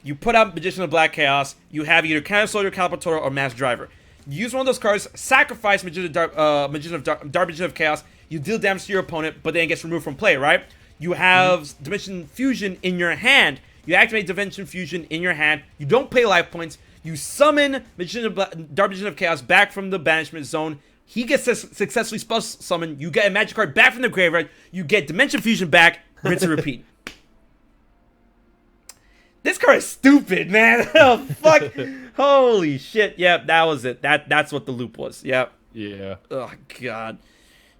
you put out Magician of Black Chaos, you have either Cannon Soldier, Calpator, or Mass Driver. You use one of those cards, sacrifice Dark Magician of Chaos, you deal damage to your opponent, but then it gets removed from play, right? You have Dimension Fusion in your hand. You activate Dimension Fusion in your hand. You don't pay life points. You summon Dark Magician of Chaos back from the banishment zone. He gets successfully spell summoned. You get a magic card back from the graveyard. You get Dimension Fusion back. Rinse and repeat. This card is stupid, man. Oh, fuck. Holy shit. Yep, that was it. That's what the loop was. Yep. Yeah. Oh, God.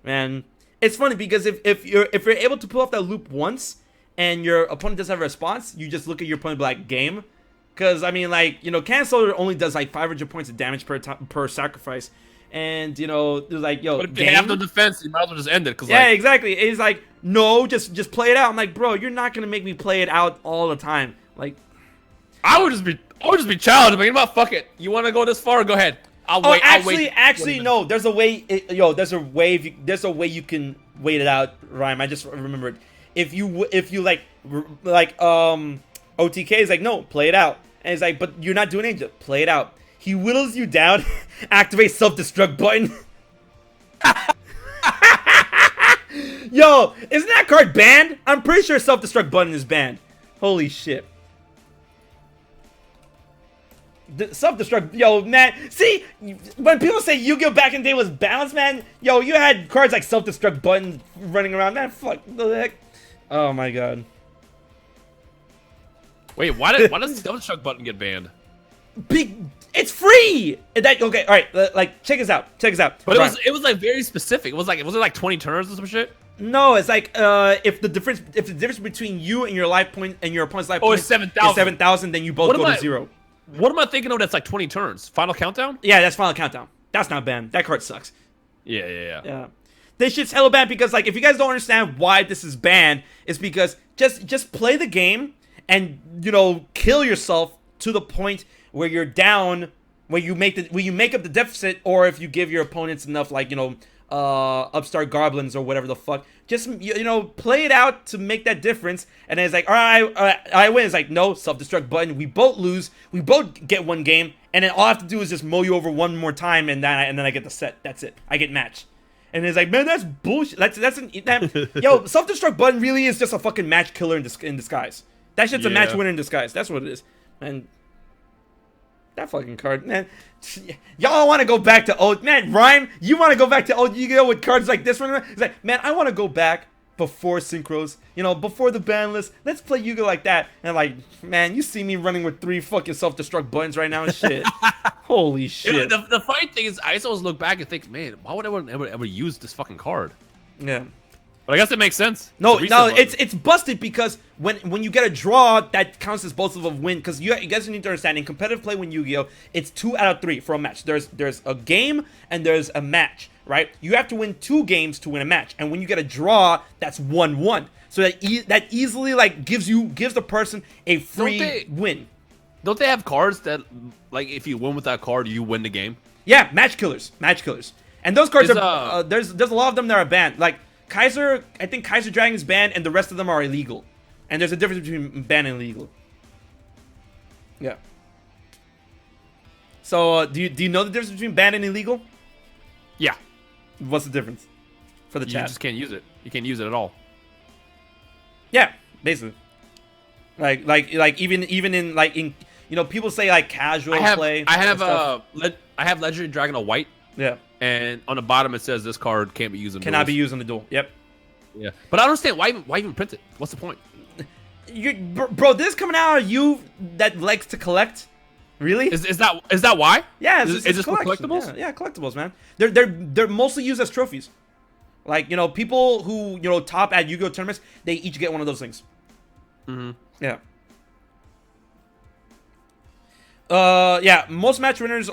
Man. It's funny because if you're able to pull off that loop once and your opponent doesn't have a response, you just look at your opponent and be like, game. Because, I mean, like, you know, Cannon Soldier only does like 500 points of damage per sacrifice. And, you know, there's like, yo, but if they have no defense, you might as well just end it. Yeah, like, exactly. It's like, no, just play it out. I'm like, bro, you're not going to make me play it out all the time. Like, I would just be challenged. But you know what? Fuck it. You want to go this far? Go ahead. I'll wait. Actually, no. There's a way. There's a way you can wait it out, Rhyme. I just remembered. If you like OTK is like, no, play it out, and it's like, but you're not doing anything. Play it out. He whittles you down. Activate self-destruct button. Yo, isn't that card banned? I'm pretty sure self-destruct button is banned. Holy shit. Self-destruct, yo, man. See, when people say Yu-Gi-Oh! Back in the day was balanced, man, yo, you had cards like self-destruct button running around, man. Fuck the heck. Oh my god. Wait, why does self-destruct button get banned? It's free. Okay, all right. Like, check us out. But it was like very specific. Was it like 20 turns or some shit? No, it's like if the difference between you and your life point and your opponent's life point is 7,000, then you both go to 0. What am I thinking of? That's like 20 turns. Final countdown? Yeah, that's final countdown. That's not banned. That card sucks. Yeah. This shit's hella banned because, like, if you guys don't understand why this is banned, it's because just play the game and, you know, kill yourself to the point where you're down, where you make up the deficit, or if you give your opponents enough, like, you know, upstart goblins or whatever the fuck. Just, you know, play it out to make that difference. And then it's like, all right, I win. It's like, no, self-destruct button. We both lose. We both get one game. And then all I have to do is just mow you over one more time, and then I get the set. That's it. I get match. And it's like, man, that's bullshit. Yo, self-destruct button really is just a fucking match killer in disguise. That shit's a match winner in disguise. That's what it is. And that fucking card, man. Y'all want to go back to old, man, Rhyme, you want to go back to old Yu-Gi-Oh! With cards like this one? It's like, man, I want to go back before Synchros, you know, before the ban list. Let's play Yu-Gi-Oh! Like that. And like, man, you see me running with 3 fucking self-destruct buttons right now and shit. Holy shit. The funny thing is, I always look back and think, man, why would anyone ever use this fucking card? Yeah. But I guess it makes sense. No, it's busted because when you get a draw, that counts as both of a win. Because you guys need to understand, in competitive play when Yu-Gi-Oh, it's 2 out of 3 for a match. There's a game and there's a match, right? You have to win 2 games to win a match, and when you get a draw, that's 1-1. So that easily like gives the person a free win. Don't they have cards that, like, if you win with that card, you win the game? Yeah, match killers, and those cards are there's a lot of them that are banned. Like Kaiser, I think Kaiser Dragon is banned, and the rest of them are illegal. And there's a difference between banned and illegal. Yeah. So, do you know the difference between banned and illegal? Yeah. What's the difference for the chat? You just can't use it. You can't use it at all. Yeah, basically. Like even in like in, you know, people say like casual play. I have Legendary Dragon of White. Yeah. And on the bottom it says this card can't be used in Cannot be used on the duel. Yep. Yeah. But I don't understand why even print it. What's the point? Bro, this is coming out of you that likes to collect. Really? Is that why? Yeah, is this for collectibles? Yeah, collectibles, man. They're mostly used as trophies. Like, you know, people who, you know, top at Yu-Gi-Oh tournaments, they each get one of those things. Yeah. Yeah, most match winners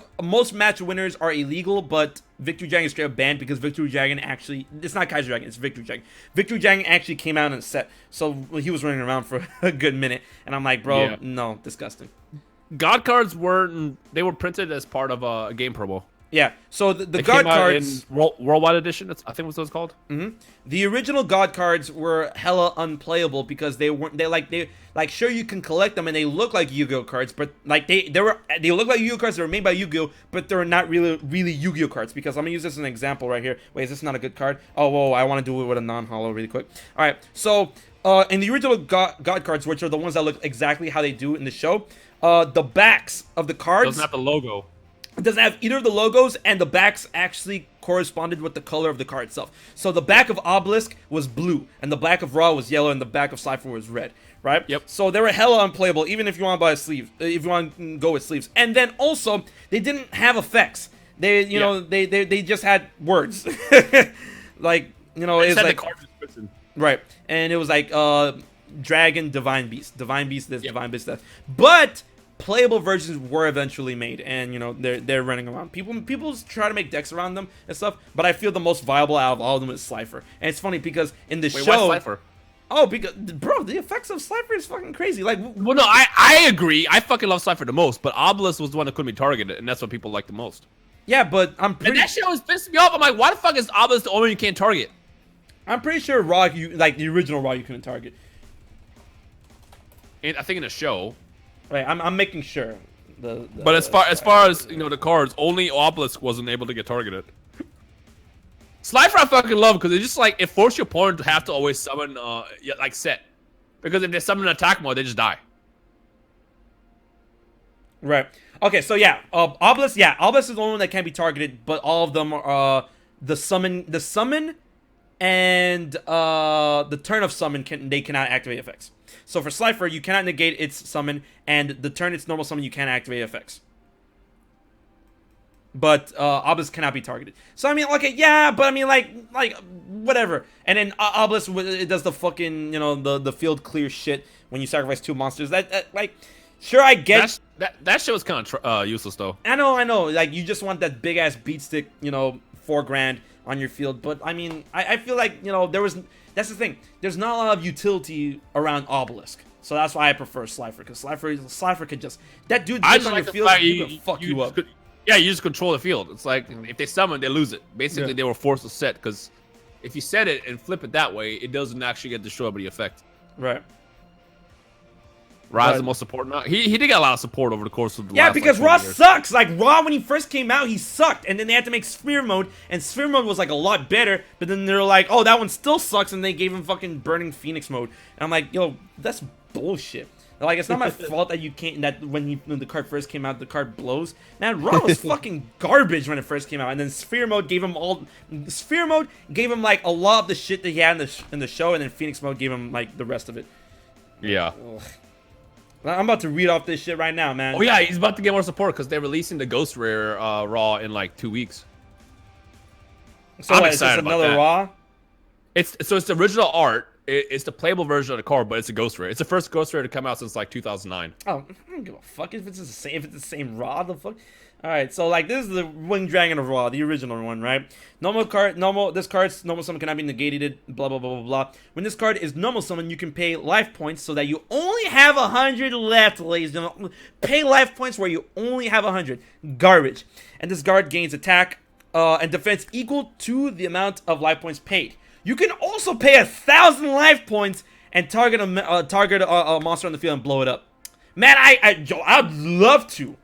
are illegal, but Victory Dragon is straight up banned because Victory Dragon actually, it's not Kaiser Dragon, it's Victory Dragon. Victory Dragon actually came out in a set, so he was running around for a good minute, and I'm like, bro, no, disgusting. God cards they were printed as part of a game promo. Yeah, so the God cards in Worldwide Edition, I think was what it's called. The original God cards were hella unplayable because they sure, you can collect them and they look like Yu-Gi-Oh cards, but like they look like Yu-Gi-Oh cards that were made by Yu-Gi-Oh, but they're not really Yu-Gi-Oh cards. Because I'm gonna use this as an example right here. Wait, is this not a good card? Oh, whoa, I want to do it with a non-hollow really quick. All right, so in the original God cards, which are the ones that look exactly how they do in the show, the backs of the cards doesn't have the logo. It doesn't have either of the logos, and the backs actually corresponded with the color of the card itself. So the back of Obelisk was blue, and the back of Ra was yellow, and the back of Cypher was red, right? Yep. So they were hella unplayable, even if you want to buy a sleeve, if you want to go with sleeves. And then also, they didn't have effects. They, you know, they just had words. Like, you know, it's like, right, and it was like Dragon, Divine Beast, this, Divine Beast that. But playable versions were eventually made, and you know they're running around. People try to make decks around them and stuff, but I feel the most viable out of all of them is Slifer. And it's funny because in the show, why Slifer? Oh, because bro, the effects of Slifer is fucking crazy. Like, well, no, I agree. I fucking love Slifer the most, but Obelisk was the one that couldn't be targeted, and that's what people like the most. Yeah, but I'm pretty. And that shit always pissed me off. I'm like, why the fuck is Obelisk the only one you can't target? I'm pretty sure Raw, like the original Raw, you couldn't target. And I think in the show. Right, I'm making sure. But as far as you know, the cards, only Obelisk wasn't able to get targeted. Slifer I fucking love because it's just like it forced your opponent to have to always summon like set, because if they summon an attack mode, they just die. Right. Okay. So yeah, Obelisk. Yeah, Obelisk is the only one that can't be targeted, but all of them are the summon, and the turn of summon they cannot activate effects. So for Slifer, you cannot negate its summon, and the turn its normal summon, you can't activate effects. But Obelisk cannot be targeted. So I mean, okay, yeah, but I mean, like whatever. And then Obelisk, it does the fucking, you know, the field clear shit when you sacrifice 2 monsters. That like, sure, I get that shit was kind of useless though. I know. Like, you just want that big ass beat stick, you know, 4 grand on your field. But I mean, I feel like, you know, that's the thing. There's not a lot of utility around Obelisk. So that's why I prefer Slifer, because Slifer could just, that dude gets on your field, he can fuck you up. Yeah, you just control the field. It's like, if they summon, they lose it. Basically, they were forced to set, because if you set it and flip it that way, it doesn't actually get destroyed by the effect. Right. Ra's the most support now. He did get a lot of support over the course of the last, because Ra years. sucks. Like, Ra, when he first came out, he sucked. And then they had to make Sphere Mode, and Sphere Mode was like a lot better. But then they're like, oh, that one still sucks, and they gave him fucking Burning Phoenix Mode. And I'm like, yo, that's bullshit. Like, it's not my fault that you can't, that when the card first came out, the card blows. Man, Ra was fucking garbage when it first came out. And then Sphere Mode gave him like a lot of the shit that he had in the show, and then Phoenix Mode gave him like the rest of it. Yeah. Ugh. I'm about to read off this shit right now, man. Oh yeah, he's about to get more support because they're releasing the Ghost Rare Raw in like 2 weeks. So I'm excited about another Raw? It's the original art. It's the playable version of the card, but it's a Ghost Rare. It's the first Ghost Rare to come out since like 2009. Oh, I don't give a fuck if it's the same. If it's the same Raw, the fuck. All right, so like this is the Winged Dragon of Raw, the original one, right? This card's normal summon cannot be negated. Blah blah blah blah blah. When this card is normal summon, you can pay life points so that you only have 100 left, ladies and gentlemen. Pay life points where you only have 100. Garbage. And this card gains attack and defense equal to the amount of life points paid. You can also pay 1,000 life points and target a monster on the field and blow it up. Man, I'd love to.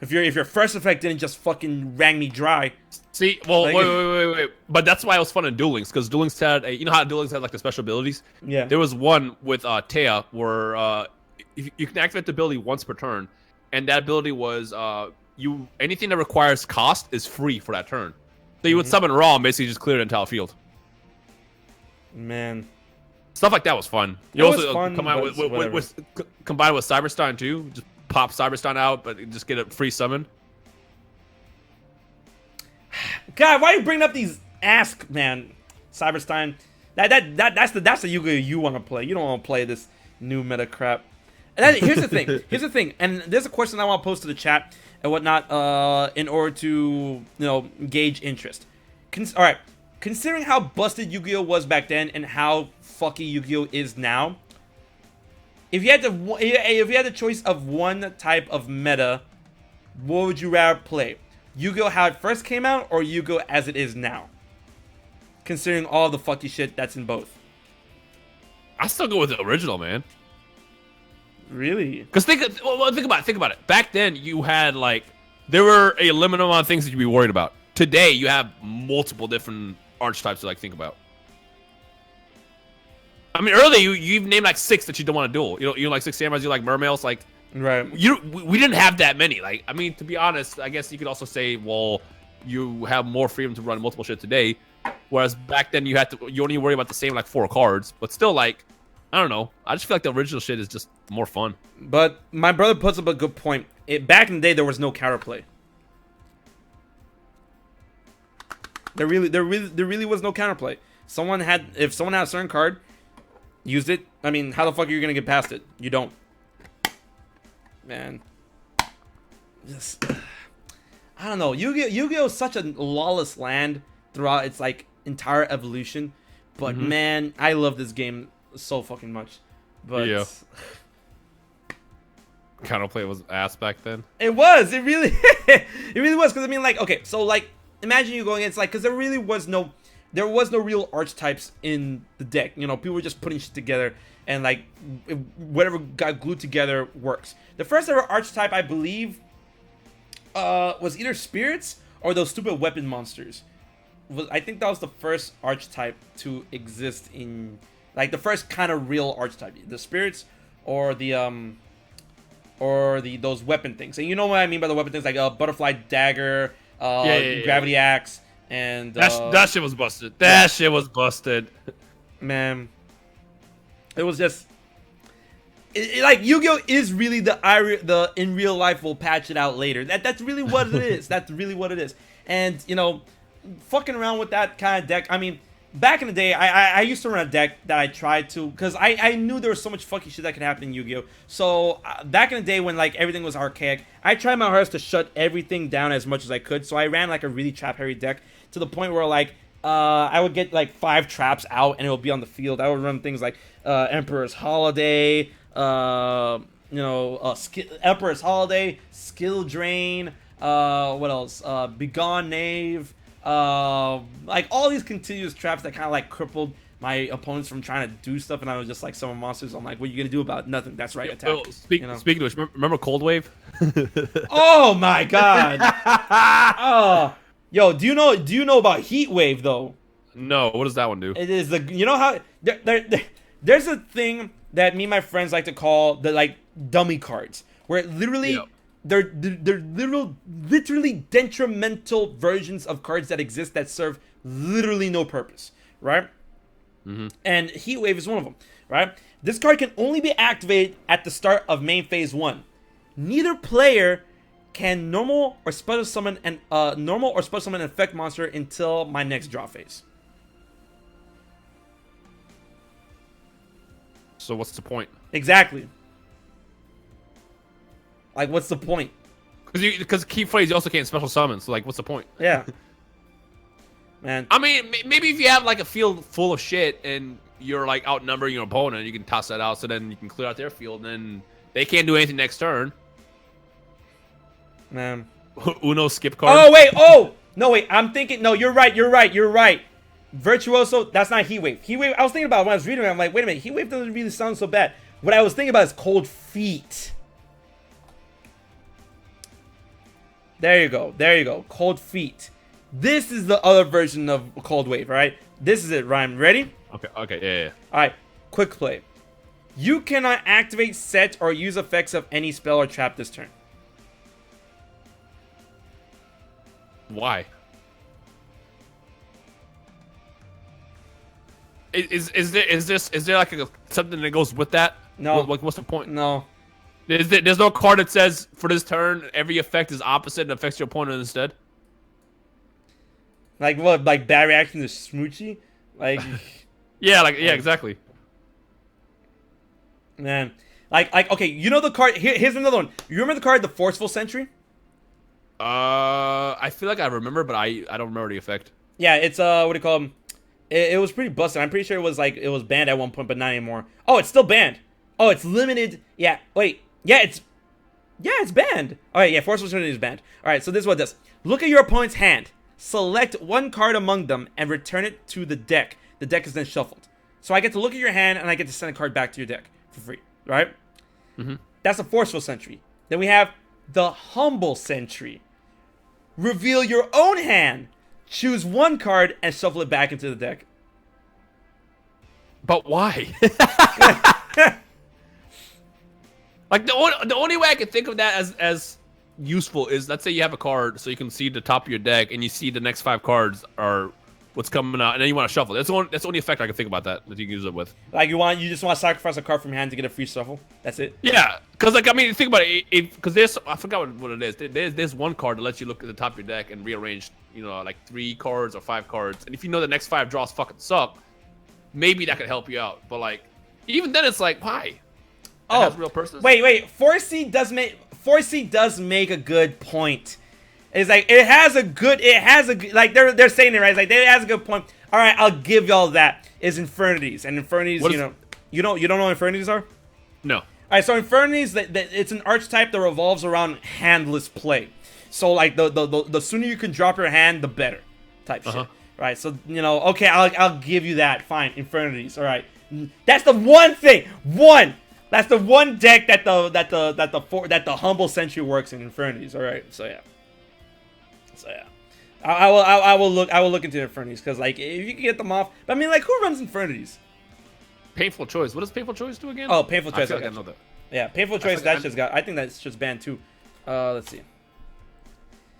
If your first effect didn't just fucking wrang me dry. See, well, like, wait. But that's why it was fun in Duel Links, because Duel Links had you know how Duel Links had like the special abilities? Yeah. There was one with Taya where you can activate the ability once per turn, and that ability was anything that requires cost is free for that turn. So you would summon Raw and basically just clear the entire field. Man. Stuff like that was fun. You also combined with Cyberstein too. Just pop Cyberstein out, but just get a free summon. God, why are you bringing up these man? Cyberstein. That's the Yu-Gi-Oh you want to play. You don't want to play this new meta crap. And here's the thing. Here's the thing. And there's a question I want to post to the chat and whatnot in order to gauge interest. All right. Considering how busted Yu-Gi-Oh was back then and how fucky Yu-Gi-Oh is now, if you had the choice of one type of meta, what would you rather play? Yu-Gi-Oh how it first came out, or Yu-Gi-Oh as it is now? Considering all the fucky shit that's in both. I still go with the original, man. Really? Because think about it. Back then, you had there were a limited amount of things that you'd be worried about. Today, you have multiple different archetypes to think about. I mean, earlier you named 6 that you don't want to duel. You like 6 samurais, you like mermaids, right. We didn't have that many. I mean, to be honest, I guess you could also say, well, you have more freedom to run multiple shit today, whereas back then you only worry about the same 4 cards. But still, I don't know. I just feel like the original shit is just more fun. But my brother puts up a good point. Back in the day, there was no counterplay. There really was no counterplay. If someone had a certain card, used it. I mean, how the fuck are you gonna get past it? You don't. Man. I don't know. Yu-Gi-Oh is such a lawless land throughout its entire evolution. But man, I love this game so fucking much. But yeah. Counterplay was ass back then. It was. It really was. Because I mean, okay, so imagine you going against because there was no real archetypes in the deck. People were just putting shit together, and whatever got glued together works. The first ever archetype, I believe, was either spirits or those stupid weapon monsters. I think that was the first archetype to exist in the first kind of real archetype. The spirits or those weapon things. And you know what I mean by the weapon things, butterfly dagger, gravity axe. And that shit was busted. That shit was busted. Man, it was just Yu-Gi-Oh is really the in real life will patch it out later. That's really what it is. That's really what it is. And fucking around with that kind of deck. I mean, back in the day, I used to run a deck that I tried to because I knew there was so much fucking shit that could happen in Yu-Gi-Oh. So back in the day when everything was archaic, I tried my hardest to shut everything down as much as I could. So I ran a really trap heavy deck to the point where I would get 5 traps out and it would be on the field. I would run things like Emperor's Holiday, Emperor's Holiday, Skill Drain, what else? Begone Knave, all these continuous traps that kind of crippled my opponents from trying to do stuff, and I was just summon monsters. I'm what are you gonna do about it? Nothing. That's right, attack. Well, speaking of which, remember Cold Wave? Oh my god! Oh. Yo, do you know about Heat Wave though? No, what does that one do? It is how there's a thing that me and my friends like to call the dummy cards, where literally they're literally detrimental versions of cards that exist that serve literally no purpose, right? And Heat Wave is one of them, right? This card can only be activated at the start of main phase 1. Neither player can normal or special summon an effect monster until my next draw phase. So what's the point? Exactly. What's the point? Because key phrase, you also can't special summon. So what's the point? Yeah. Man. I mean, maybe if you have a field full of shit and you're outnumbering your opponent, you can toss that out so then you can clear out their field and then they can't do anything next turn. Man. Uno skip card. Oh, wait. Oh! No, wait. I'm thinking. No, you're right. Virtuoso, that's not Heat Wave. Heat Wave, I was thinking about it when I was reading it. I'm wait a minute. Heat Wave doesn't really sound so bad. What I was thinking about is Cold Feet. There you go. Cold Feet. This is the other version of Cold Wave, right? This is it, Rhyme. Ready? Okay, yeah. Alright, quick play. You cannot activate, set, or use effects of any spell or trap this turn. Why? Is there something that goes with that? No. What's the point? No. There's no card that says for this turn every effect is opposite and affects your opponent instead. Like what? Like bad reaction to Smoochie? Like yeah, exactly. Man, like okay, you know the card. Here's another one. You remember the card, the Forceful Sentry? I feel like I remember, but I don't remember the effect. Yeah, it's what do you call them? It was pretty busted. I'm pretty sure it was banned at one point, but not anymore. Oh, it's still banned. Oh, it's limited. Yeah, wait. Yeah, it's banned. All right, yeah, Forceful Sentry is banned. All right, so this is what it does. Look at your opponent's hand. Select one card among them and return it to the deck. The deck is then shuffled. So I get to look at your hand and I get to send a card back to your deck for free, right? Mm-hmm. That's a Forceful Sentry. Then we have the Humble Sentry. Reveal your own hand. Choose one card and shuffle it back into the deck. But why? Like the only way I can think of that as useful is, let's say you have a card so you can see the top of your deck and you see the next 5 cards are what's coming out, and then you want to shuffle. That's the only effect I can think about that you can use it with. Like you just want to sacrifice a card from your hand to get a free shuffle. That's it. Yeah, because like I mean, think about it. Because I forgot what it is. There's one card that lets you look at the top of your deck and rearrange, like 3 cards or 5 cards, and if you know the next 5 draws fucking suck, maybe that could help you out. But like, even then, it's like, why? That has real purpose. Wait. 4C does make a good point. It's like it has a good like they're saying it right. It's like it has a good point. All right, I'll give y'all that. Is Infernities, and Infernities, you don't know what Infernities are? No. All right, so Infernities, it's an archetype that revolves around handless play. So like the sooner you can drop your hand, the better, type shit. Right? So okay, I'll give you that. Fine, Infernities. All right, that's the one thing. That's the one deck that the Humble Sentry works in, Infernities. All right, so yeah. I will look into Infernities, because like if you can get them off. But I mean, like, who runs Infernities? Painful Choice. What does Painful Choice do again? Oh, Painful Choice. I know that. Yeah, Painful Choice. That shit's got. I think that's just banned too. Let's see.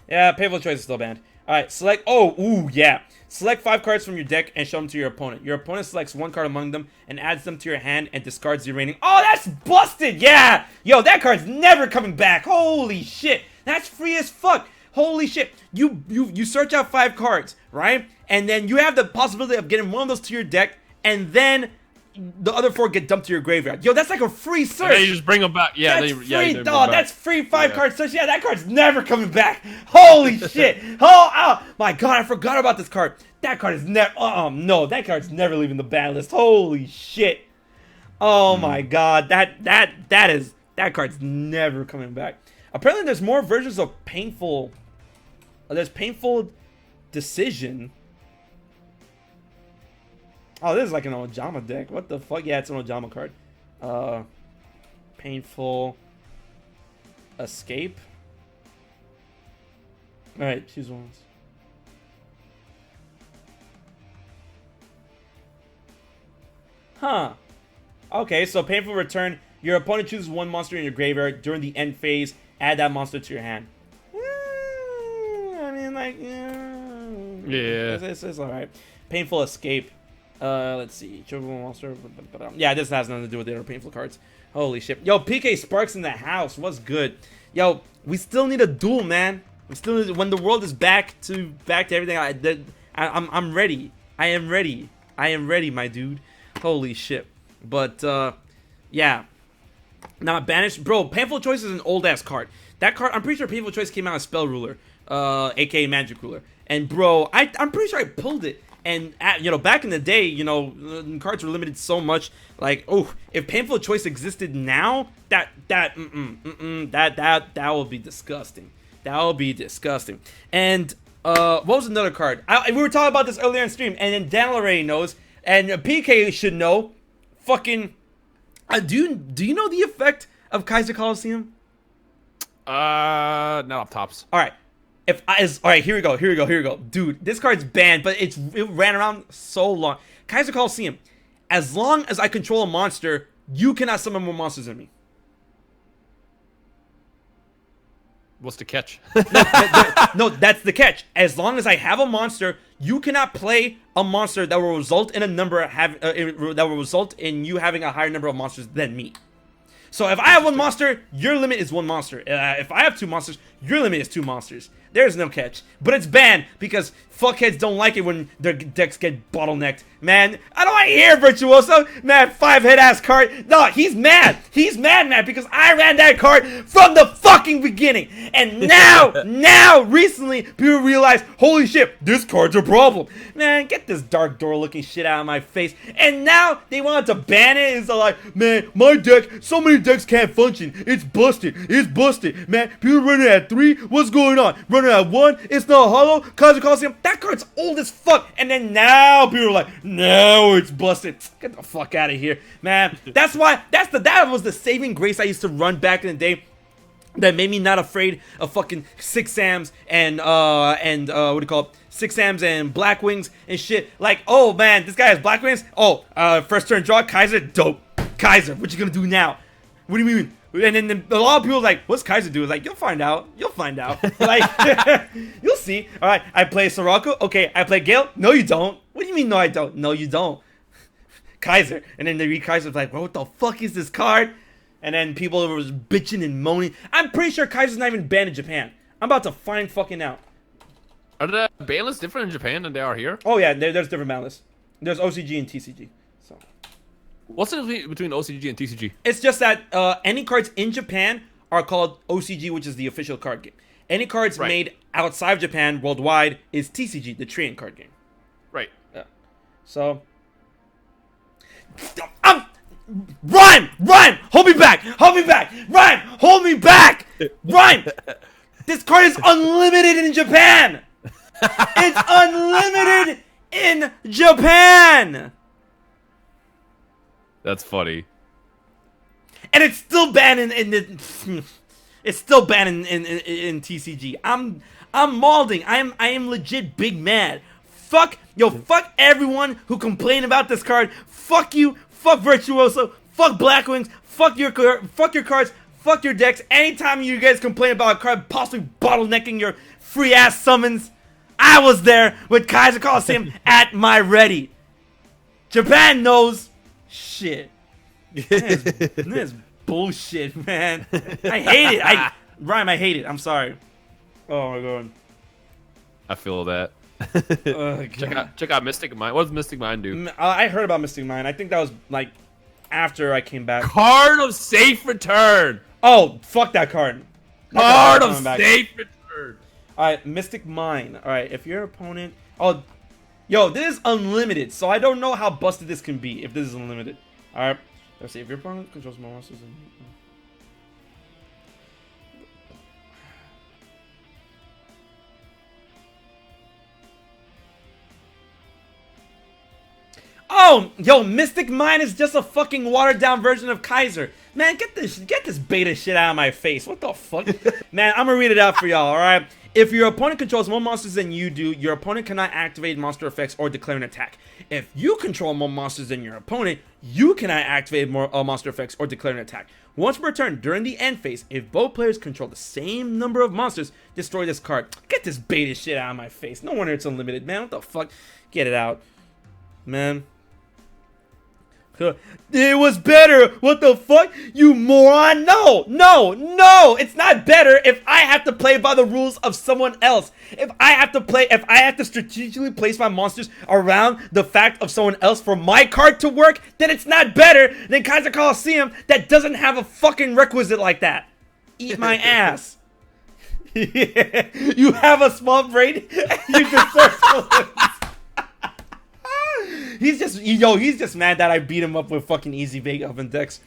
Yeah, Painful Choice is still banned. All right, select. Oh, ooh, yeah. Select 5 cards from your deck and show them to your opponent. Your opponent selects 1 card among them and adds them to your hand and discards the remaining. Oh, that's busted. Yeah, yo, that card's never coming back. Holy shit, that's free as fuck. Holy shit. You search out 5 cards, right? And then you have the possibility of getting one of those to your deck, and then the other 4 get dumped to your graveyard. Yo, that's like a free search. And then you just bring them back. Yeah, that's free, dog. That's free 5-card search. Yeah, that card's never coming back. Holy shit. Oh, my God, I forgot about this card. That card is never. No, that card's never leaving the ban list. Holy shit. Oh my God, that card's never coming back. Apparently, there's more versions of Painful. There's Painful Decision. Oh, this is like an Ojama deck. What the fuck? Yeah, it's an Ojama card. Painful Escape. Alright, choose ones. Huh. Okay, so Painful Return. Your opponent chooses 1 monster in your graveyard. During the end phase, add that monster to your hand. I mean, like, yeah. It's alright. Painful Escape. Let's see. Monster. Yeah, this has nothing to do with the other Painful cards. Holy shit. Yo, PK Sparks in the house. What's good? Yo, we still need a duel, man. We still need, when the world is back to everything. I'm ready. I am ready, my dude. Holy shit. But yeah. Not banished, bro. Painful Choice is an old ass card. That card, I'm pretty sure Painful Choice came out as Spell Ruler, aka Magic Ruler. And bro, I'm pretty sure I pulled it. And back in the day, cards were limited so much. Like, oh, if Painful Choice existed now, that would be disgusting. That would be disgusting. And what was another card? We were talking about this earlier in stream, and then Dan already knows, and PK should know. Fucking, do you know the effect of Kaiser Coliseum? Not off tops. All right. All right, here we go. Dude, this card's banned, but it ran around so long. Kaiser Coliseum. As long as I control a monster, you cannot summon more monsters than me. What's the catch? No, that's the catch. As long as I have a monster, you cannot play a monster that will result in a number that will result in you having a higher number of monsters than me. So if I have one monster, your limit is one monster. If I have two monsters, your limit is two monsters. There's no catch. But it's banned because fuckheads don't like it when their decks get bottlenecked. Man, I don't want to hear Virtuoso. Man, 5-hit ass card. No, he's mad. He's mad because I ran that card from the fucking beginning. And now, recently, people realize, holy shit, this card's a problem. Man, get this Dark Door looking shit out of my face. And now they wanted to ban it. It's like, man, my deck, so many decks can't function. It's busted. It's busted. Man, people running at 3. What's going on? Running at 1. It's not hollow. Kaiser Coliseum. That card's old as fuck. And then now people are like, no, it's busted. Get the fuck out of here, man. That's why. That was the saving grace I used to run back in the day. That made me not afraid of fucking 6-Sams and what do you call it? 6-Sams and Black Wings and shit. Like, oh man, this guy has Black Wings. Oh, first turn draw, Kaiser, dope. Kaiser, what you gonna do now? What do you mean? And then a lot of people are like, what's Kaiser do? Like, you'll find out. You'll find out. Like, you'll see. All right, I play Soraka. Okay, I play Gale. No, you don't. What do you mean, no, I don't? No, you don't. Kaiser. And then they read Kaiser like, well, what the fuck is this card? And then people were bitching and moaning. I'm pretty sure Kaiser's not even banned in Japan. I'm about to find fucking out. Are the ban lists different in Japan than they are here? Oh, yeah, there's different ban lists. There's OCG and TCG. So, what's the difference between OCG and TCG? It's just that any cards in Japan are called OCG, which is the official card game. Any cards made outside of Japan, worldwide, is TCG, the trading card game. Right. Yeah. So, Rhyme! Hold me back! Rhyme! Hold me back! Rhyme! This card is unlimited in Japan! It's unlimited in Japan! That's funny. And it's still banned it's still banned in TCG. I'm malding. I am legit big mad. Fuck everyone who complained about this card. Fuck you. Fuck Virtuoso. Fuck Black Wings. Fuck your cards. Fuck your decks. Anytime you guys complain about a card possibly bottlenecking your free ass summons, I was there with Kaiser Coliseum at my ready. Japan knows shit. This is bullshit, man. I hate it. Rhyme, I hate it. I'm sorry. Oh my god. I feel that. Check out Mystic Mind. What does Mystic Mind do? I heard about Mystic Mind. I think that was like after I came back. Card of Safe Return. Oh, fuck that card. Card of Safe Return. Alright, Mystic Mind. Alright, if your opponent... Oh, yo, this is unlimited, so I don't know how busted this can be if this is unlimited. Alright, let's see. If your opponent controls more monsters... Oh, yo, Mystic Mind is just a fucking watered down version of Kaiser. Man, get this beta shit out of my face. What the fuck? Man, I'm gonna read it out for y'all, alright? If your opponent controls more monsters than you do, your opponent cannot activate monster effects or declare an attack. If you control more monsters than your opponent, you cannot activate more monster effects or declare an attack. Once per turn, during the end phase, if both players control the same number of monsters, destroy this card. Get this beta shit out of my face. No wonder it's unlimited, man. What the fuck? Get it out. Man. It was better. What the fuck? You moron. No. It's not better if I have to play by the rules of someone else. If I have to strategically place my monsters around the fact of someone else for my card to work, then it's not better than Kaiser Coliseum that doesn't have a fucking requisite like that. Eat my ass. You have a small brain and you deserve to lose. He's just mad that I beat him up with fucking easy bake oven decks.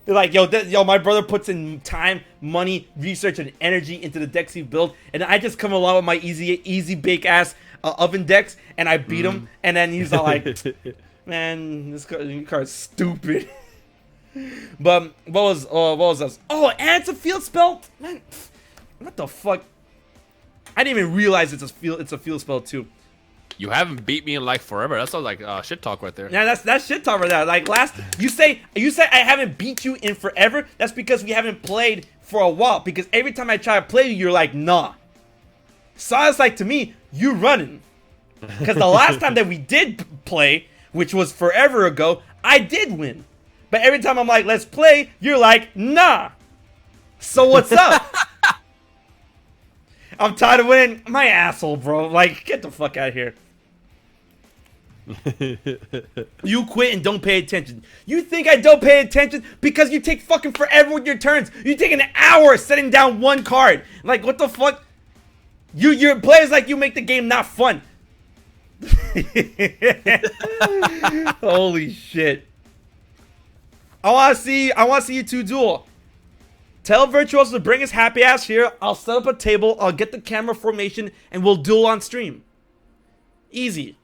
They're like, yo, my brother puts in time, money, research, and energy into the decks he built, and I just come along with my easy bake ass oven decks, and I beat him, and then he's all like, man, this card's stupid. But what was this? Oh, and it's a field spell. Man, what the fuck? I didn't even realize it's a field spell too. You haven't beat me in like forever. That sounds like shit talk right there. Yeah, that's shit talk right there. Like you say I haven't beat you in forever. That's because we haven't played for a while. Because every time I try to play you, you're like, nah. So it's like, to me, you running. Because the last time that we did play, which was forever ago, I did win. But every time I'm like, let's play, you're like, nah. So what's up? I'm tired of winning. My asshole, bro. Like, get the fuck out of here. You quit and don't pay attention. You think I don't pay attention because you take fucking forever with your turns. You take an hour setting down one card. Like, what the fuck? Your players like you make the game not fun. Holy shit. I wanna see you two duel. Tell Virtuoso to bring his happy ass here. I'll set up a table, I'll get the camera formation, and we'll duel on stream. Easy.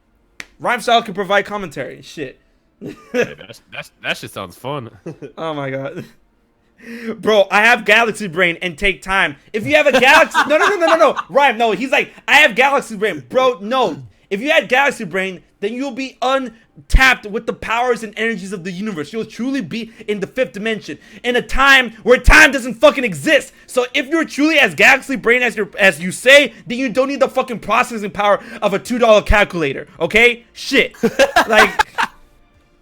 Rhymestyle can provide commentary. Shit. Hey, that shit sounds fun. Oh my god. Bro, I have Galaxy Brain and take time. If you have a Galaxy... No. Rhyme, no. He's like, I have Galaxy Brain. Bro, no. If you had Galaxy Brain, then you'll be untapped with the powers and energies of the universe. You'll truly be in the 5th dimension. In a time where time doesn't fucking exist. So if you're truly as Galaxy Brain as you say, then you don't need the fucking processing power of a $2 calculator. Okay? Shit. Like,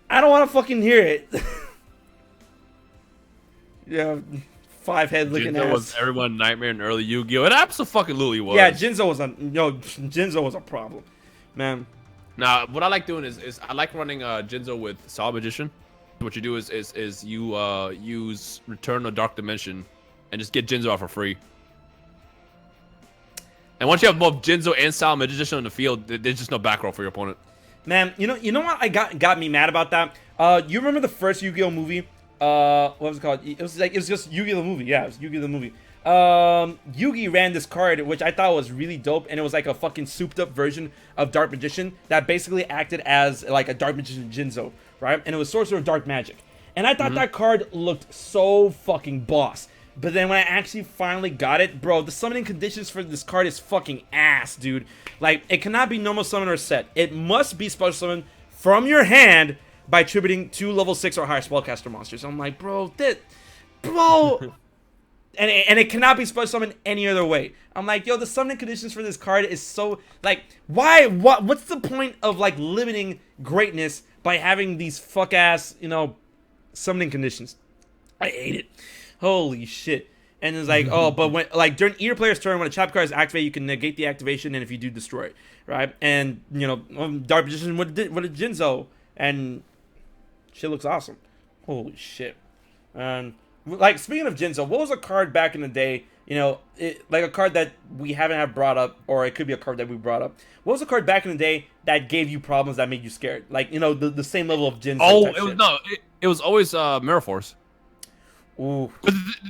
I don't want to fucking hear it. Yeah, 5-head looking ass. Jinzo was everyone nightmare in early Yu-Gi-Oh! It absolutely was. Yeah, Jinzo was a problem, man. Now, what I like doing is I like running Jinzo with Solid Magician. What you do is you use Return of Dark Dimension and just get Jinzo out for free. And once you have both Jinzo and Solid Magician on the field, there's just no back row for your opponent. Man, you know what got me mad about that? You remember the first Yu-Gi-Oh movie? What was it called? It was just Yu-Gi-Oh the movie. Yeah, it was Yu-Gi-Oh the movie. Yugi ran this card, which I thought was really dope, and it was like a fucking souped up version of Dark Magician that basically acted as like a Dark Magician Jinzo, right? And it was Sorcerer of Dark Magic. And I thought that card looked so fucking boss. But then when I actually finally got it, bro, the summoning conditions for this card is fucking ass, dude. Like, it cannot be normal summon or set. It must be special summon from your hand by attributing 2 level 6 or higher spellcaster monsters. I'm like, bro. And it cannot be special summoned any other way. I'm like, yo, the summoning conditions for this card is so, like, why? What's the point of, like, limiting greatness by having these fuck-ass, summoning conditions? I hate it. Holy shit. And it's like, oh, but when, like, during either player's turn, when a trap card is activated, you can negate the activation, and if you do, destroy it, right? And, Dark Magician with a Jinzo, and shit looks awesome. Holy shit. And, like, speaking of Jinzo, what was a card back in the day, like a card that we haven't had brought up, or it could be a card that we brought up. What was a card back in the day that gave you problems that made you scared? Like, the same level of Jinzo. Oh, it was always Mirror Force. Ooh.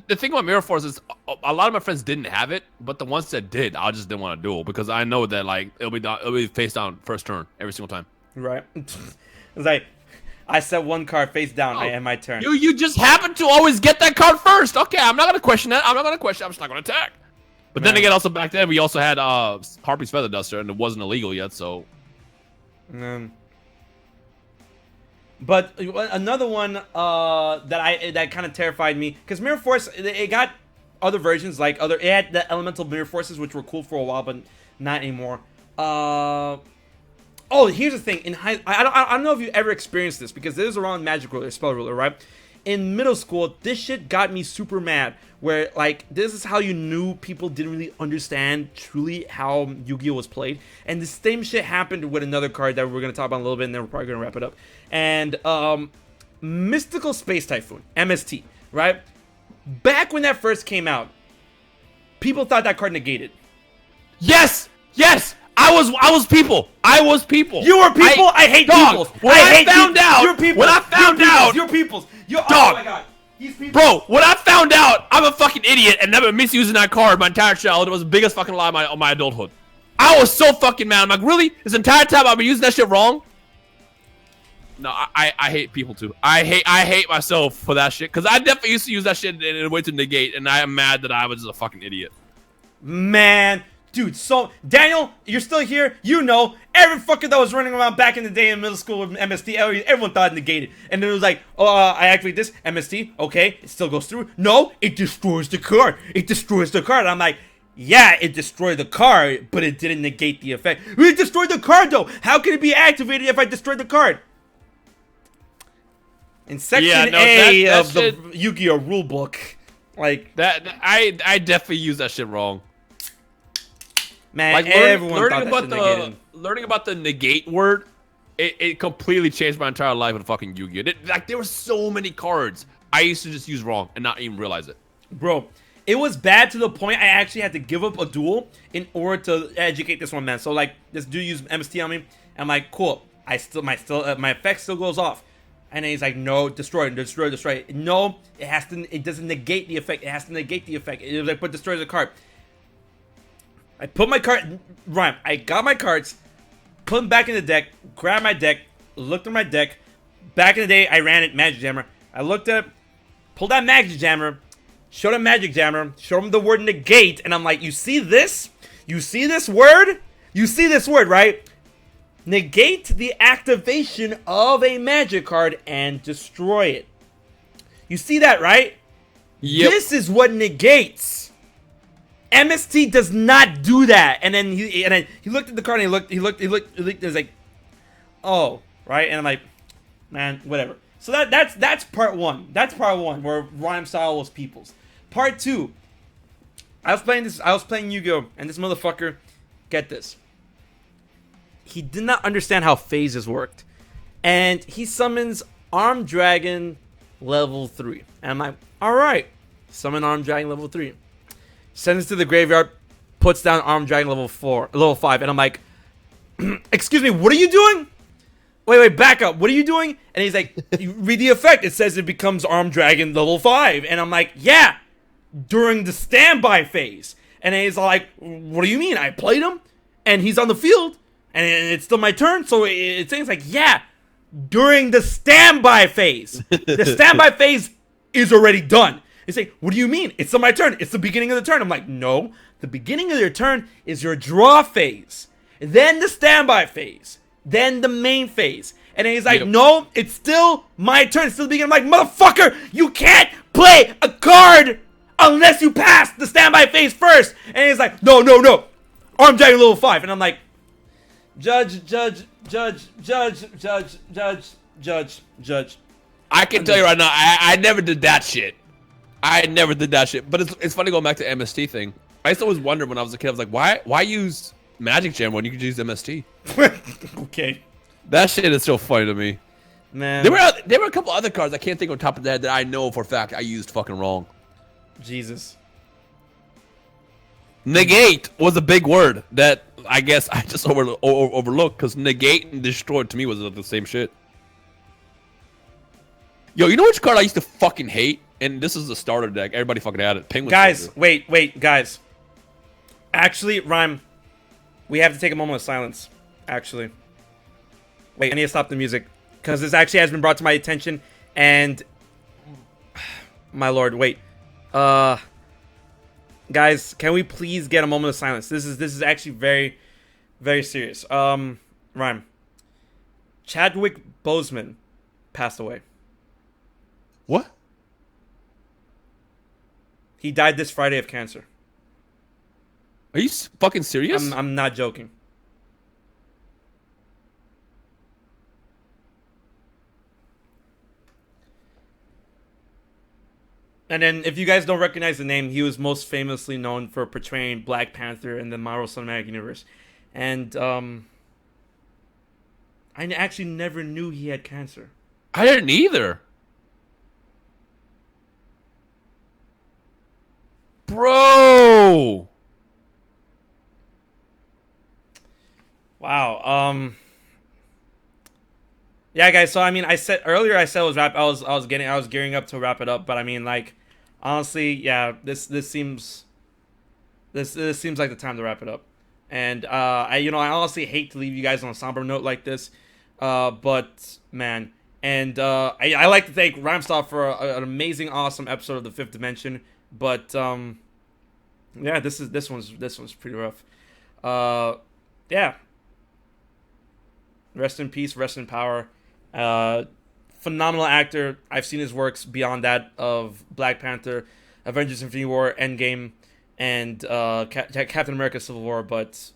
The thing about Mirror Force is a lot of my friends didn't have it, but the ones that did, I just didn't want to duel because I know that, like, it'll be face down first turn every single time. Right. It's like, I set one card face down. I end my turn. You just happen to always get that card first. Okay, I'm not gonna question that. I'm just not gonna attack. But then again, also back then we also had Harpy's Feather Duster, and it wasn't illegal yet. So. But another one that kind of terrified me, because Mirror Force, it got other versions, like it had the elemental Mirror Forces, which were cool for a while, but not anymore. Oh, here's the thing. I don't know if you ever experienced this, because this is around Magic Ruler, Spell Ruler, right? In middle school, this shit got me super mad, where, like, this is how you knew people didn't really understand truly how Yu-Gi-Oh was played. And the same shit happened with another card that we're going to talk about in a little bit, and then we're probably going to wrap it up. And Mystical Space Typhoon, MST, right? Back when that first came out, people thought that card negated. Yes! I was people. You were people? I hate people. When I found out, you're people. You're peoples. Dog. Oh my god. He's people. Bro, when I found out I'm a fucking idiot and never misusing that card my entire childhood, it was the biggest fucking lie of my adulthood. I was so fucking mad. I'm like, really? This entire time I've been using that shit wrong? No, I hate people too. I hate myself for that shit, because I definitely used to use that shit in a way to negate, and I am mad that I was just a fucking idiot. Man. Dude, so, Daniel, you're still here. Every fucker that was running around back in the day in middle school with MST, everyone thought it negated. And then it was like, I activate this, MST, okay, it still goes through. No, it destroys the card. I'm like, yeah, it destroyed the card, but it didn't negate the effect. It destroyed the card, though. How can it be activated if I destroyed the card? in Section Yeah, no, A that of the Yu-Gi-Oh rulebook. Like that, I definitely use that shit wrong. man, Like everyone learning thought about that shit negated. learning about the negate word, it completely changed my entire life with fucking Yu-Gi-Oh. Like there were so many cards I used to just use wrong and not even realize it. Bro, it was bad to the point I actually had to give up a duel in order to educate this one man. So like this dude used MST on me. I'm like, cool. My effect still goes off. And then he's like, no, destroy. No, it doesn't negate the effect. It has to negate the effect. It was like, but destroys the card. I put my card, Rhyme. I got my cards, put them back in the deck, grabbed my deck, looked at my deck. Back in the day, I ran it Magic Jammer. I looked at it, pulled out Magic Jammer, showed him Magic Jammer, showed him the word negate, and I'm like, you see this? You see this word? You see this word, right? Negate the activation of a magic card and destroy it. You see that, right? Yep. This is what negates. MST does not do that. And then he looked at the card and he looked. He was like, oh, right. And I'm like, man, whatever. So that's part one. That's part one where Rhymestyle was people's. Part two. I was playing Yu-Gi-Oh, and this motherfucker, get this. He did not understand how phases worked. And he summons Armed Dragon level 3. And I'm like, alright. Summon Armed Dragon level 3. Sends it to the graveyard. Puts down Armed Dragon level 5. And I'm like, excuse me, what are you doing? Wait, back up. What are you doing? And he's like, you read the effect. It says it becomes Armed Dragon level 5. And I'm like, yeah. During the standby phase. And he's like, what do you mean? I played him. And he's on the field. And it's still my turn, so it's like, yeah, during the standby phase. The standby phase is already done. It's like, what do you mean? It's still my turn. It's the beginning of the turn. I'm like, no, the beginning of your turn is your draw phase. Then the standby phase. Then the main phase. And then he's like, no, it's still my turn. It's still the beginning. I'm like, motherfucker, you can't play a card unless you pass the standby phase first. And he's like, no. Armed Dragon level 5. And I'm like, Judge. I can tell you right now, I never did that shit. But it's funny going back to MST thing. I used to always wonder when I was a kid, I was like, why use Magic Jam when you could use MST? Okay. That shit is so funny to me. Man. There were a couple other cards I can't think on top of that I know for a fact I used fucking wrong. Jesus. Negate was a big word that I guess I just overlooked because negate and destroy to me was the same shit. Yo, you know which card I used to fucking hate? And this is the starter deck. Everybody fucking had it. Penguin guys, Soldier. wait, guys. Actually, Rhyme, we have to take a moment of silence. Actually. Wait, I need to stop the music. Because this actually has been brought to my attention. And... my lord, wait. Guys, can we please get a moment of silence? This is actually very, very serious. Rhyme. Chadwick Boseman passed away. What? He died this Friday of cancer. Are you fucking serious? I'm not joking. And then, if you guys don't recognize the name, he was most famously known for portraying Black Panther in the Marvel Cinematic Universe. And, I actually never knew he had cancer. I didn't either. Bro! Wow. Yeah, guys. So I mean, I said it was I was gearing up to wrap it up, but I mean, like, honestly, yeah, this seems like the time to wrap it up. And I honestly hate to leave you guys on a somber note like this, but man, and I like to thank Rhymestyle for an amazing, awesome episode of the Fifth Dimension. But yeah, this one's pretty rough. Yeah. Rest in peace, rest in power. Phenomenal actor. I've seen his works beyond that of Black Panther, Avengers: Infinity War, Endgame, and Captain America: Civil War. But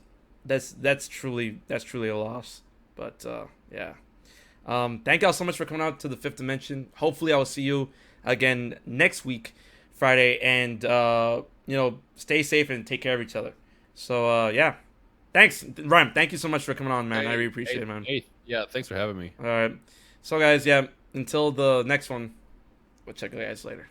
that's truly a loss. But yeah. Thank y'all so much for coming out to the Fifth Dimension. Hopefully, I will see you again next week, Friday, and stay safe and take care of each other. So yeah, thanks, Rhyme. Thank you so much for coming on, man. I really appreciate it, man. Yeah, thanks for having me. All right, so guys, yeah, until the next one, we'll check you guys later.